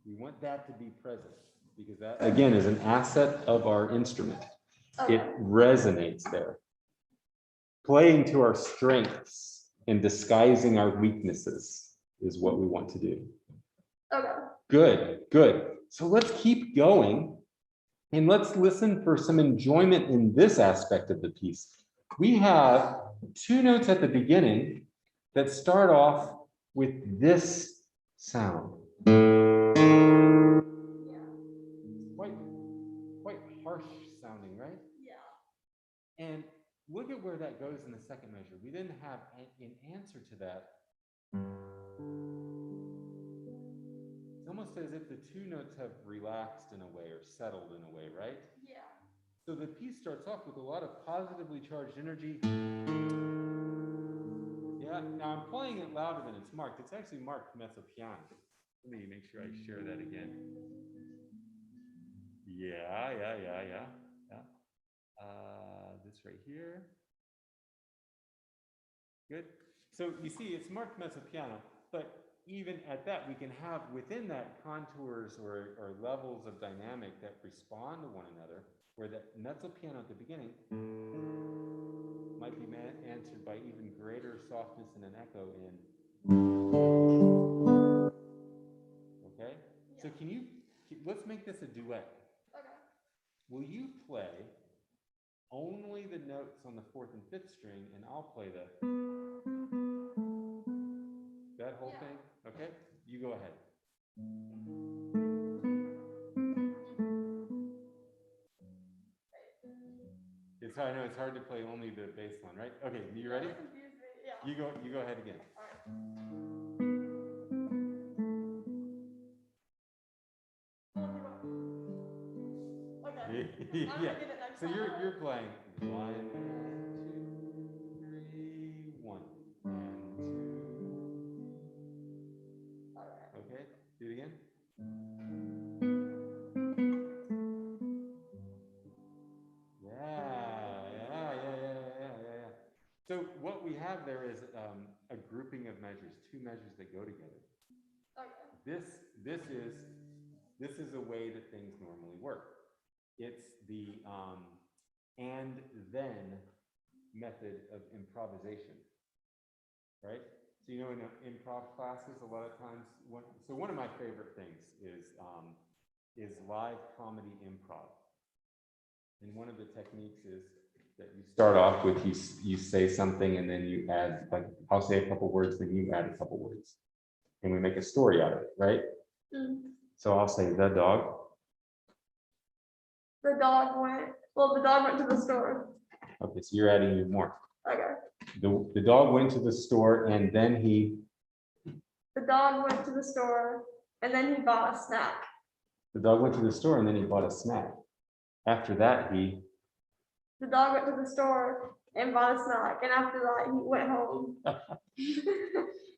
We want that to be present because that, again, is an asset of our instrument. It resonates there. Playing to our strengths and disguising our weaknesses is what we want to do. Okay. Good, good. So let's keep going and let's listen for some enjoyment in this aspect of the piece. We have two notes at the beginning that start off with this sound. Quite harsh sounding, right? Yeah. And look at where that goes in the second measure. We then have in answer to that, it's almost as if the two notes have relaxed in a way or settled in a way, right? Yeah. So the piece starts off with a lot of positively charged energy. Yeah, now I'm playing it louder than it's marked. It's actually marked mezzo piano. Let me make sure I share that again. Yeah. This right here. Good. So you see, it's marked mezzo piano, but even at that, we can have within that contours or levels of dynamic that respond to one another, where that mezzo piano at the beginning might be answered by even greater softness and an echo in. Okay? Yeah. So let's make this a duet. Okay. Will you play only the notes on the fourth and fifth string, and I'll play that whole thing? Okay? You go ahead. It's hard. I know it's hard to play only the bass line, right? Okay, you ready? Yeah. You go ahead again. Okay. Yeah. So you're playing 1, 2, 3, 1 and 2. Okay. Do it again. Yeah. So what we have there is a grouping of measures, two measures that go together. Okay. This is a way that things normally work. It's the and then method of improvisation, right? So you know, in improv classes, a lot of times, one of my favorite things is live comedy improv. And one of the techniques is that you start off with you say something and then you add, like, I'll say a couple words, then you add a couple words, and we make a story out of it, right? So I'll say the dog. The dog went to the store. Okay, so you're adding more. Okay. The dog went to the store and then The dog went to the store and then he bought a snack. the dog went to the store and then he bought a snack. After that, The dog went to the store and bought a snack, and after that, he went home.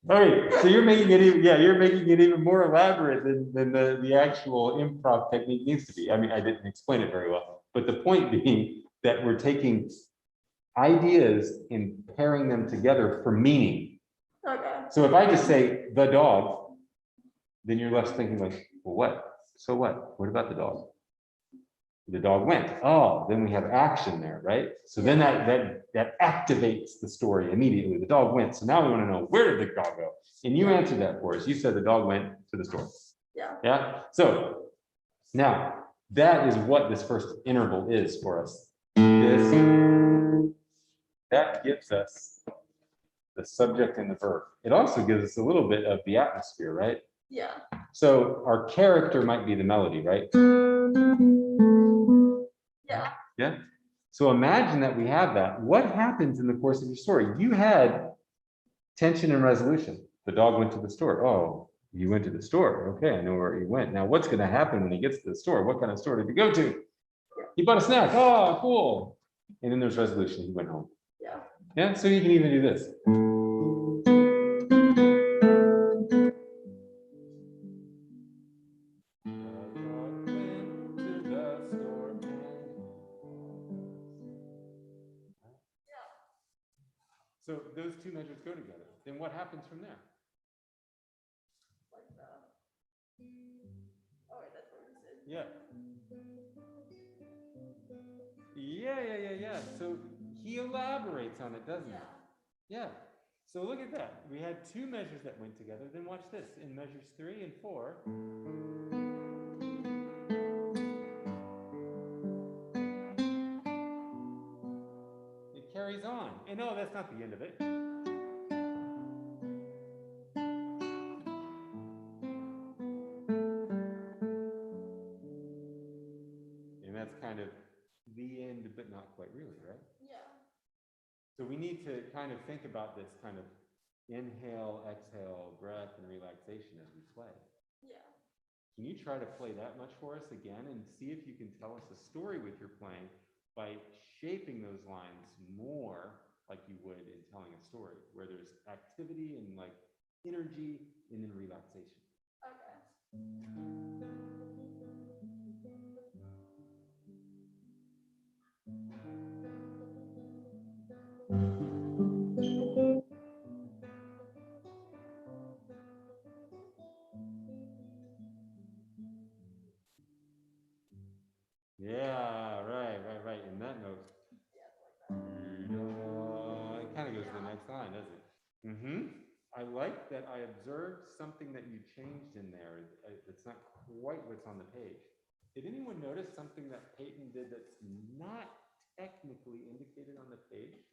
Okay, so you're making it even more elaborate than the actual improv technique needs to be. I mean, I didn't explain it very well, but the point being that we're taking ideas and pairing them together for meaning. Okay. So if I just say the dog, then you're left thinking like, well, what? So what? What about the dog? The dog went. Oh, then we have action there, right? So then that activates the story immediately. The dog went. So now we want to know, where did the dog go? And you answered that for us. You said the dog went to the store. Yeah. Yeah. So now that is what this first interval is for us. That gives us the subject and the verb. It also gives us a little bit of the atmosphere, right? Yeah. So our character might be the melody, right? Yeah. Yeah. So imagine that we have that. What happens in the course of your story? You had tension and resolution. The dog went to the store. Oh, you went to the store. Okay, I know where he went. Now, what's going to happen when he gets to the store? What kind of store did he go to? He bought a snack. Oh, cool. And then there's resolution. He went home. Yeah. Yeah. So you can even do this. So those two measures go together. Then what happens from there? Like that. Oh, wait, that's what you said. Yeah. So he elaborates on it, doesn't he? Yeah. So look at that. We had two measures that went together. Then watch this. In measures 3 and 4. It carries on. And no, that's not the end of it. And that's kind of the end, but not quite really, right? Yeah. So we need to kind of think about this kind of inhale, exhale, breath, and relaxation as we play. Yeah. Can you try to play that much for us again and see if you can tell us a story with your playing by shaping those lines more like you would in telling a story, where there's activity and like energy and then relaxation. Okay. Yeah, right. In that note, it kind of goes to the next line, doesn't it? I like that I observed something that you changed in there. It's not quite what's on the page. Did anyone notice something that Peyton did that's not technically indicated on the page?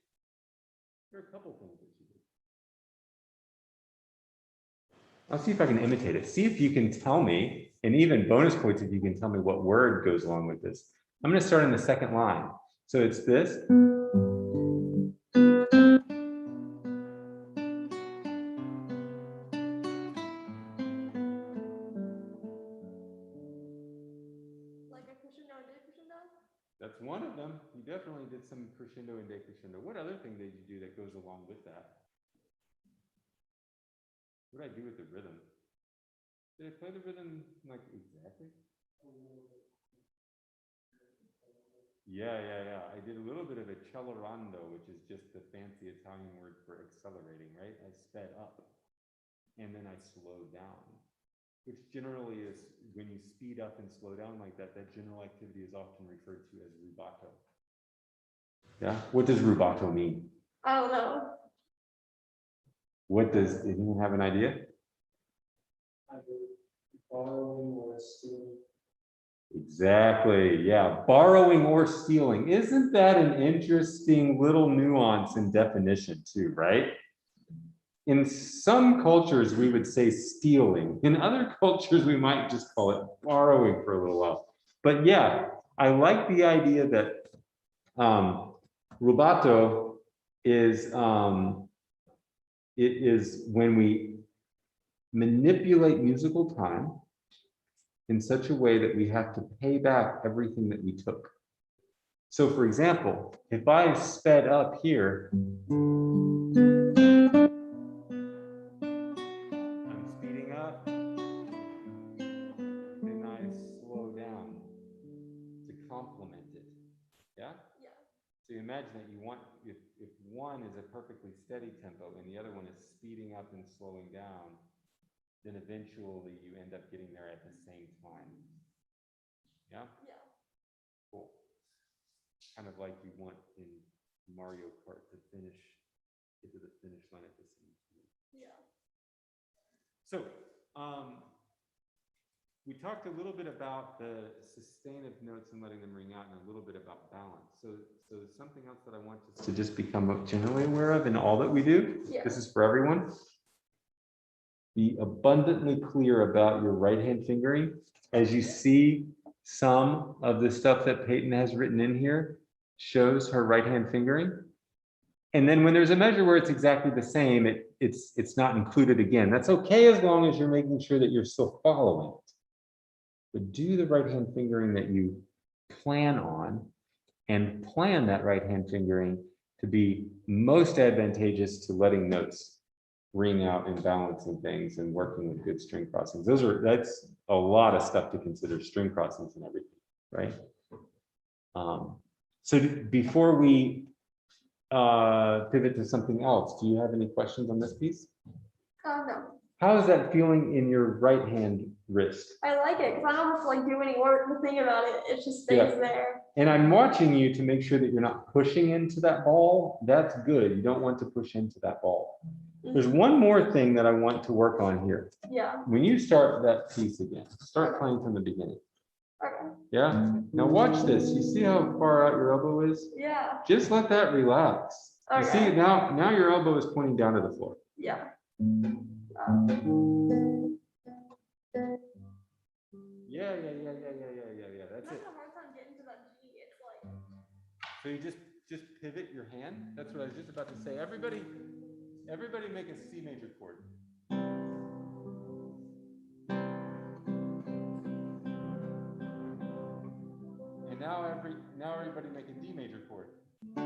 There are a couple things that she did. I'll see if I can imitate it. See if you can tell me, and even bonus points if you can tell me what word goes along with this. I'm going to start in the second line. So it's this. Like a crescendo and decrescendo? That's one of them. You definitely did some crescendo and decrescendo. What other thing did you do that goes along with that? What did I do with the rhythm? Did I play the rhythm like exactly? Yeah. I did a little bit of a accelerando, which is just the fancy Italian word for accelerating, right? I sped up and then I slowed down, which generally is when you speed up and slow down like that, that general activity is often referred to as rubato. Yeah. What does rubato mean? I don't know. What does anyone have an idea? Borrowing or stealing. Exactly. Yeah. Borrowing or stealing. Isn't that an interesting little nuance in definition too, right? In some cultures, we would say stealing. In other cultures, we might just call it borrowing for a little while. But yeah, I like the idea that rubato is it is when we manipulate musical time in such a way that we have to pay back everything that we took. So for example, if I sped up here, I'm speeding up, then I slow down to complement it. Yeah? Yeah. So you imagine that you want, if one is a perfectly steady tempo and the other one is speeding up and slowing down, then eventually you end up getting there at the same time. Yeah? Yeah. Cool. Kind of like you want in Mario Kart to get to the finish line at the same time. Yeah. So, we talked a little bit about the sustain of notes and letting them ring out, and a little bit about balance. So something else that I want us to just become generally aware of in all that we do. Yeah. This is for everyone. Be abundantly clear about your right hand fingering. As you see, some of the stuff that Peyton has written in here shows her right hand fingering. And then when there's a measure where it's exactly the same, it's not included again. That's okay as long as you're making sure that you're still following it. But do the right hand fingering that you plan on, and plan that right hand fingering to be most advantageous to letting notes ring out and balancing things and working with good string crossings. That's a lot of stuff to consider, string crossings and everything, right? So before we pivot to something else, do you have any questions on this piece? No. How is that feeling in your right hand wrist? I like it because I don't have to like do any work to think about it. It just stays there. And I'm watching you to make sure that you're not pushing into that ball. That's good. You don't want to push into that ball. There's one more thing that I want to work on here. Yeah. When you start that piece again, start playing from the beginning. Okay. Yeah. Now watch this. You see how far out your elbow is? Yeah. Just let that relax. You Okay. see now your elbow is pointing down to the floor. Yeah. Yeah. That's I'm it. having a hard time getting to that G. It's like. So you just pivot your hand. That's what I was just about to say. Everybody make a C major chord. And now everybody make a D major chord. And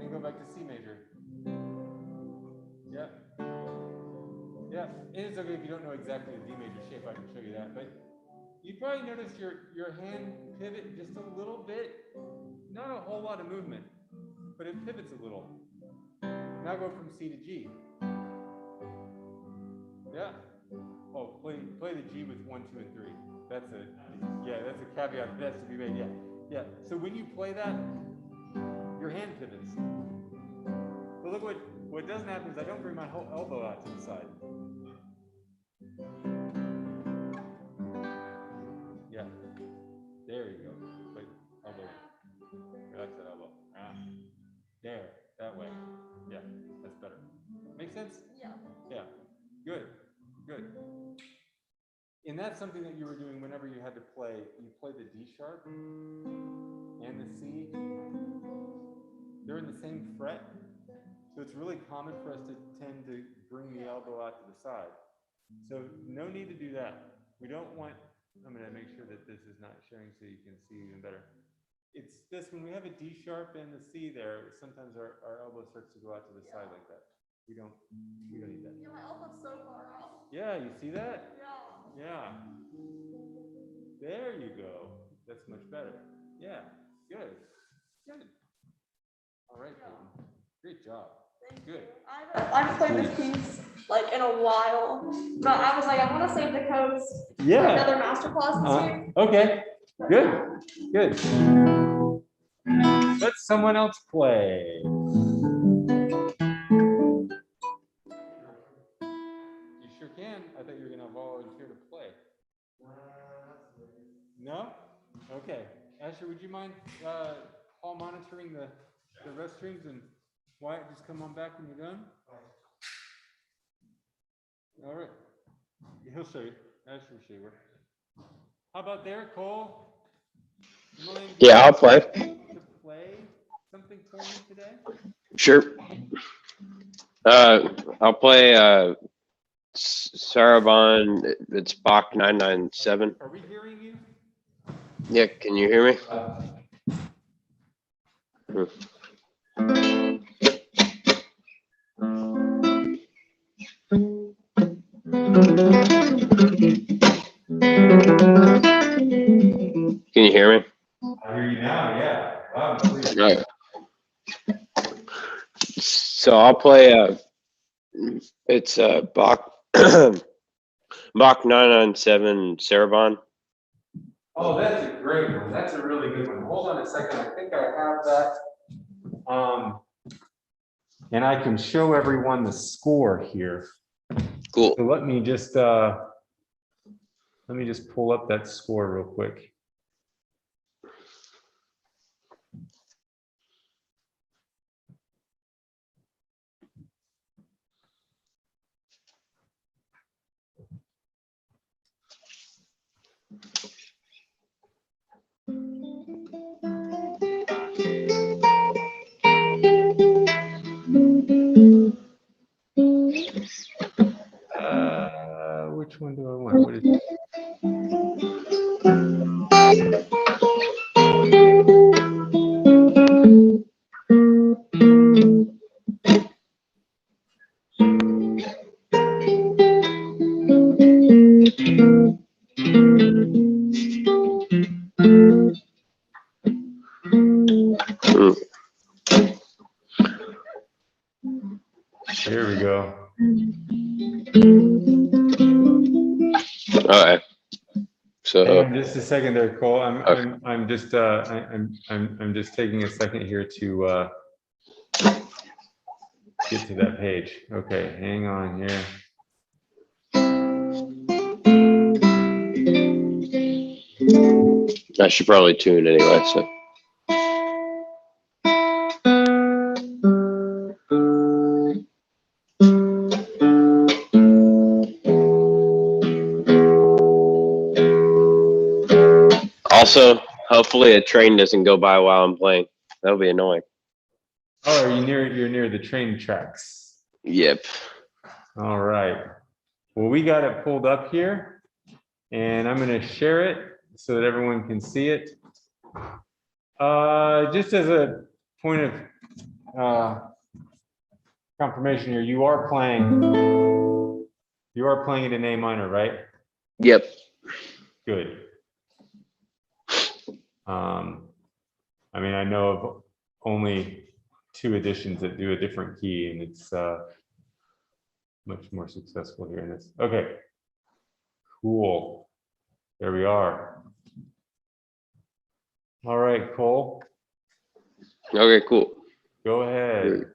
then go back to C major. Yeah. Yeah. And it's okay if you don't know exactly the D major shape, I can show you that. But you probably notice your hand pivot just a little bit. Not a whole lot of movement, but it pivots a little. Now go from C to G. Yeah. Oh, play the G with 1, 2, and 3. That's a caveat that has to be made. Yeah. So when you play that, your hand pivots. But look what doesn't happen is I don't bring my whole elbow out to the side. Yeah. There you go. Wait, elbow. That's that elbow. There. That way. Yeah. That's better. Make sense? Yeah. Yeah. Good. And that's that's something that you were doing whenever you had to play. You played the D sharp and the C. They're in the same fret. So it's really common for us to tend to bring the elbow out to the side. So no need to do that. We don't want, I'm going to make sure that this is not showing so you can see even better. It's this, when we have a D sharp and the C there, sometimes our elbow starts to go out to the side like that. We don't need that. Yeah, my elbow's so far out. Yeah, you see that? Yeah. Yeah. There you go. That's much better. Yeah, good. Good. All right, Peyton. Great job. Good. I haven't played this piece like in a while, but I was like, I want to save the codes for another masterclass this week. Okay. Good. Good. Let someone else play. You sure can. I thought you were going to volunteer to play. No? Okay. Asher, would you mind Paul monitoring the restrooms, and Wyatt, just come on back when you're done? All right. He'll show you. Asher will show you where. How about there, Cole? Yeah, I'll play. To play something for me today? Sure. I'll play Sarabon. It's Bach 997. Are we hearing you? Yeah, can you hear me? Can you hear me? I hear you now, yeah. Wow, All right. So I'll play it's Bach Bach 997 Sarabon. Oh, that's a great one. That's a really good one. Hold on a second. I think I have that. And I can show everyone the score here. Cool. So let me just pull up that score real quick. Which one do I want? What is it? Here we go. All right. So Hang on just a second there, Cole. I'm just taking a second here to get to that page. Okay, hang on here. I should probably tune anyway. So. Also, hopefully a train doesn't go by while I'm playing. That'll be annoying. Oh, you're near the train tracks. Yep. All right. Well, we got it pulled up here, and I'm going to share it so that everyone can see it. Just as a point of confirmation here, you are playing it in A minor, right? Yep. Good. I mean, I know of only 2 editions that do a different key, and it's much more successful here in this. Okay, cool. There we are. All right, Cole. Okay, cool. Go ahead.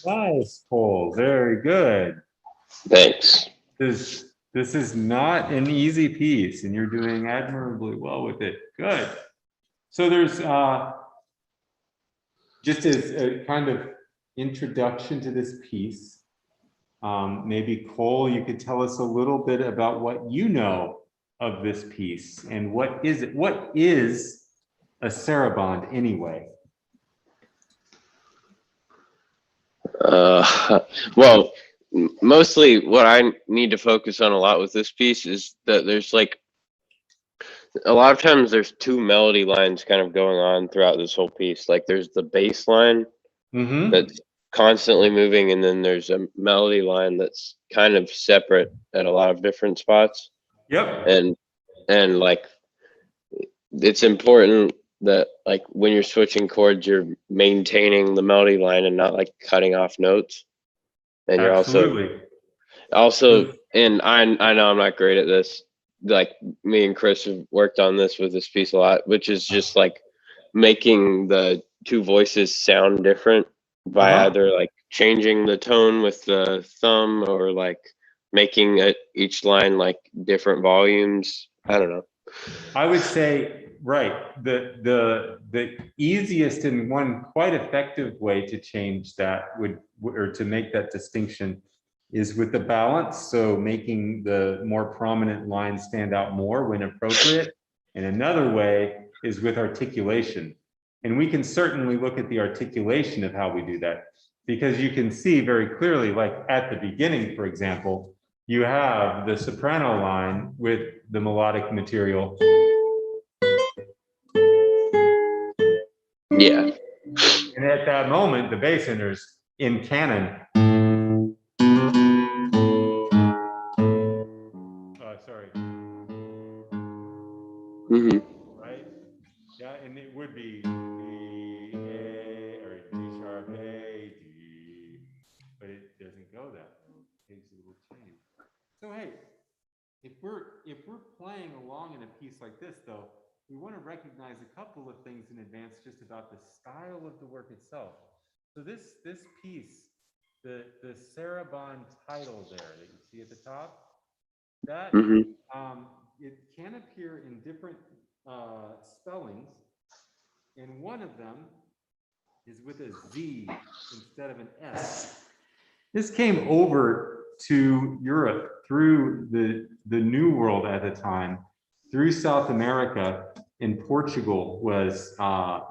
Nice, Cole. Very good. Thanks. This is not an easy piece, and you're doing admirably well with it. Good. So there's just as a kind of introduction to this piece, maybe Cole, you could tell us a little bit about what you know of this piece and what is it? What is a saraband anyway? Well, mostly what I need to focus on a lot with this piece is that there's like a lot of times there's two melody lines kind of going on throughout this whole piece. Like there's the bass line that's constantly moving, and then there's a melody line that's kind of separate at a lot of different spots. Yep. And like it's important that like when you're switching chords, you're maintaining the melody line and not like cutting off notes. And you're Absolutely. also, and I know I'm not great at this. Like me and Chris have worked on this with this piece a lot, which is just like making the two voices sound different by either like changing the tone with the thumb or like making each line like different volumes. I don't know. I would say, right, the easiest and one quite effective way to change that or to make that distinction is with the balance. So making the more prominent lines stand out more when appropriate. And another way is with articulation. And we can certainly look at the articulation of how we do that, because you can see very clearly, like at the beginning, for example, you have the soprano line with the melodic material. Yeah. And at that moment, the bass enters in canon. Sorry. Mm-hmm. Right? Yeah, and it would be D, A, or D sharp, A, D, but it doesn't go that way. It takes a little change. So hey, if we're playing along in a piece like this, though, we want to recognize a couple of things in advance just about the style of the work itself. So this piece, the Sarabande title there that you see at the top, that it can appear in different spellings, and one of them is with a Z instead of an S. This came over to Europe through the New World at the time, through South America, and Portugal was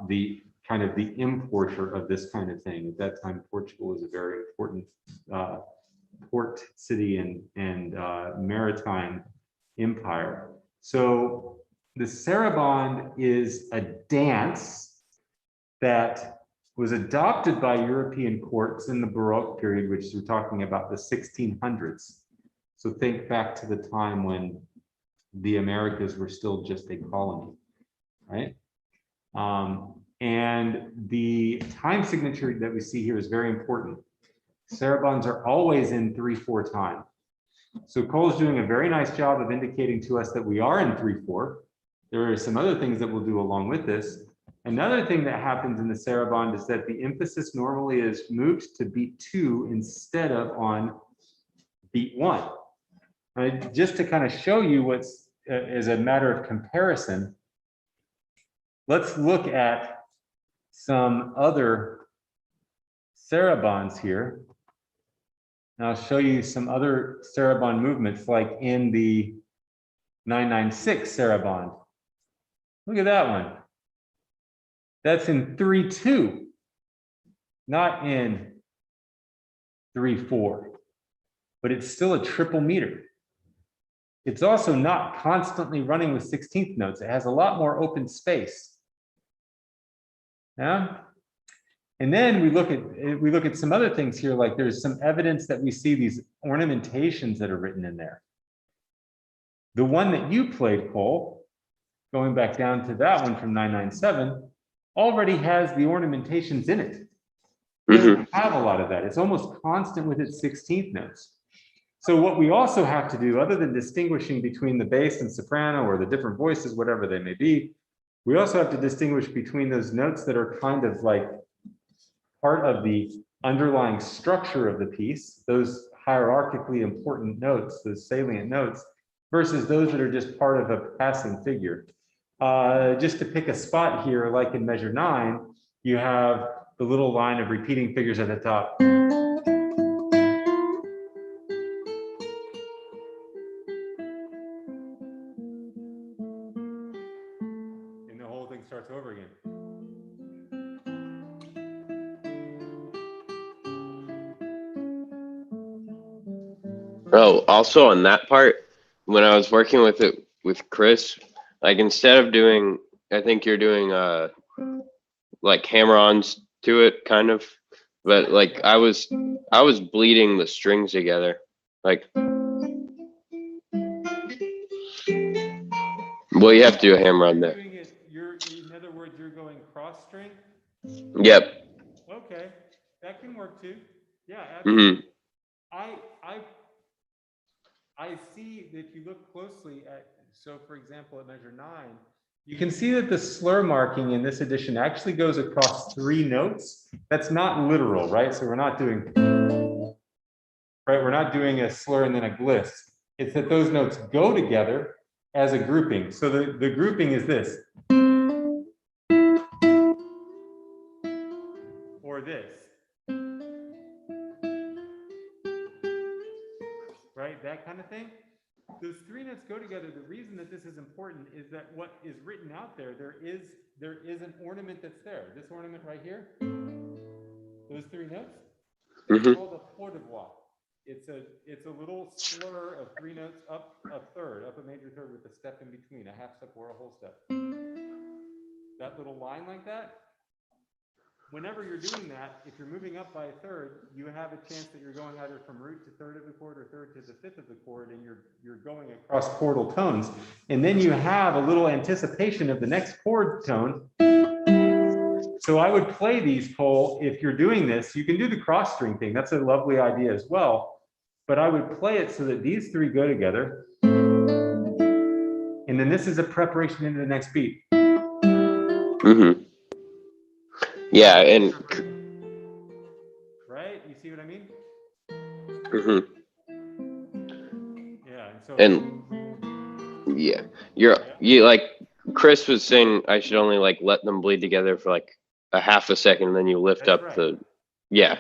the kind of the importer of this kind of thing. At that time, Portugal was a very important port city and maritime empire. So the Sarabande is a dance that was adopted by European courts in the Baroque period, which we're talking about the 1600s. So think back to the time when the Americas were still just a colony, right? And the time signature that we see here is very important. Sarabandes are always in 3/4 time. So Cole's doing a very nice job of indicating to us that we are in 3/4. There are some other things that we'll do along with this. Another thing that happens in the Sarabande is that the emphasis normally is moved to beat 2 instead of on beat 1. Right? Just to kind of show you what's as a matter of comparison, let's look at some other Sarabandes here. And I'll show you some other Sarabande movements, like in the 996 Sarabande. Look at that one. That's in 3/2, not in 3/4, but it's still a triple meter. It's also not constantly running with 16th notes. It has a lot more open space. Yeah. And then we look at some other things here, like there's some evidence that we see these ornamentations that are written in there. The one that you played, Cole, going back down to that one from 997, already has the ornamentations in it. It doesn't have a lot of that. It's almost constant with its 16th notes. So what we also have to do, other than distinguishing between the bass and soprano or the different voices, whatever they may be, we also have to distinguish between those notes that are kind of like part of the underlying structure of the piece, those hierarchically important notes, those salient notes, versus those that are just part of a passing figure. Just to pick a spot here, like in measure 9, you have the little line of repeating figures at the top. And the whole thing starts over again. Oh, also on that part, when I was working with it with Chris, like instead of doing, I think you're doing like hammer-ons to it, kind of, but like I was bleeding the strings together, like. Well, you have to do a hammer-on there. In other words, you're Yep. Okay, that can work too. Yeah, Mm-hmm. absolutely. I see that if you look closely at, so for example, at measure 9, you can see that the slur marking in this edition actually goes across 3 notes. That's not literal, right? So we're not doing, right? We're not doing a slur and then a gliss. It's that those notes go together as a grouping. So the grouping is this. Or this. Right? That kind of thing. Those 3 notes go together. The reason that this is important is that what is written out there, there is an ornament that's there. This ornament right here, those 3 notes, it's called a port de voix. It's a little slur of 3 notes up a third, up a major third with a step in between, a half step or a whole step. That little line like that, whenever you're doing that, if you're moving up by a third, you have a chance that you're going either from root to third of the chord or third to the fifth of the chord, and you're going across chordal tones. And then you have a little anticipation of the next chord tone. So I would play these, Cole, if you're doing this. You can do the cross string thing. That's a lovely idea as well. But I would play it so that these 3 go together. And then this is a preparation into the next beat. Mm-hmm. Yeah, and right? You see what I mean? mm-hmm. Yeah, and so Yeah, you like Chris was saying I should only like let them bleed together for like a half a second, and then you lift that's up right. the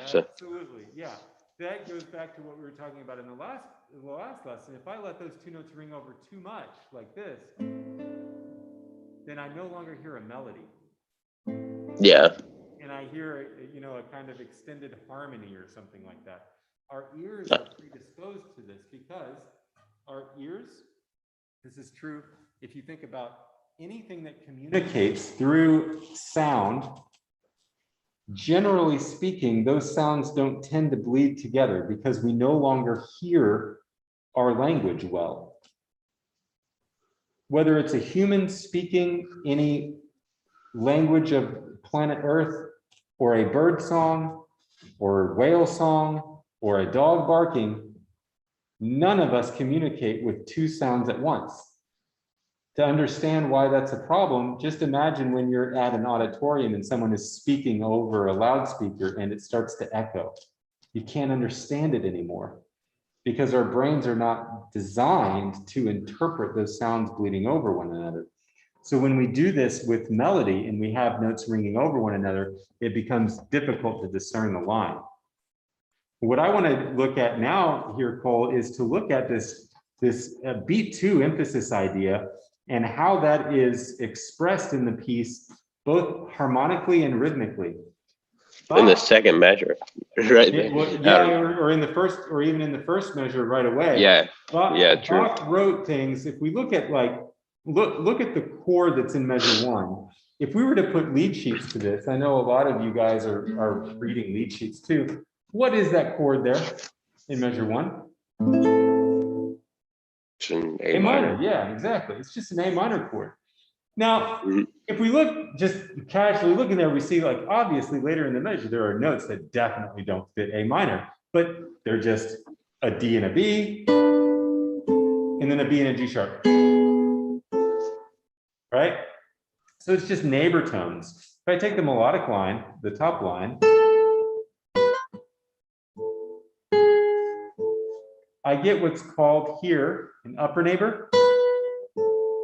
so Absolutely, yeah. That goes back to what we were talking about in the last lesson. If I let those 2 notes ring over too much, like this, then I no longer hear a melody. yeah. And I hear, a kind of extended harmony or something like that. Our ears are predisposed to this because our ears, this is true if you think about anything that communicates through sound. Generally speaking, those sounds don't tend to bleed together because we no longer hear our language well. Whether it's a human speaking any language of planet Earth, or a bird song, or a whale song, or a dog barking, none of us communicate with 2 sounds at once. To understand why that's a problem, just imagine when you're at an auditorium and someone is speaking over a loudspeaker and it starts to echo. You can't understand it anymore because our brains are not designed to interpret those sounds bleeding over one another. So when we do this with melody and we have notes ringing over one another, it becomes difficult to discern the line. What I want to look at now here, Cole, is to look at this beat 2 emphasis idea and how that is expressed in the piece, both harmonically and rhythmically. In the second measure, right there. Or in the first, or even in the first measure right away. Yeah, true. Bach wrote things. If we look at look at the chord that's in measure 1. If we were to put lead sheets to this, I know a lot of you guys are reading lead sheets too. What is that chord there in measure 1? It's an A minor. Yeah, exactly. It's just an A minor chord. Now, if we look just casually looking there, we see like obviously later in the measure there are notes that definitely don't fit A minor, but they're just a D and a B, and then a B and a G sharp. Right? So it's just neighbor tones. If I take the melodic line, the top line, I get what's called here an upper neighbor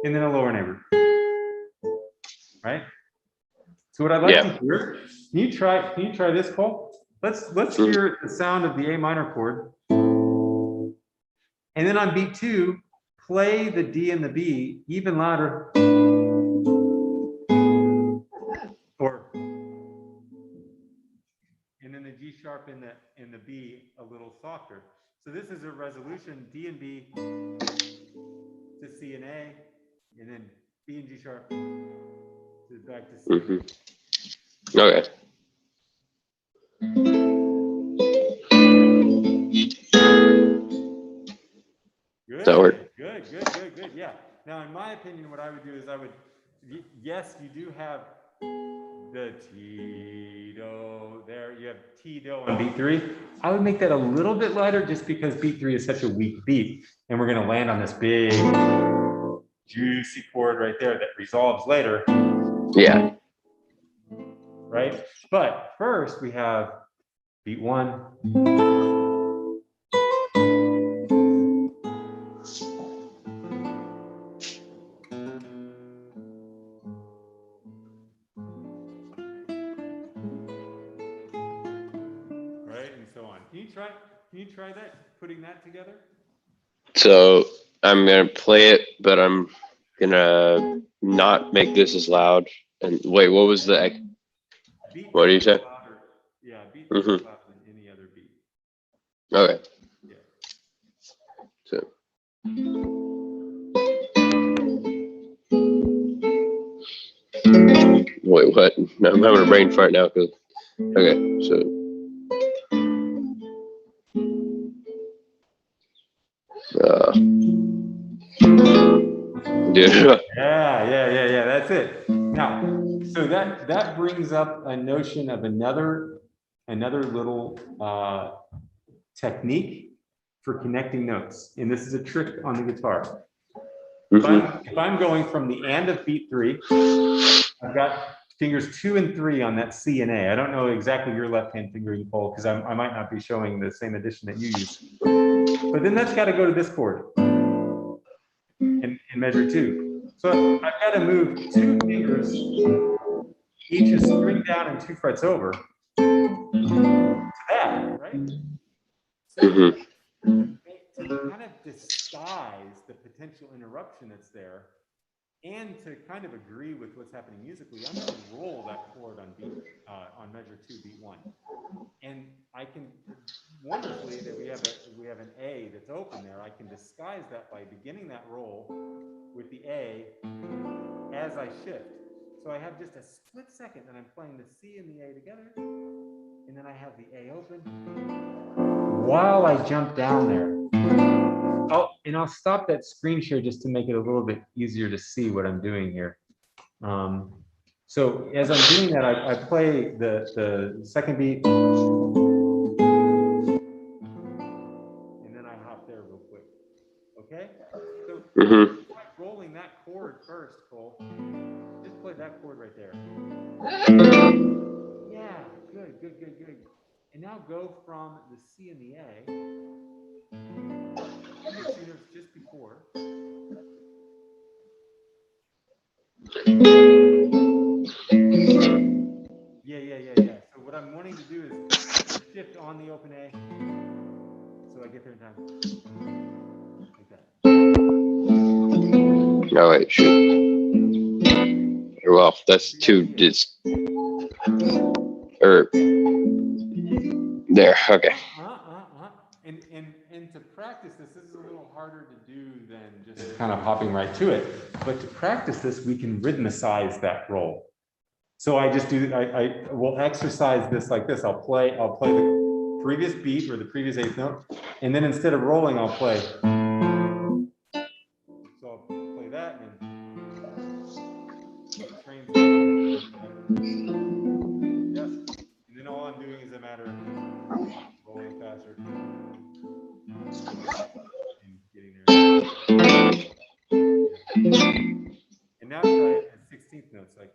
and then a lower neighbor. Right? So what I'd like to hear, can you try this, Cole? Let's hear the sound of the A minor chord. And then on beat 2, play the D and the B even louder. And then the G sharp and the B a little softer. So this is a resolution, D and B to C and A, and then B and G sharp to back to C. Okay. Good. Yeah. Now, in my opinion, what I would do is yes, you do have the T, Do, there you have T, Do on beat 3. I would make that a little bit lighter just because beat 3 is such a weak beat. And we're going to land on this big, juicy chord right there that resolves later. Yeah. Right? But first we have beat 1. Right, and so on. Can you try that, putting that together? So I'm gonna play it, but I'm gonna not make this as loud. And wait, what was the? Beat What do you say? louder. Yeah, beat louder than any other beat. Okay. Yeah. So. Wait, what? No, I'm having a brain fart now. Cause okay, so. Dude. Yeah. That's it. Now, so that brings up a notion of another little technique for connecting notes, and this is a trick on the guitar. If I'm going from the and of beat 3, I've got fingers 2 and 3 on that C and A. I don't know exactly your left-hand fingering pole because I might not be showing the same addition that you use. But then that's got to go to this chord in measure 2. So I've got to move 2 fingers, each a string down and 2 frets over, to that, right? So to kind of disguise the potential interruption that's there, and to kind of agree with what's happening musically, I'm going to roll that chord on measure 2, beat 1, and I can wonderfully that we have an A that's open there. I can disguise that by beginning that roll with the A as I shift. So I have just a split second that I'm playing the C and the A together, and then I have the A open while I jump down there. I'll stop that screen share just to make it a little bit easier to see what I'm doing here. So as I'm doing that, I play the second beat, and then I hop there real quick. Okay? So try rolling that chord first, Cole. Just play that chord right there. Yeah, good. And now go from the C and the A. Two notes just before. Yeah. So what I'm wanting to do is shift on the open A, so I get there in time. Like that. Oh wait, shoot. Well, that's too there. Okay. And to practice this is a little harder to do than just kind of hopping right to it. But to practice this, we can rhythmicize that roll. So I just do. I will exercise this like this. I'll play the previous beat or the previous eighth note, and then instead of rolling, I'll play. So I'll play that and then trains. Yes, and then all I'm doing is a matter of rolling faster and getting there. And now try it at 16th notes, like.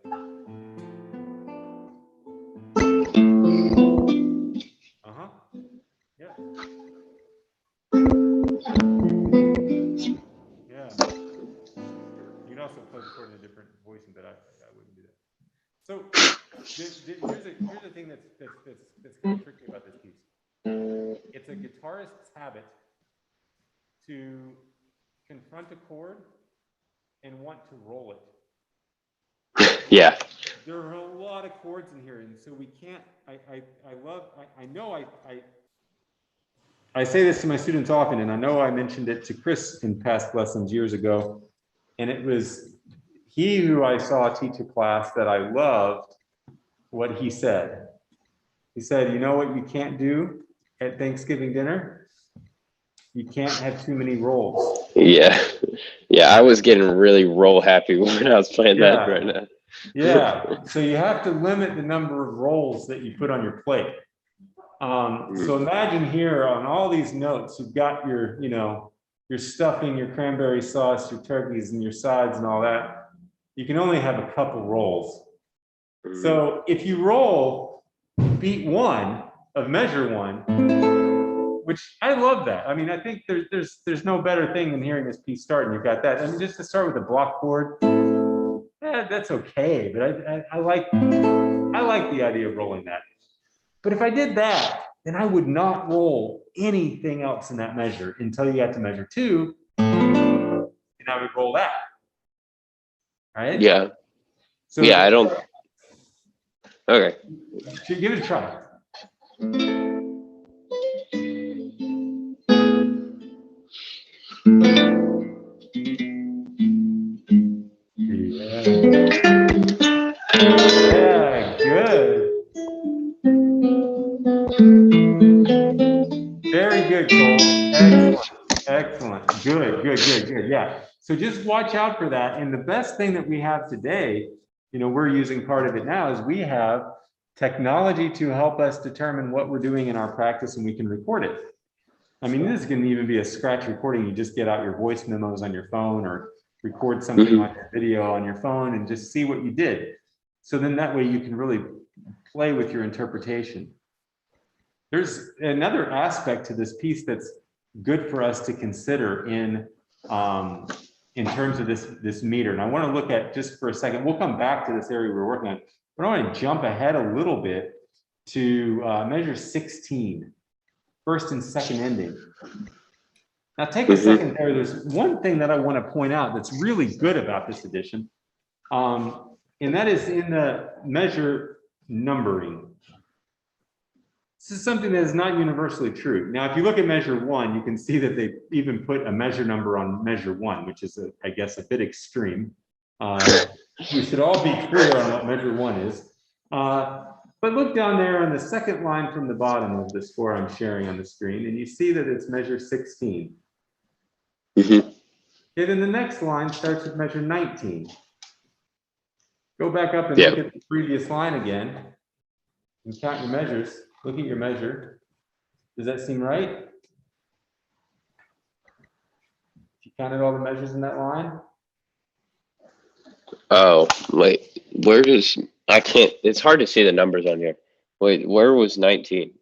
Yeah. You can also play the chord in a different voicing, but I wouldn't do that. So here's a thing that's kind of tricky about this piece. It's a guitarist's habit to confront a chord and want to roll it. Yeah. There are a lot of chords in here, and so we can't. I say this to my students often, and I know I mentioned it to Chris in past lessons years ago, and it was he who I saw teach a class that I loved what he said. He said, you know what you can't do at Thanksgiving dinner? You can't have too many rolls. Yeah, I was getting really roll happy when I was playing that right now. Yeah, so you have to limit the number of rolls that you put on your plate. So imagine here on all these notes, you've got your, your stuffing, your cranberry sauce, your turkeys and your sides and all that. You can only have a couple rolls. So if you roll beat one of measure one, which I love that. I mean, I think there's no better thing than hearing this piece start and you've got that. I mean, just to start with a block chord, that's okay. But I like the idea of rolling that. But if I did that, then I would not roll anything else in that measure until you got to measure two, and I would roll that. Right? Yeah. So yeah, I don't. Okay. Give it a try. Yeah, good. Very good, Cole. Excellent. Good. Yeah. So just watch out for that. And the best thing that we have today, we're using part of it now, is we have technology to help us determine what we're doing in our practice, and we can record it. I mean, this can even be a scratch recording. You just get out your voice memos on your phone or record something on your video on your phone and just see what you did. So then that way you can really play with your interpretation. There's another aspect to this piece that's good for us to consider in terms of this meter. And I want to look at just for a second, we'll come back to this area we're working on, but I want to jump ahead a little bit to measure 16, first and second ending. Now take a second there. There's one thing that I want to point out that's really good about this edition, and that is in the measure numbering. This is something that is not universally true. Now, if you look at measure one, you can see that they even put a measure number on measure one, which is, I guess, a bit extreme. We should all be clear on what measure one is. But look down there on the second line from the bottom of the score I'm sharing on the screen, and you see that it's measure 16. Okay, then the next line starts with measure 19. Go back up and look at the previous line again and count your measures. Look at your measure. Does that seem right? If you counted all the measures in that line? Oh, wait, I can't, it's hard to see the numbers on here. Wait, where was 19?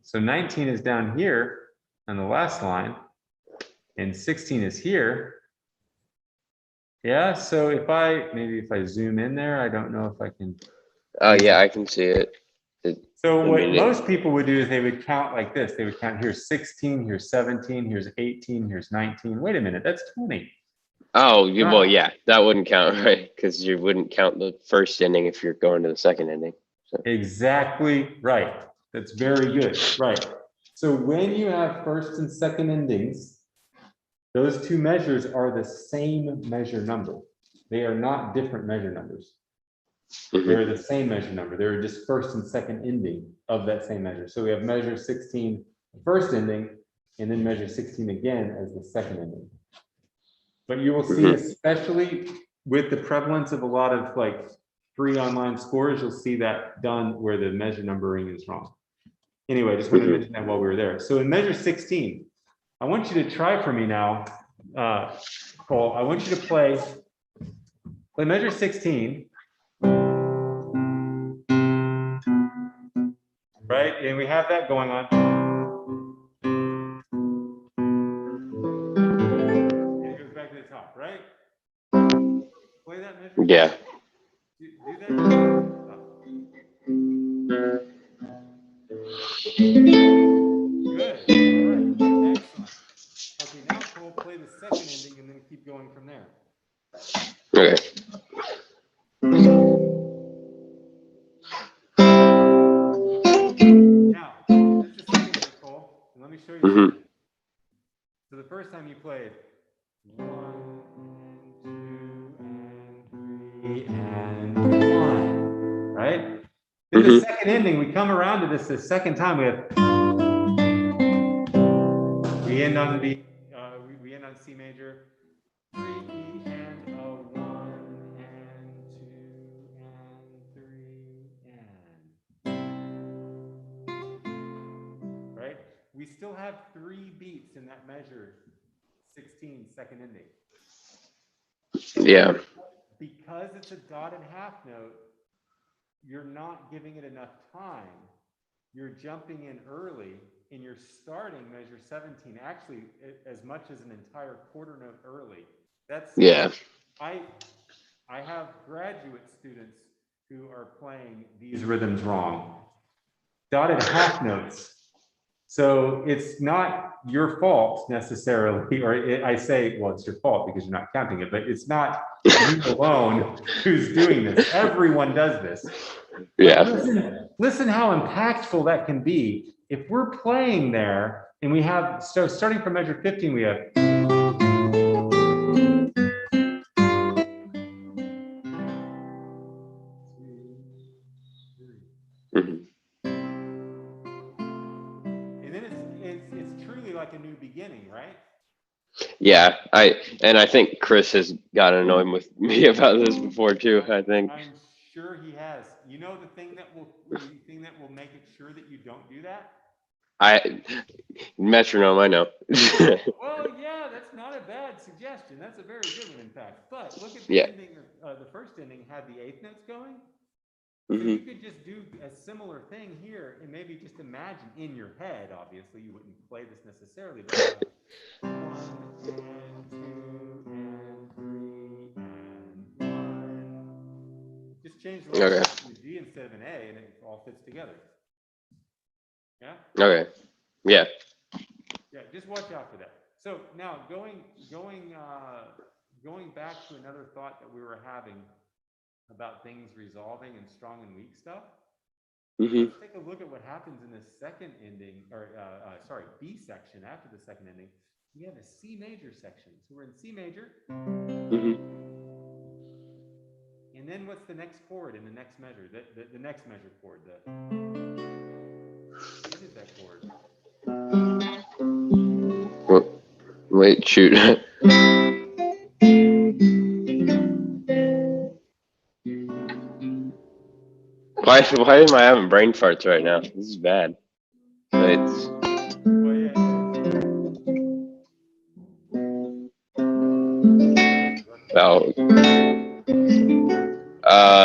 So 19 is down here on the last line, and 16 is here. Yeah, so maybe if I zoom in there, I don't know if I can. Oh, yeah, I can see it. So what most people would do is they would count like this. They would count, here's 16, here's 17, here's 18, here's 19. Wait a minute, that's 20. Oh, well, yeah, that wouldn't count, right? Because you wouldn't count the first ending if you're going to the second ending. So. Exactly right. That's very good. Right. So when you have first and second endings, those two measures are the same measure number. They are not different measure numbers. They're the same measure number. They're just first and second ending of that same measure. So we have measure 16, the first ending, and then measure 16 again as the second ending. But you will see, especially with the prevalence of a lot of like free online scores, you'll see that done where the measure numbering is wrong. Anyway, just wanted to mention that while we were there. So in measure 16, I want you to try for me now, Cole. I want you to play measure 16. Right, and we have that going on. And it goes back to the top, right? Play that measure. Yeah. Do that. Good. All right. Excellent. Okay, now we'll play the second ending and then keep going from there. Okay. Now, just a second here, Cole. Let me show you something. So the first time you played 1 and 2 and 3 and 1, right? Then the second ending, we come around to this the second time. We end on B. We end on C major. 3 E and a 1 and 2 we still have 3 beats in that measure, 16 second ending. Yeah. Because it's a dotted half note, you're not giving it enough time. You're jumping in early and you're starting measure 17, actually as much as an entire quarter note early. That's, Yeah. I have graduate students who are playing these rhythms wrong. Dotted half notes. So it's not your fault necessarily, or I say, well, it's your fault because you're not counting it, but it's not you alone who's doing this. Everyone does this. Yeah. Listen how impactful that can be. If we're playing there and we have, so starting from measure 15, we have. Mhm. And then it's truly like a new beginning, right? Yeah, I think Chris has gotten annoyed with me about this before too. I think. I'm sure he has. You know the thing that will make it sure that you don't do that? Metronome, I know. Well, yeah, that's not a bad suggestion. That's a very good one, in fact. But look at the Yeah. ending. The first ending had the eighth notes going. So Mhm. you could just do a similar thing here, and maybe just imagine in your head. Obviously, you wouldn't play this necessarily, but 1 and 2 and 3 and 1. Just change the last Okay. note to a G instead of an A, and it all fits together. Yeah. Okay. Yeah. Yeah, just watch out for that. So now going back to another thought that we were having about things resolving and strong and weak stuff. Mhm. Let's take a look at what happens in the second ending, or B section after the second ending. We have a C major section. So we're in C major. Mhm. And then what's the next chord in the next measure? The next measure chord. What is that chord? Wait, shoot. Why am I having brain farts right now? This is bad. It's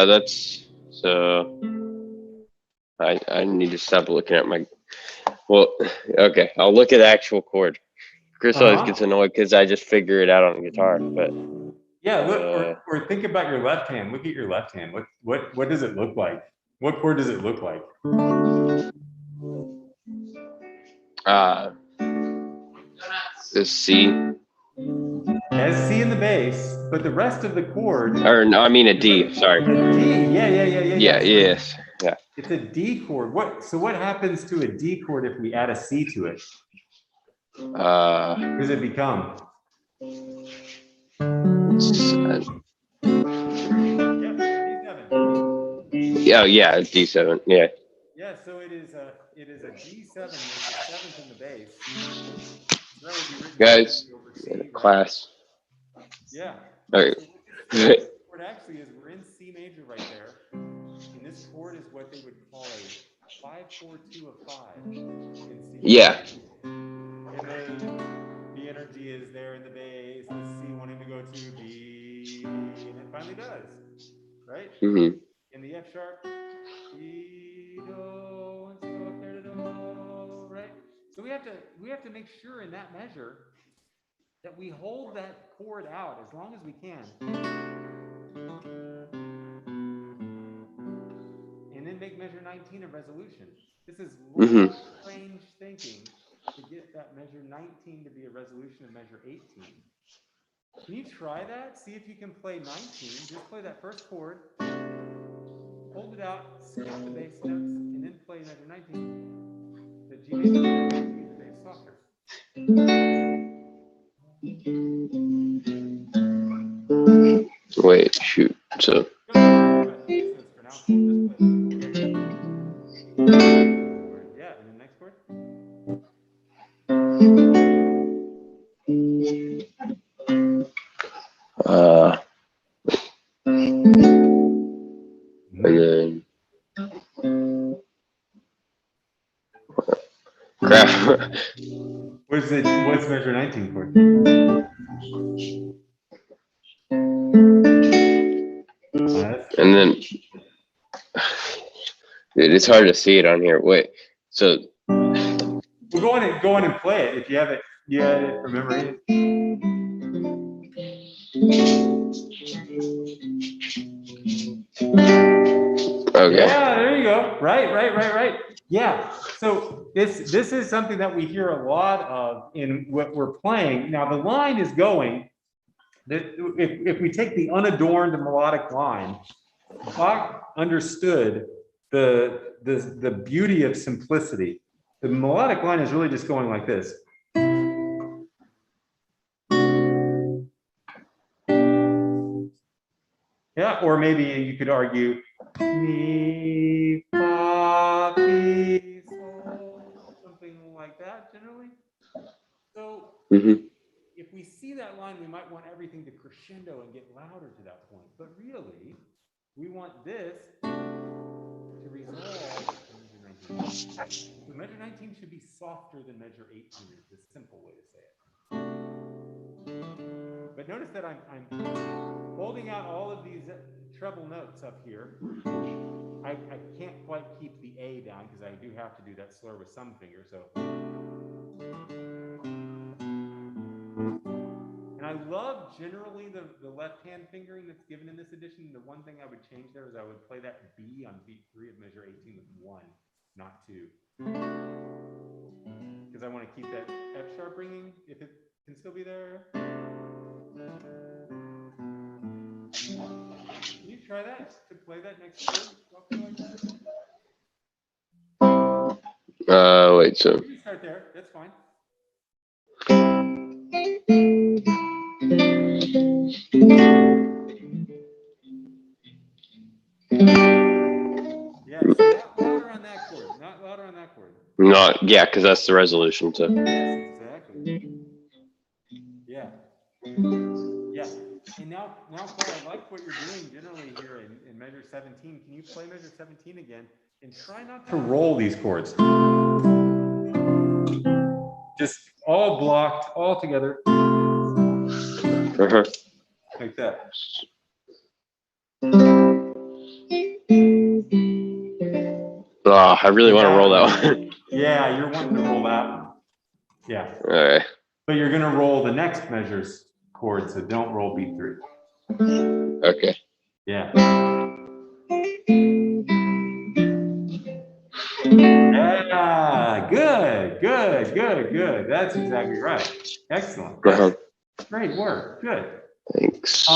that's so. I need to stop looking at my. Well, okay, I'll look at the actual chord. Chris always gets annoyed because I just figure it out on the guitar, but yeah, look, or think about your left hand. Look at your left hand. What does it look like? What chord does it look like? the C. Has C in the bass, but the rest of the chord. Or no, I mean a D. Sorry. A D. Yeah. Yeah. Yes. Yeah. It's a D chord. What happens to a D chord if we add a C to it? What does it become? Yeah, yeah, D7. Yeah. Yeah, so it is a D7 with the seventh in the bass. So that would be written Guys, over C, right? class. Yeah. Okay. So this chord actually is, we're in C major right there. And this chord is what they would call a 5-4-2 of 5 in C major. Yeah. And the energy is there in the bass, the C wanting to go to B, and it finally does, right? Mm-hmm. In the F sharp, E, do, and so up there to do, right? So we have to make sure in that measure that we hold that chord out as long as we can. And then make measure 19 a resolution. This is long range thinking to get that measure 19 to be a resolution of measure 18. Can you try that? See if you can play 19. Just play that first chord, hold it out, skip the bass notes, and then play measure 19. The G major, the bass softer. Wait, shoot. So. Yeah, and the next chord. Again. Crap. What's measure 19 chord? And then it's hard to see it on here. Wait, so well, go on and play it if you have it. You had it from memory. okay. Yeah, there you go. Right. Yeah. So this is something that we hear a lot of in what we're playing. Now the line is going. If we take the unadorned melodic line, Bach understood the beauty of simplicity. The melodic line is really just going like this. Yeah, or maybe you could argue mi, fa, mi, sol, something like that generally. So if we see that line, we might want everything to crescendo and get louder to that point. But really, we want this to resolve to measure 19. So measure 19 should be softer than measure 18 is the simple way to say it. But notice that I'm holding out all of these treble notes up here. I can't quite keep the A down because I do have to do that slur with some finger. So, and I love generally the left hand fingering that's given in this edition. The one thing I would change there is I would play that B on beat 3 of measure 18 with 1, not 2. Because I want to keep that F sharp ringing if it can still be there. Can you try that to play that next chord like that? Wait, so You can start there, that's fine. Yeah, so not louder on that chord, not louder on that chord. not, yeah, because that's the resolution. So Yes, exactly. Yeah. Yeah. And now, Paul, I like what you're doing generally here in measure 17. Can you play measure 17 again and try not to roll these chords? Just all blocked, all together. Like that. Oh, I really want to roll that one. Yeah, you're wanting to roll that one. Yeah. All right. But you're going to roll the next measures chord, so don't roll beat 3. Okay. Yeah. Yeah, good. That's exactly right. Excellent. That's great work. Good. Thanks.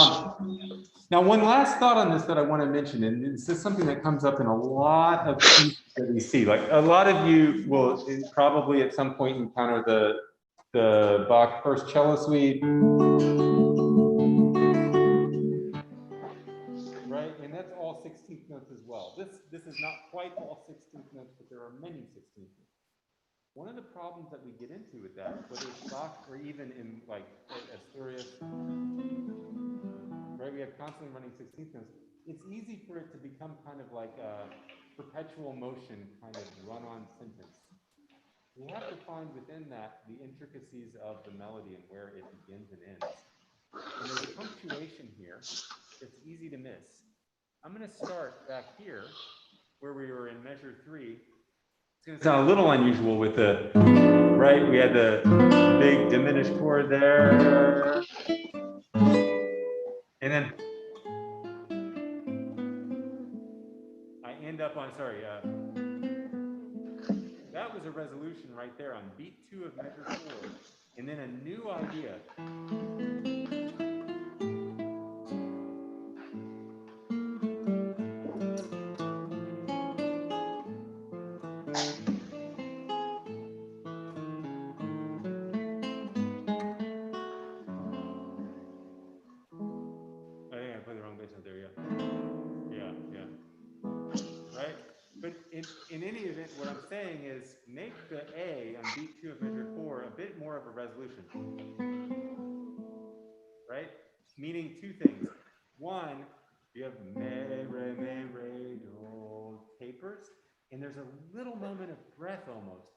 Now, one last thought on this that I want to mention, and this is something that comes up in a lot of pieces that we see. Like a lot of you will probably at some point encounter the Bach First Cello Suite. Right, and that's all 16th notes as well. This is not quite all 16th notes, but there are many 16th notes. One of the problems that we get into with that, whether it's Bach or even in like Asturias, right? We have constantly running 16th notes. It's easy for it to become kind of like a perpetual motion kind of run-on sentence. We have to find within that the intricacies of the melody and where it begins and ends. And there's punctuation here that's easy to miss. I'm going to start back here where we were in measure 3. It's going to sound a little unusual with the, right? We had the big diminished chord there. And then I end up on, sorry, that was a resolution right there on beat 2 of measure 4. And then a new idea. I think I played the wrong bass note there, yeah. Right? But in any event, what I'm saying is make the A on beat 2 of measure 4 a bit more of a resolution. Right? Meaning two things. One, you have me, re, do, tapers, and there's a little moment of breath almost.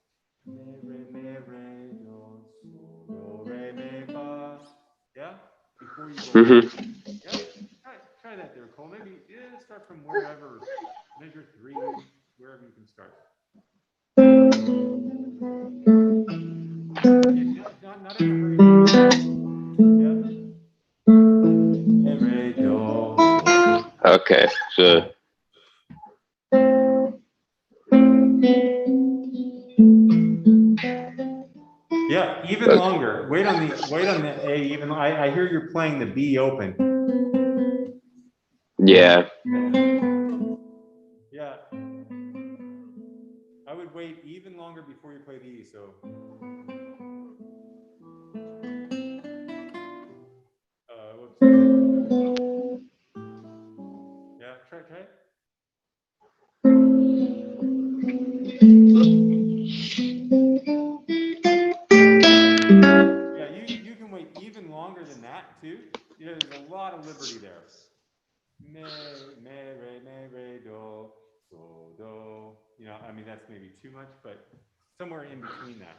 Yeah? Before you go. Mm-hmm. Yeah, try that there, Cole. Maybe start from wherever, measure 3, wherever you can start. Yeah, not in a hurry. Yeah. Re, do. Okay, so Yeah, even longer. Wait on the A. Even I hear you're playing the B open. yeah. Yeah. I would wait even longer before you play the E. So. Whoops. Yeah, try it. Yeah, you can wait even longer than that too. Yeah, there's a lot of liberty there. Me, re, do, do. You know, I mean that's maybe too much, but somewhere in between that.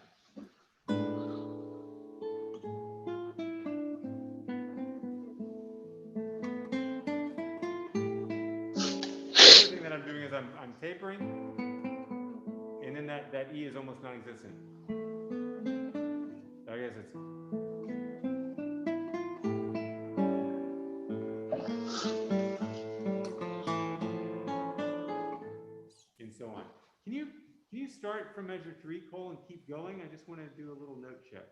The other thing that I'm doing is I'm tapering, and then that E is almost non-existent. I guess it's. And so on. Can you start from measure 3, Cole, and keep going? I just want to do a little note check.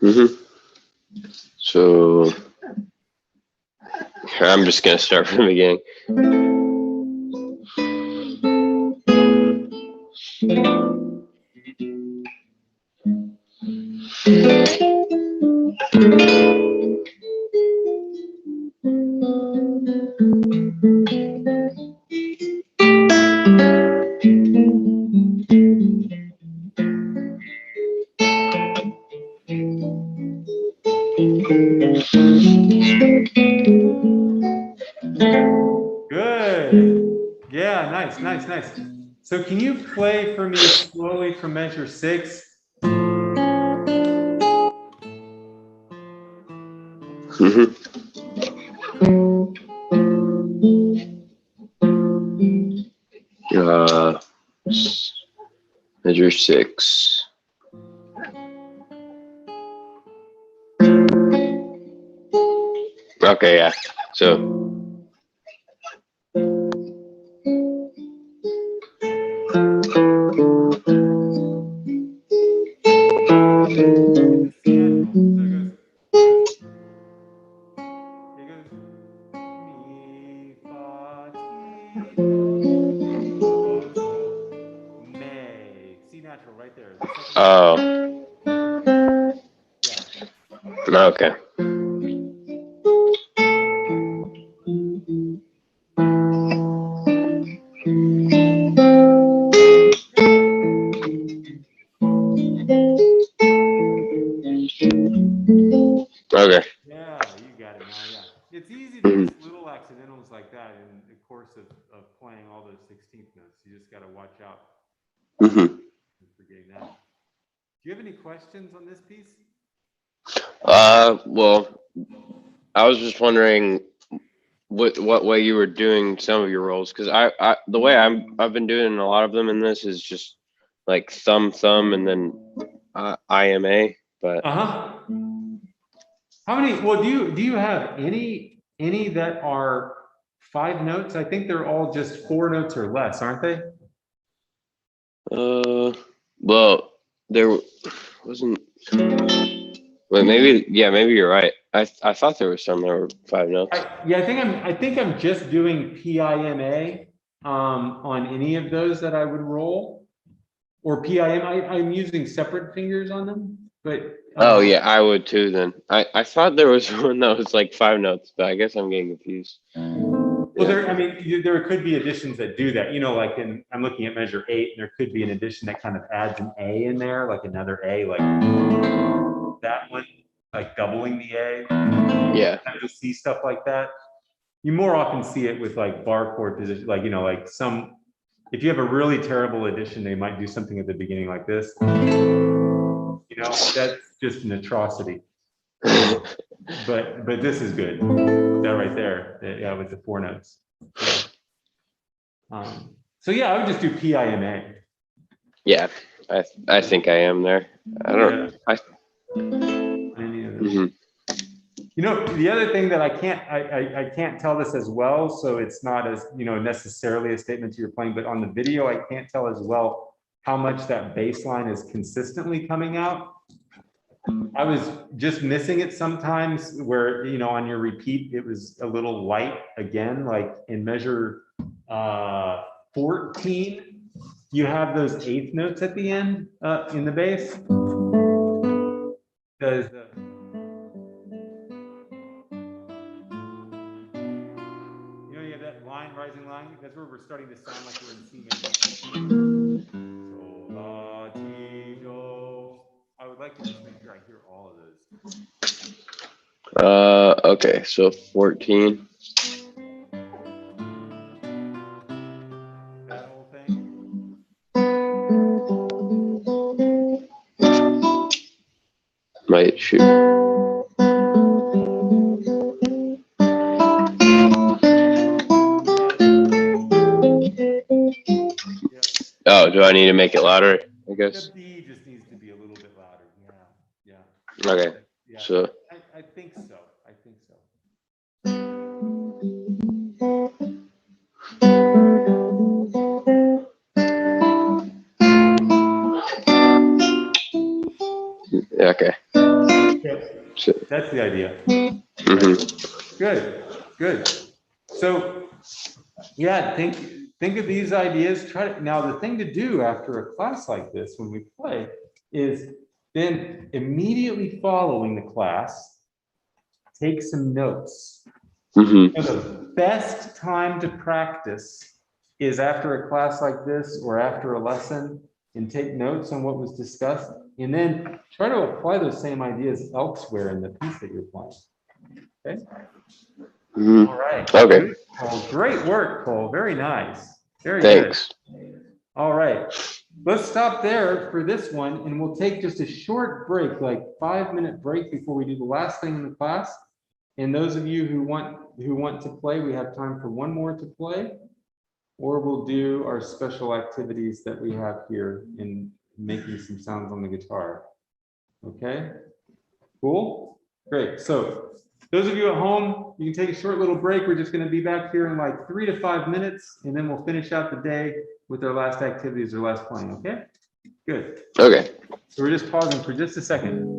Mm-hmm. So I'm just gonna start from the beginning. Good. Yeah, nice. So can you play for me slowly from measure 6? Mm-hmm. Measure 6. Okay, yeah. So. Mi, fa, ti, do, so, me. C natural right there. The second Oh. yeah. Okay. Okay. Yeah, you got it now. Yeah, it's easy to miss little accidentals like that in the course of playing all those 16th notes. You just got to watch out Mm-hmm. for getting that. Do you have any questions on this piece? Well, I was just wondering what way you were doing some of your rolls, because I the way I've been doing a lot of them in this is just like thumb and then IMA, but Uh-huh. How many? Well, do you have any that are 5 notes? I think they're all just 4 notes or less, aren't they? well, there wasn't. Well, maybe you're right. I thought there was some that were 5 notes. I think I'm just doing PIMA on any of those that I would roll, or PIM. I'm using separate fingers on them, but Oh yeah, I would too then. I thought there was one that was like 5 notes, but I guess I'm getting confused. well, there could be additions that do that. You know, like I'm looking at measure 8, and there could be an addition that kind of adds an A in there, like another A, like that one, like doubling the A. Yeah. You'll see stuff like that. You more often see it with like bar chord position, like, you know, like some if you have a really terrible edition, they might do something at the beginning like this. You know, that's just an atrocity. But this is good. That right there, yeah, with the 4 notes. So yeah, I would just do PIMA. Yeah, I think I am there. I don't. You know, the other thing that I can't tell this as well, so it's not as, you know, necessarily a statement to your playing, but on the video, I can't tell as well how much that bass line is consistently coming out. I was just missing it sometimes where, you know, on your repeat, it was a little light again, like in measure 14, you have those 8th notes at the end in the bass. Does the that line, rising line, that's where we're starting to sound like we're in C major. So, la, ti, do. I would like to just make sure I hear all of those. Okay, so 14. That whole thing. Might shoot. Oh, do I need to make it louder? I guess. The B just needs to be a little bit louder. Yeah. Okay. Yeah. So. I think so. I think so. Okay. So that's the idea. Good. So yeah, think of these ideas. Now the thing to do after a class like this when we play is then immediately following the class, take some notes. You know, the best time to practice is after a class like this or after a lesson, and take notes on what was discussed, and then try to apply those same ideas elsewhere in the piece that you're playing. Okay. All right. Okay. Well, great work, Cole. Very nice. Very Thanks. Good. All right. Let's stop there for this one, and we'll take just a short break, like 5-minute break before we do the last thing in the class. And those of you who want to play, we have time for one more to play, or we'll do our special activities that we have here in making some sounds on the guitar. Okay. Cool. Great. So those of you at home, you can take a short little break. We're just going to be back here in like 3 to 5 minutes, and then we'll finish out the day with our last activities or last playing. Okay. Good. Okay. So we're just pausing for just a second.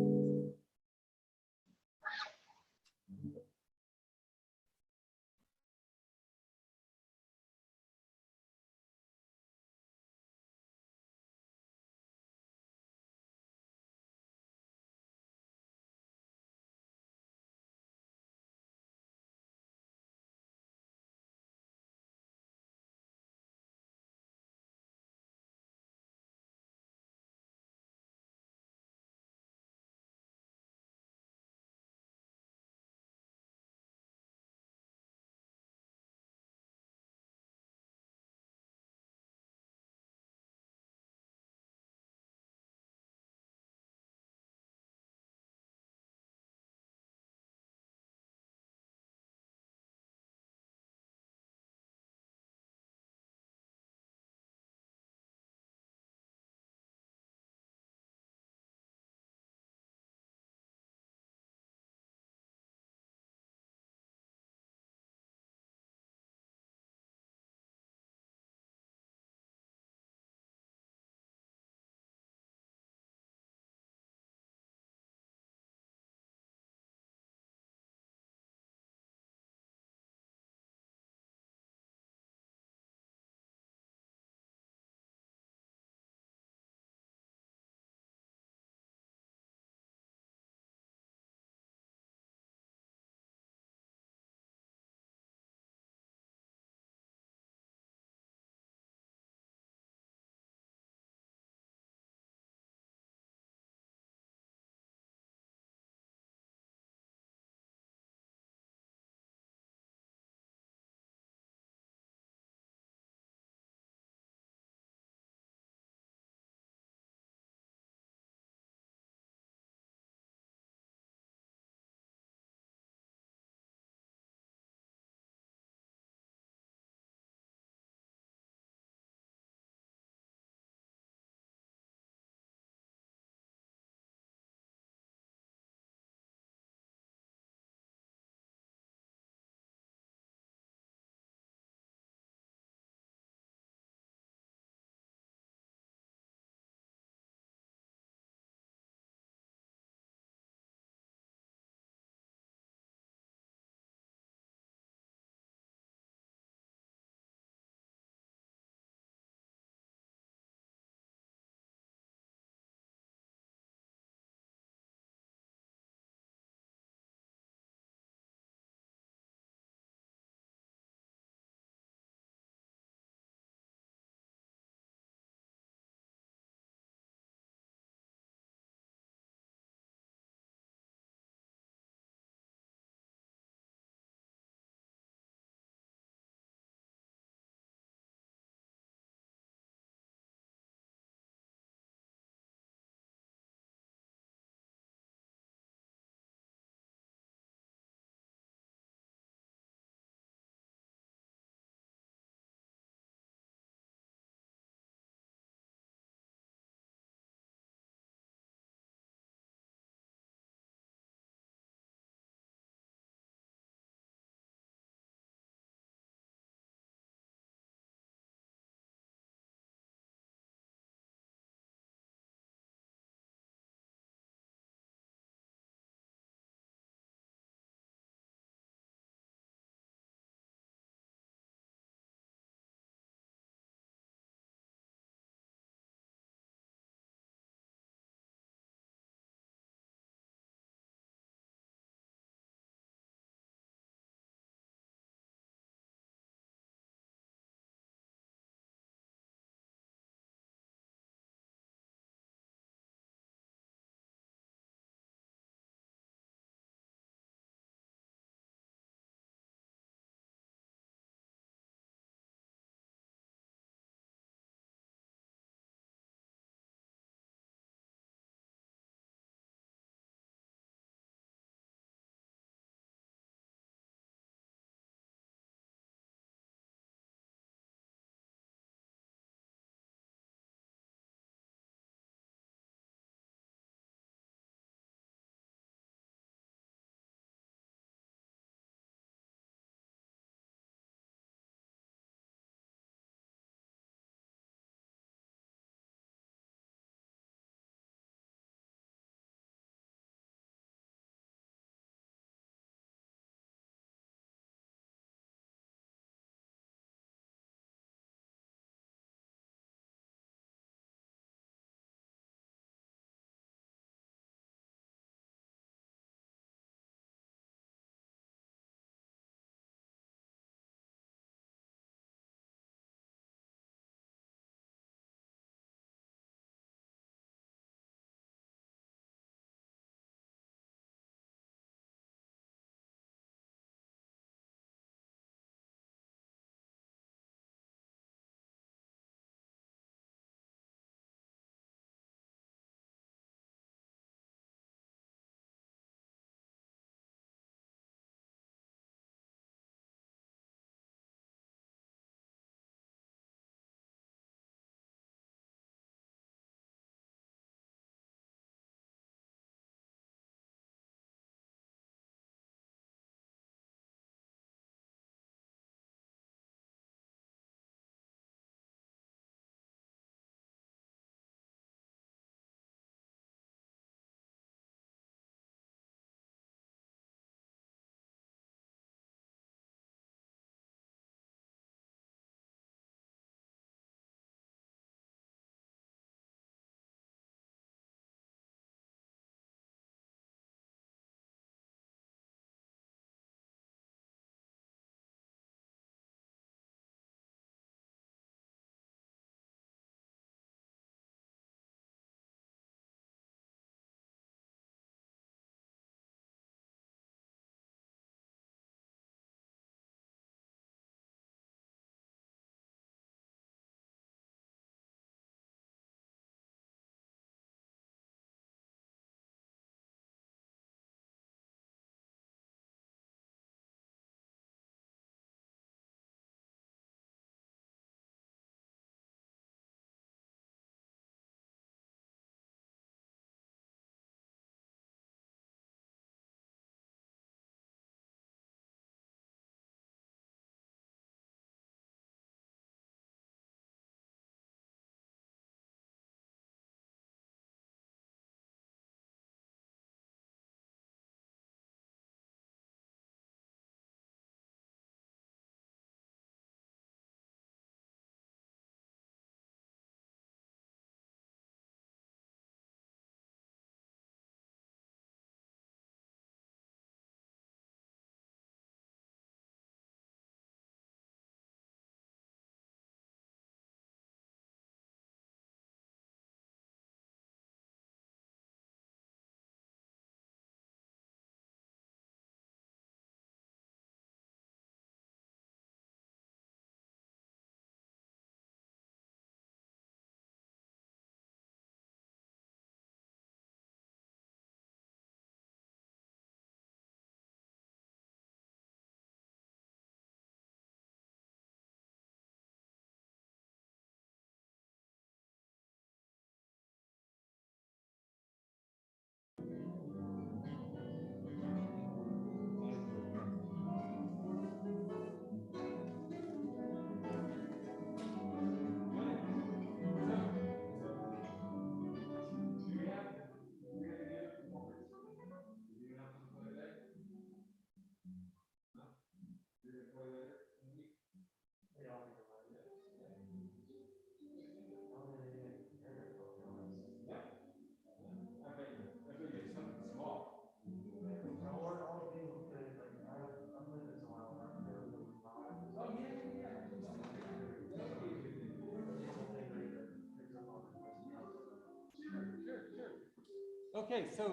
Okay, so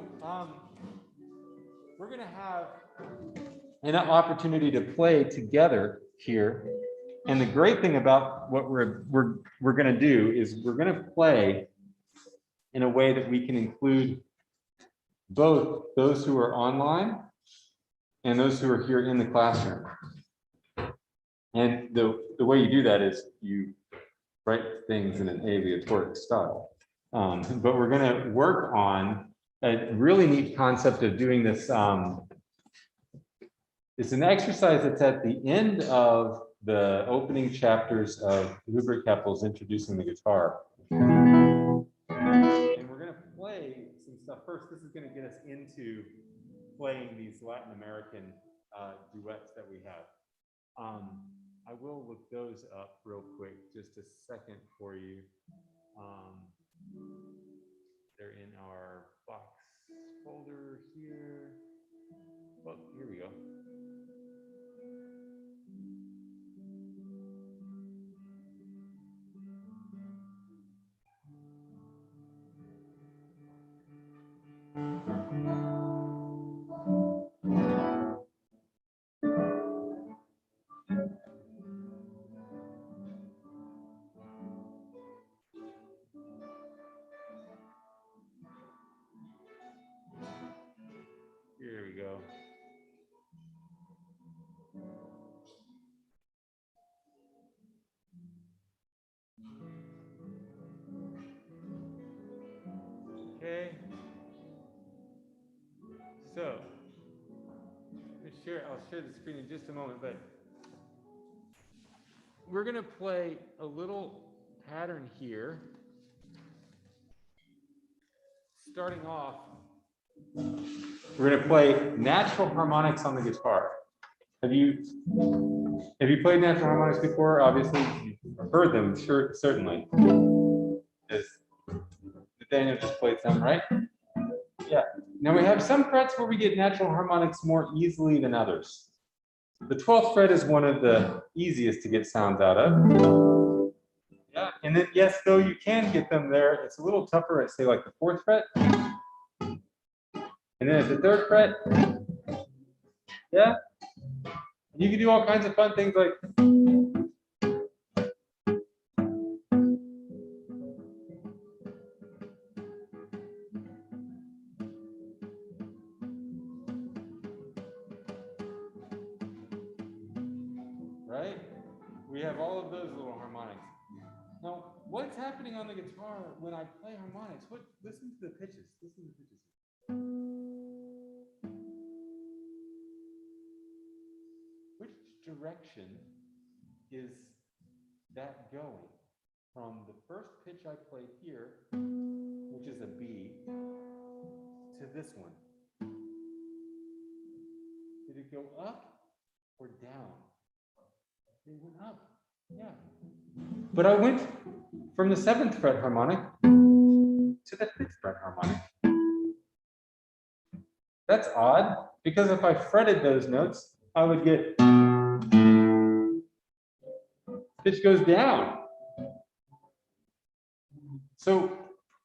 we're gonna have an opportunity to play together here. And the great thing about what we're gonna do is we're gonna play in a way that we can include both those who are online and those who are here in the classroom. And the way you do that is you write things in an aleatoric style. But we're gonna work on a really neat concept of doing this. It's an exercise that's at the end of the opening chapters of Hubert Keppel's Introducing the Guitar. And we're gonna play some stuff first. This is gonna get us into playing these Latin American duets that we have. I will look those up real quick, just a second for you. They're in our box folder here. Oh, here we go. Here we go. Okay. So, I'll share the screen in just a moment, but we're going to play a little pattern here. Starting off, we're going to play natural harmonics on the guitar. Have you played natural harmonics before? Obviously, you've heard them, sure, certainly. Daniel just played some, right? Yeah. Now we have some frets where we get natural harmonics more easily than others. The 12th fret is one of the easiest to get sounds out of. Yeah, and then yes, though you can get them there, it's a little tougher at say like the 4th fret. And then at the 3rd fret, yeah. You can do all kinds of fun things like right? We have all of those little harmonics. Now, what's happening on the guitar when I play harmonics? Listen to the pitches. Listen to the pitches. Which direction is that going? From the first pitch I played here, which is a B, to this one. Did it go up or down? It went up, yeah. But I went from the 7th fret harmonic to the 5th fret harmonic. That's odd, because if I fretted those notes, I would get pitch goes down. So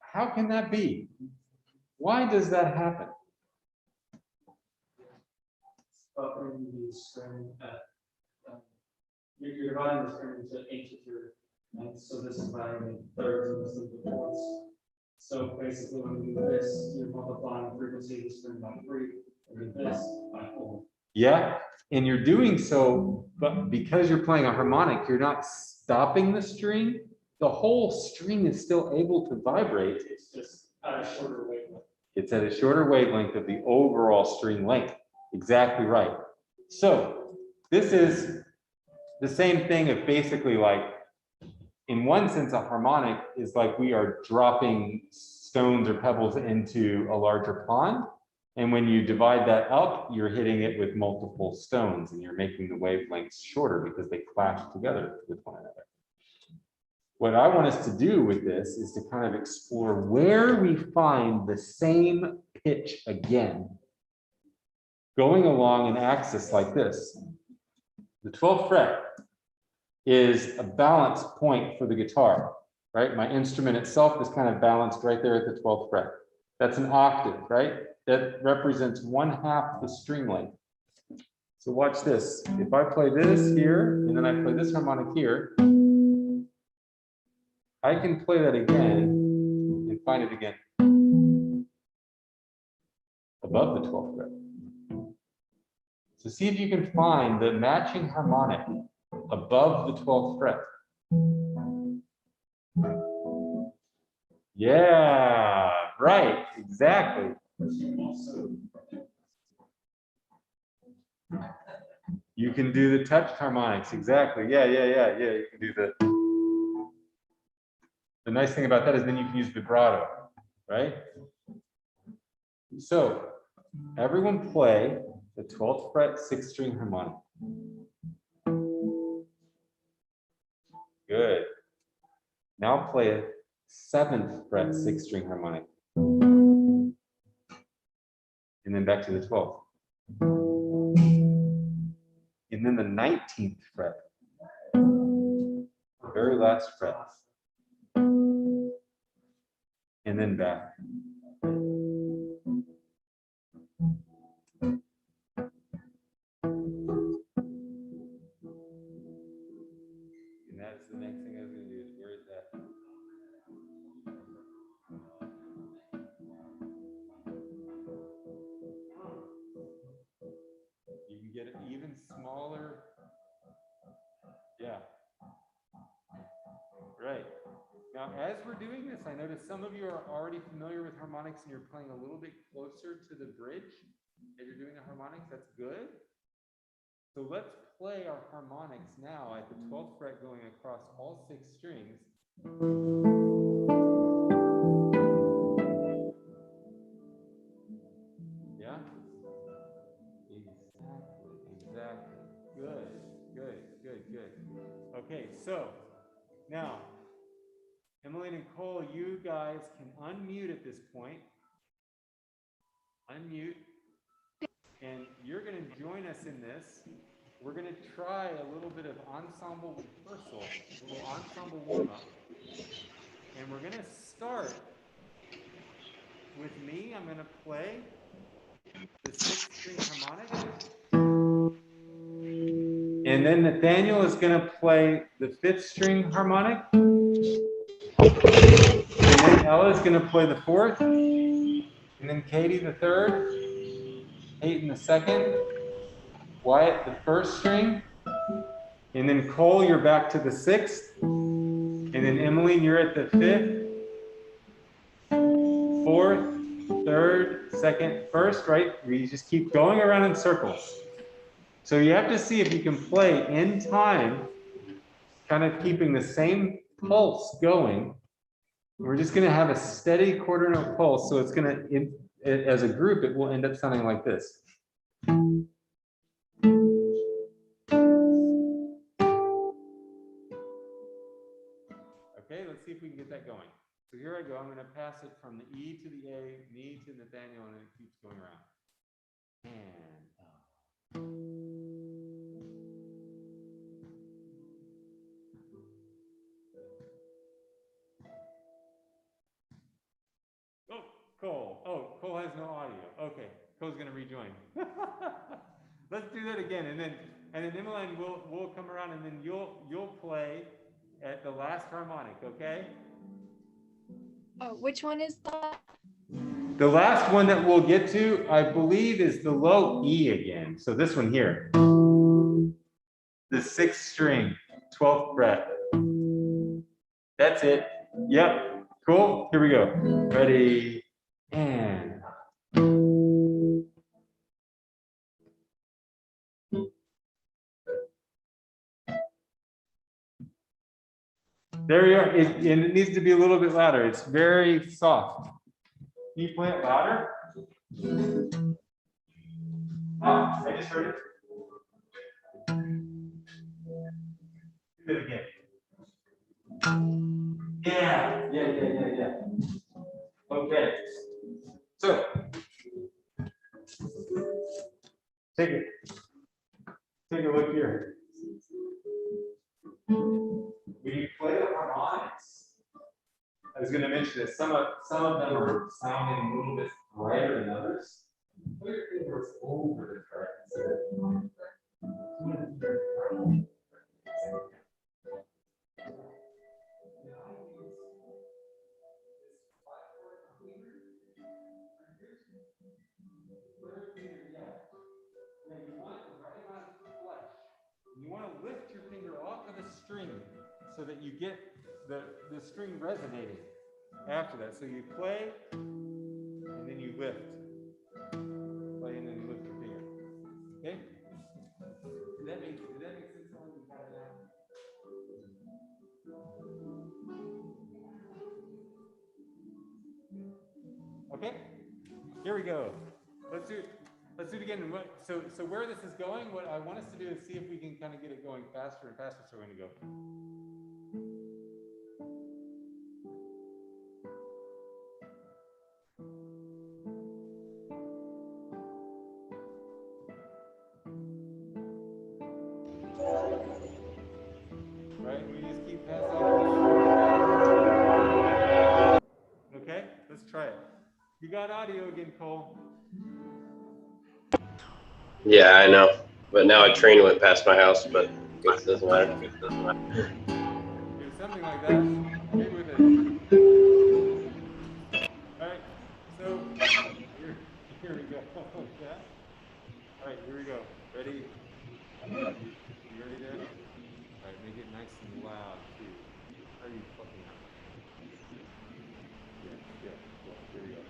how can that be? Why does that happen? Buffering the string at you're dividing the string into 8 to 3, and so this is dividing thirds and this is the fourths. So basically, when you do this, you're multiplying the frequency of the string by 3, and then this by 4. Yeah, and you're doing so, but because you're playing a harmonic, you're not stopping the string. The whole string is still able to vibrate. It's just at a shorter wavelength. It's at a shorter wavelength of the overall string length. Exactly right. So this is the same thing of basically like, in one sense, a harmonic is like we are dropping stones or pebbles into a larger pond. And when you divide that up, you're hitting it with multiple stones and you're making the wavelengths shorter because they clash together with one another. What I want us to do with this is to kind of explore where we find the same pitch again, going along an axis like this. The 12th fret is a balance point for the guitar, right? My instrument itself is kind of balanced right there at the 12th fret. That's an octave, right? That represents 1/2 the string length. So watch this. If I play this here, and then I play this harmonic here, I can play that again and find it again above the 12th fret. So see if you can find the matching harmonic above the 12th fret. Yeah, right, exactly. You can do the touched harmonics, exactly. Yeah. You can do the nice thing about that is then you can use vibrato, right? So everyone play the 12th fret 6th string harmonic. Good. Now play a 7th fret 6th string harmonic. And then back to the 12th. And then the 19th fret. The very last fret. And then back. And that's the next thing I was going to do is where is that? You can get it even smaller. Yeah. Right. Now, as we're doing this, I notice some of you are already familiar with harmonics and you're playing a little bit closer to the bridge as you're doing the harmonics. That's good. So let's play our harmonics now at the 12th fret going across all 6 strings. Yeah? Exactly. Good. Okay, so now, Emily and Cole, you guys can unmute at this point. Unmute. And you're going to join us in this. We're going to try a little bit of ensemble rehearsal, a little ensemble warm-up. And we're going to start with me. I'm going to play the 6th string harmonic. And then Nathaniel is going to play the 5th string harmonic. And then Ella is going to play the 4th. And then Katie the 3rd. Hayden the 2nd. Wyatt the 1st string. And then Cole, you're back to the 6th. And then Emily, you're at the 5th, 4th, 3rd, 2nd, 1st, right? You just keep going around in circles. So you have to see if you can play in time, kind of keeping the same pulse going. We're just going to have a steady quarter note pulse. So it's going to, as a group, it will end up sounding like this. Okay, let's see if we can get that going. So here I go. I'm going to pass it from the E to the A, an E to Nathaniel, and it keeps going around. And oh, Cole. Oh, Cole has no audio. Okay, Cole's going to rejoin. Let's do that again, and then Emmeline will come around, and then you'll play at the last harmonic. Okay. Oh, which one is that? The last one that we'll get to, I believe, is the low E again. So this one here. The 6th string, 12th fret. That's it. Yep. Cool. Here we go. Ready. And. There you are. And it needs to be a little bit louder. It's very soft. Can you play it louder? Ah, I just heard it. Do it again. Yeah. Okay. So take a look here. When you play the harmonics, I was going to mention finish this. Some of them are sounding a little bit brighter than others. Put your fingers over the track instead of you want to lift your finger off of the string so that you get the string resonating after that. So you play and then you lift. Play and then you lift your finger. Okay? Did that make sense? You got it now? Okay? Here we go. Let's do it again. So where this is going, what I want us to do is see if we can kind of get it going faster and faster. So we're going to go. Right? We just keep passing. Okay? Let's try it. You got audio again, Cole. Yeah, I know. But now a train went past my house, but I guess it doesn't matter. Do something like that. Maybe with it. All right. So here we go. Yeah. All right. Here we go. Ready? You ready there? All right. Make it nice and loud too. How are you fucking out? Yeah. Cool. Here we go.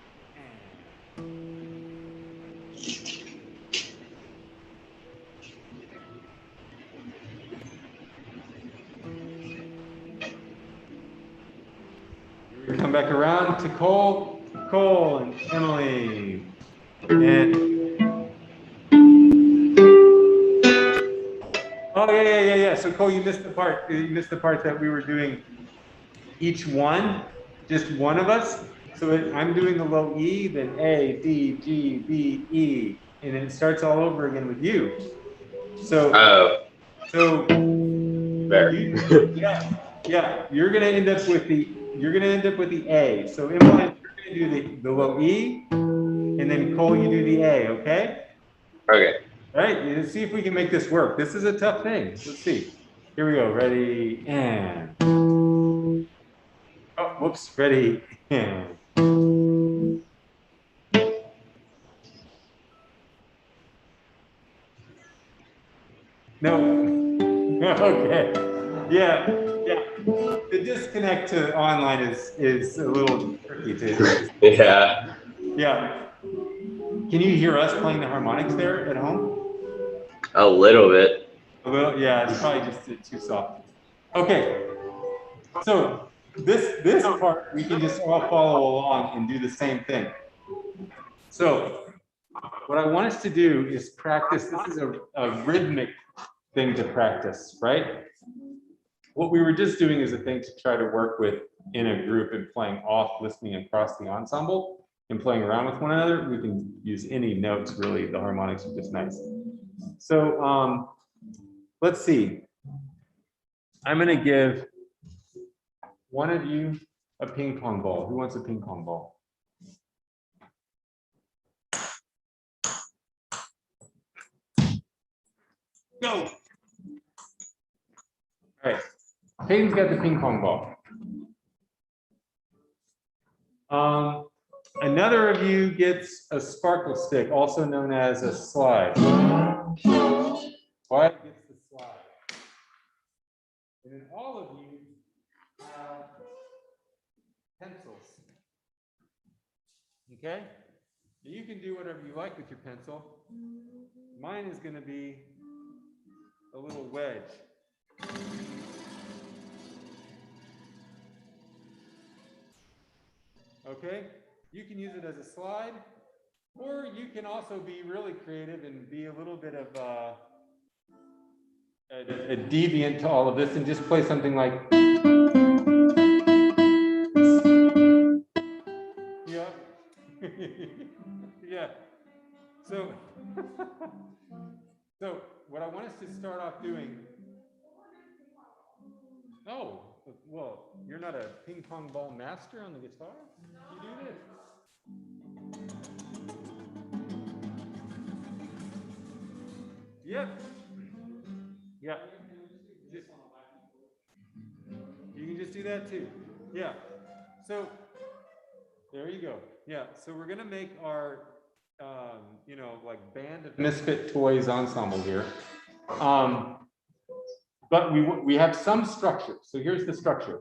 Come back around to Cole and Emily. And oh yeah. So Cole, you missed the part. You missed the part that we were doing each one, just one of us. So I'm doing the low E, then A, D, G, B, E, and then it starts all over again with you. So yeah, you're gonna end up with the A. So Emily, you're gonna do the low E, and then Cole, you do the A. Okay. Okay. All right. Let's see if we can make this work. This is a tough thing. Let's see. Here we go. Ready and. Oh, whoops. Ready and. No. Okay. Yeah. The disconnect to online is a little tricky too. Yeah. Yeah. Can you hear us playing the harmonics there at home? A little bit. A little. Yeah. It's probably just too soft. Okay. So this part we can just all follow along and do the same thing. So what I want us to do is practice. This is a rhythmic thing to practice, right? What we were just doing is a thing to try to work with in a group and playing off, listening across the ensemble and playing around with one another. We can use any notes, really. The harmonics are just nice. So let's see. I'm going to give one of you a ping pong ball. Who wants a ping pong ball? Go. All right. Peyton's got the ping pong ball. Another of you gets a sparkle stick, also known as a slide. Wyatt gets the slide. And then all of you have pencils. Okay? You can do whatever you like with your pencil. Mine is going to be a little wedge. Okay? You can use it as a slide, or you can also be really creative and be a little bit of a deviant to all of this and just play something like. Yeah. Yeah. So what I want us to start off doing. Oh, well, you're not a ping pong ball master on the guitar? You do this. Yep. Yeah. You can just do that too. Yeah. So there you go. Yeah. So we're gonna make our, you know, like band of misfit toys ensemble here. But we have some structure. So here's the structure.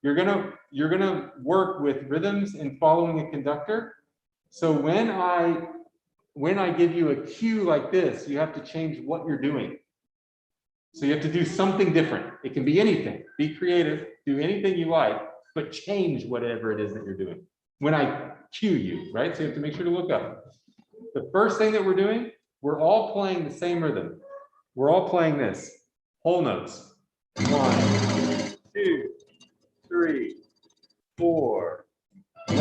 You're gonna work with rhythms and following a conductor. So when I give you a cue like this, you have to change what you're doing. So you have to do something different. It can be anything. Be creative, do anything you like, but change whatever it is that you're doing when I cue you, right? So you have to make sure to look up. The first thing that we're doing, we're all playing the same rhythm. We're all playing this, whole notes. 1, 2, 3, 4. 1,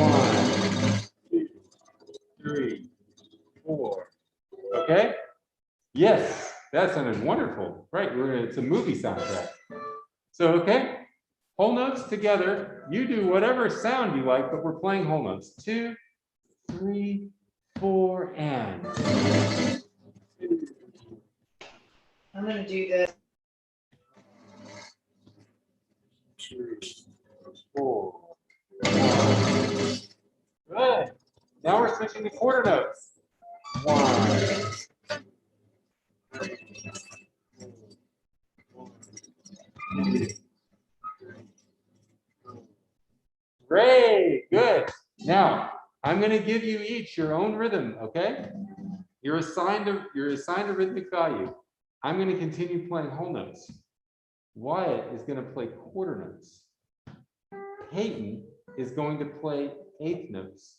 2, 3, 4. Okay? Yes, that sounded wonderful. Right, it's a movie soundtrack. So, okay, whole notes together. You do whatever sound you like, but we're playing whole notes. 2, 3, 4, and. I'm gonna do this. 3, 4. 1. Good. Now we're switching to quarter notes. 1. Great, good. Now, I'm going to give you each your own rhythm, okay? You're assigned a rhythmic value. I'm going to continue playing whole notes. Wyatt is going to play quarter notes. Peyton is going to play eighth notes.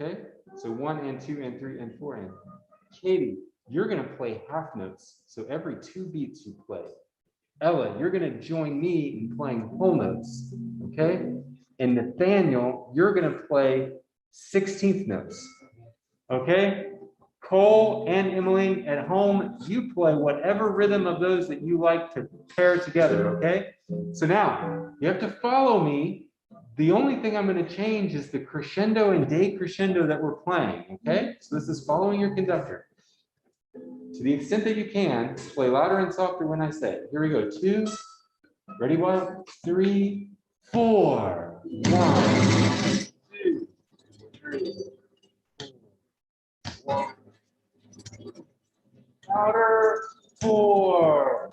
Okay? So 1 and 2 and 3 and 4 and. Katie, you're going to play half notes. So every 2 beats you play. Ella, you're going to join me in playing whole notes. Okay? And Nathaniel, you're going to play 16th notes. Okay? Cole and Emily at home, you play whatever rhythm of those that you like to pair together. Okay? So now you have to follow me. The only thing I'm going to change is the crescendo and decrescendo that we're playing. Okay? So this is following your conductor. To the extent that you can, play louder and softer when I say it. Here we go. 2. Ready, 1, 3, 4. 1, 2, 3, 4. Louder, 4.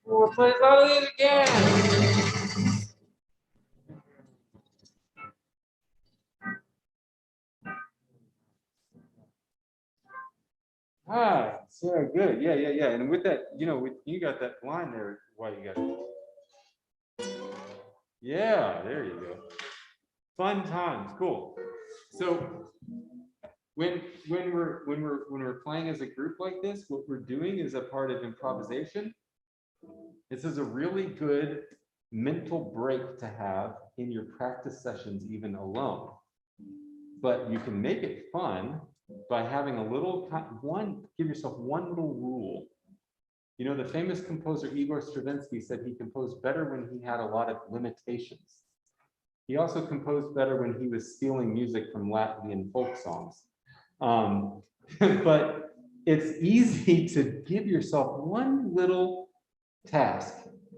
We'll play loudly again. Ah, so good. Yeah. And with that, you got that line there. Why you got it? Yeah, there you go. Fun times, cool. So when we're playing as a group like this, what we're doing is a part of improvisation. This is a really good mental break to have in your practice sessions, even alone. But you can make it fun by having a little give yourself one little rule. You know, the famous composer Igor Stravinsky said he composed better when he had a lot of limitations. He also composed better when he was stealing music from Latvian folk songs. But it's easy to give yourself one little task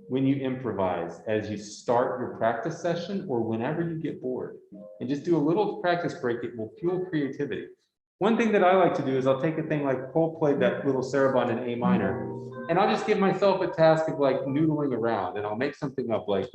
when you improvise as you start your practice session or whenever you get bored. And just do a little practice break. It will fuel creativity. One thing that I like to do is I'll take a thing like Cole played that little saraband in A minor, and I'll just give myself a task of like noodling around, and I'll make something up like.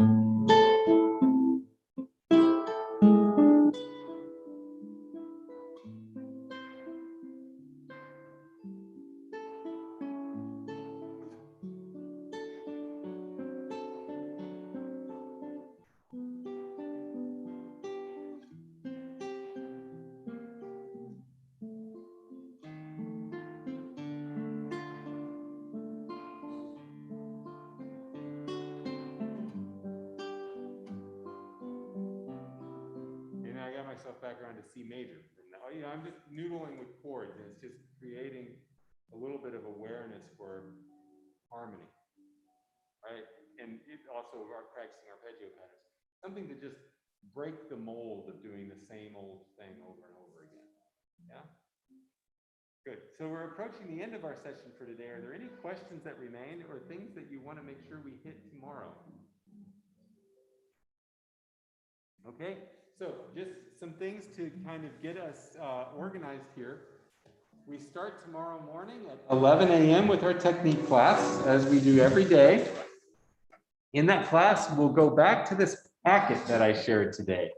I got myself back around to C major. you know, I'm just noodling with chords, and it's just creating a little bit of awareness for harmony, right? And it also are practicing arpeggio patterns. Something to just break the mold of doing the same old thing over and over again. Yeah? Good. So we're approaching the end of our session for today. Are there any questions that remain or things that you want to make sure we hit tomorrow? Okay, so just some things to kind of get us organized here. We start tomorrow morning at 11 a.m. with our technique class, as we do every day. In that class, we'll go back to this packet that I shared today.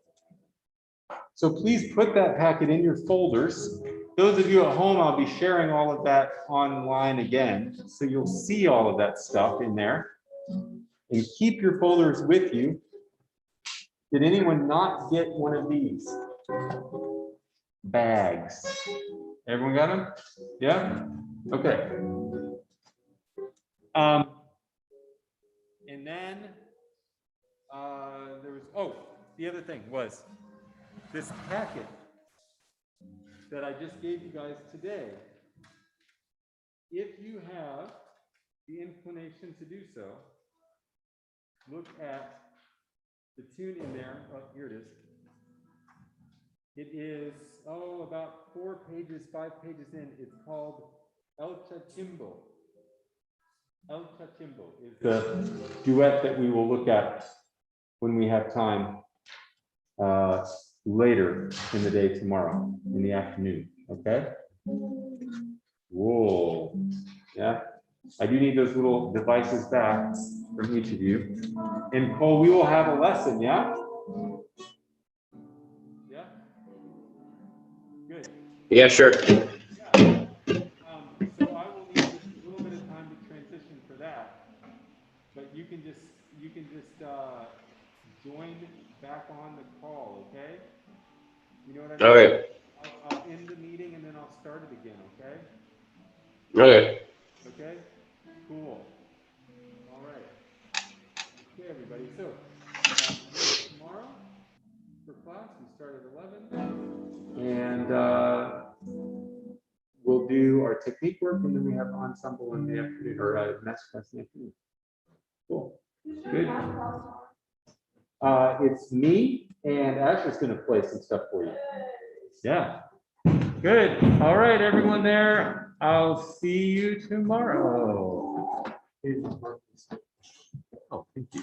So please put that packet in your folders. Those of you at home, I'll be sharing all of that online again. So you'll see all of that stuff in there. And keep your folders with you. Did anyone not get one of these bags? Everyone got them? Yeah? Okay. And then there was, oh, the other thing was this packet that I just gave you guys today. If you have the inclination to do so, look at the tune in there. Oh, here it is. It is, oh, about 4 pages, 5 pages in. It's called El Chachimbo. El Chachimbo is the duet that we will look at when we have time later in the day tomorrow, in the afternoon, okay? Whoa, yeah. I do need those little devices back from each of you. And Cole, we will have a lesson, yeah? Yeah? Good. Yeah, sure. Yeah. So I will need just a little bit of time to transition for that. But you can just join back on the call, okay? You know what I mean? Okay. I'll end the meeting and then I'll start it again, okay? Okay. Okay? Cool. All right. Okay, everybody. So tomorrow for class, we start at 11. And we'll do our technique work, and then we have ensemble in the afternoon, or masterclass in the afternoon. Cool. Good. It's me, and Ashley's going to play some stuff for you. Yeah. Good. All right, everyone there. I'll see you tomorrow. Oh, thank you.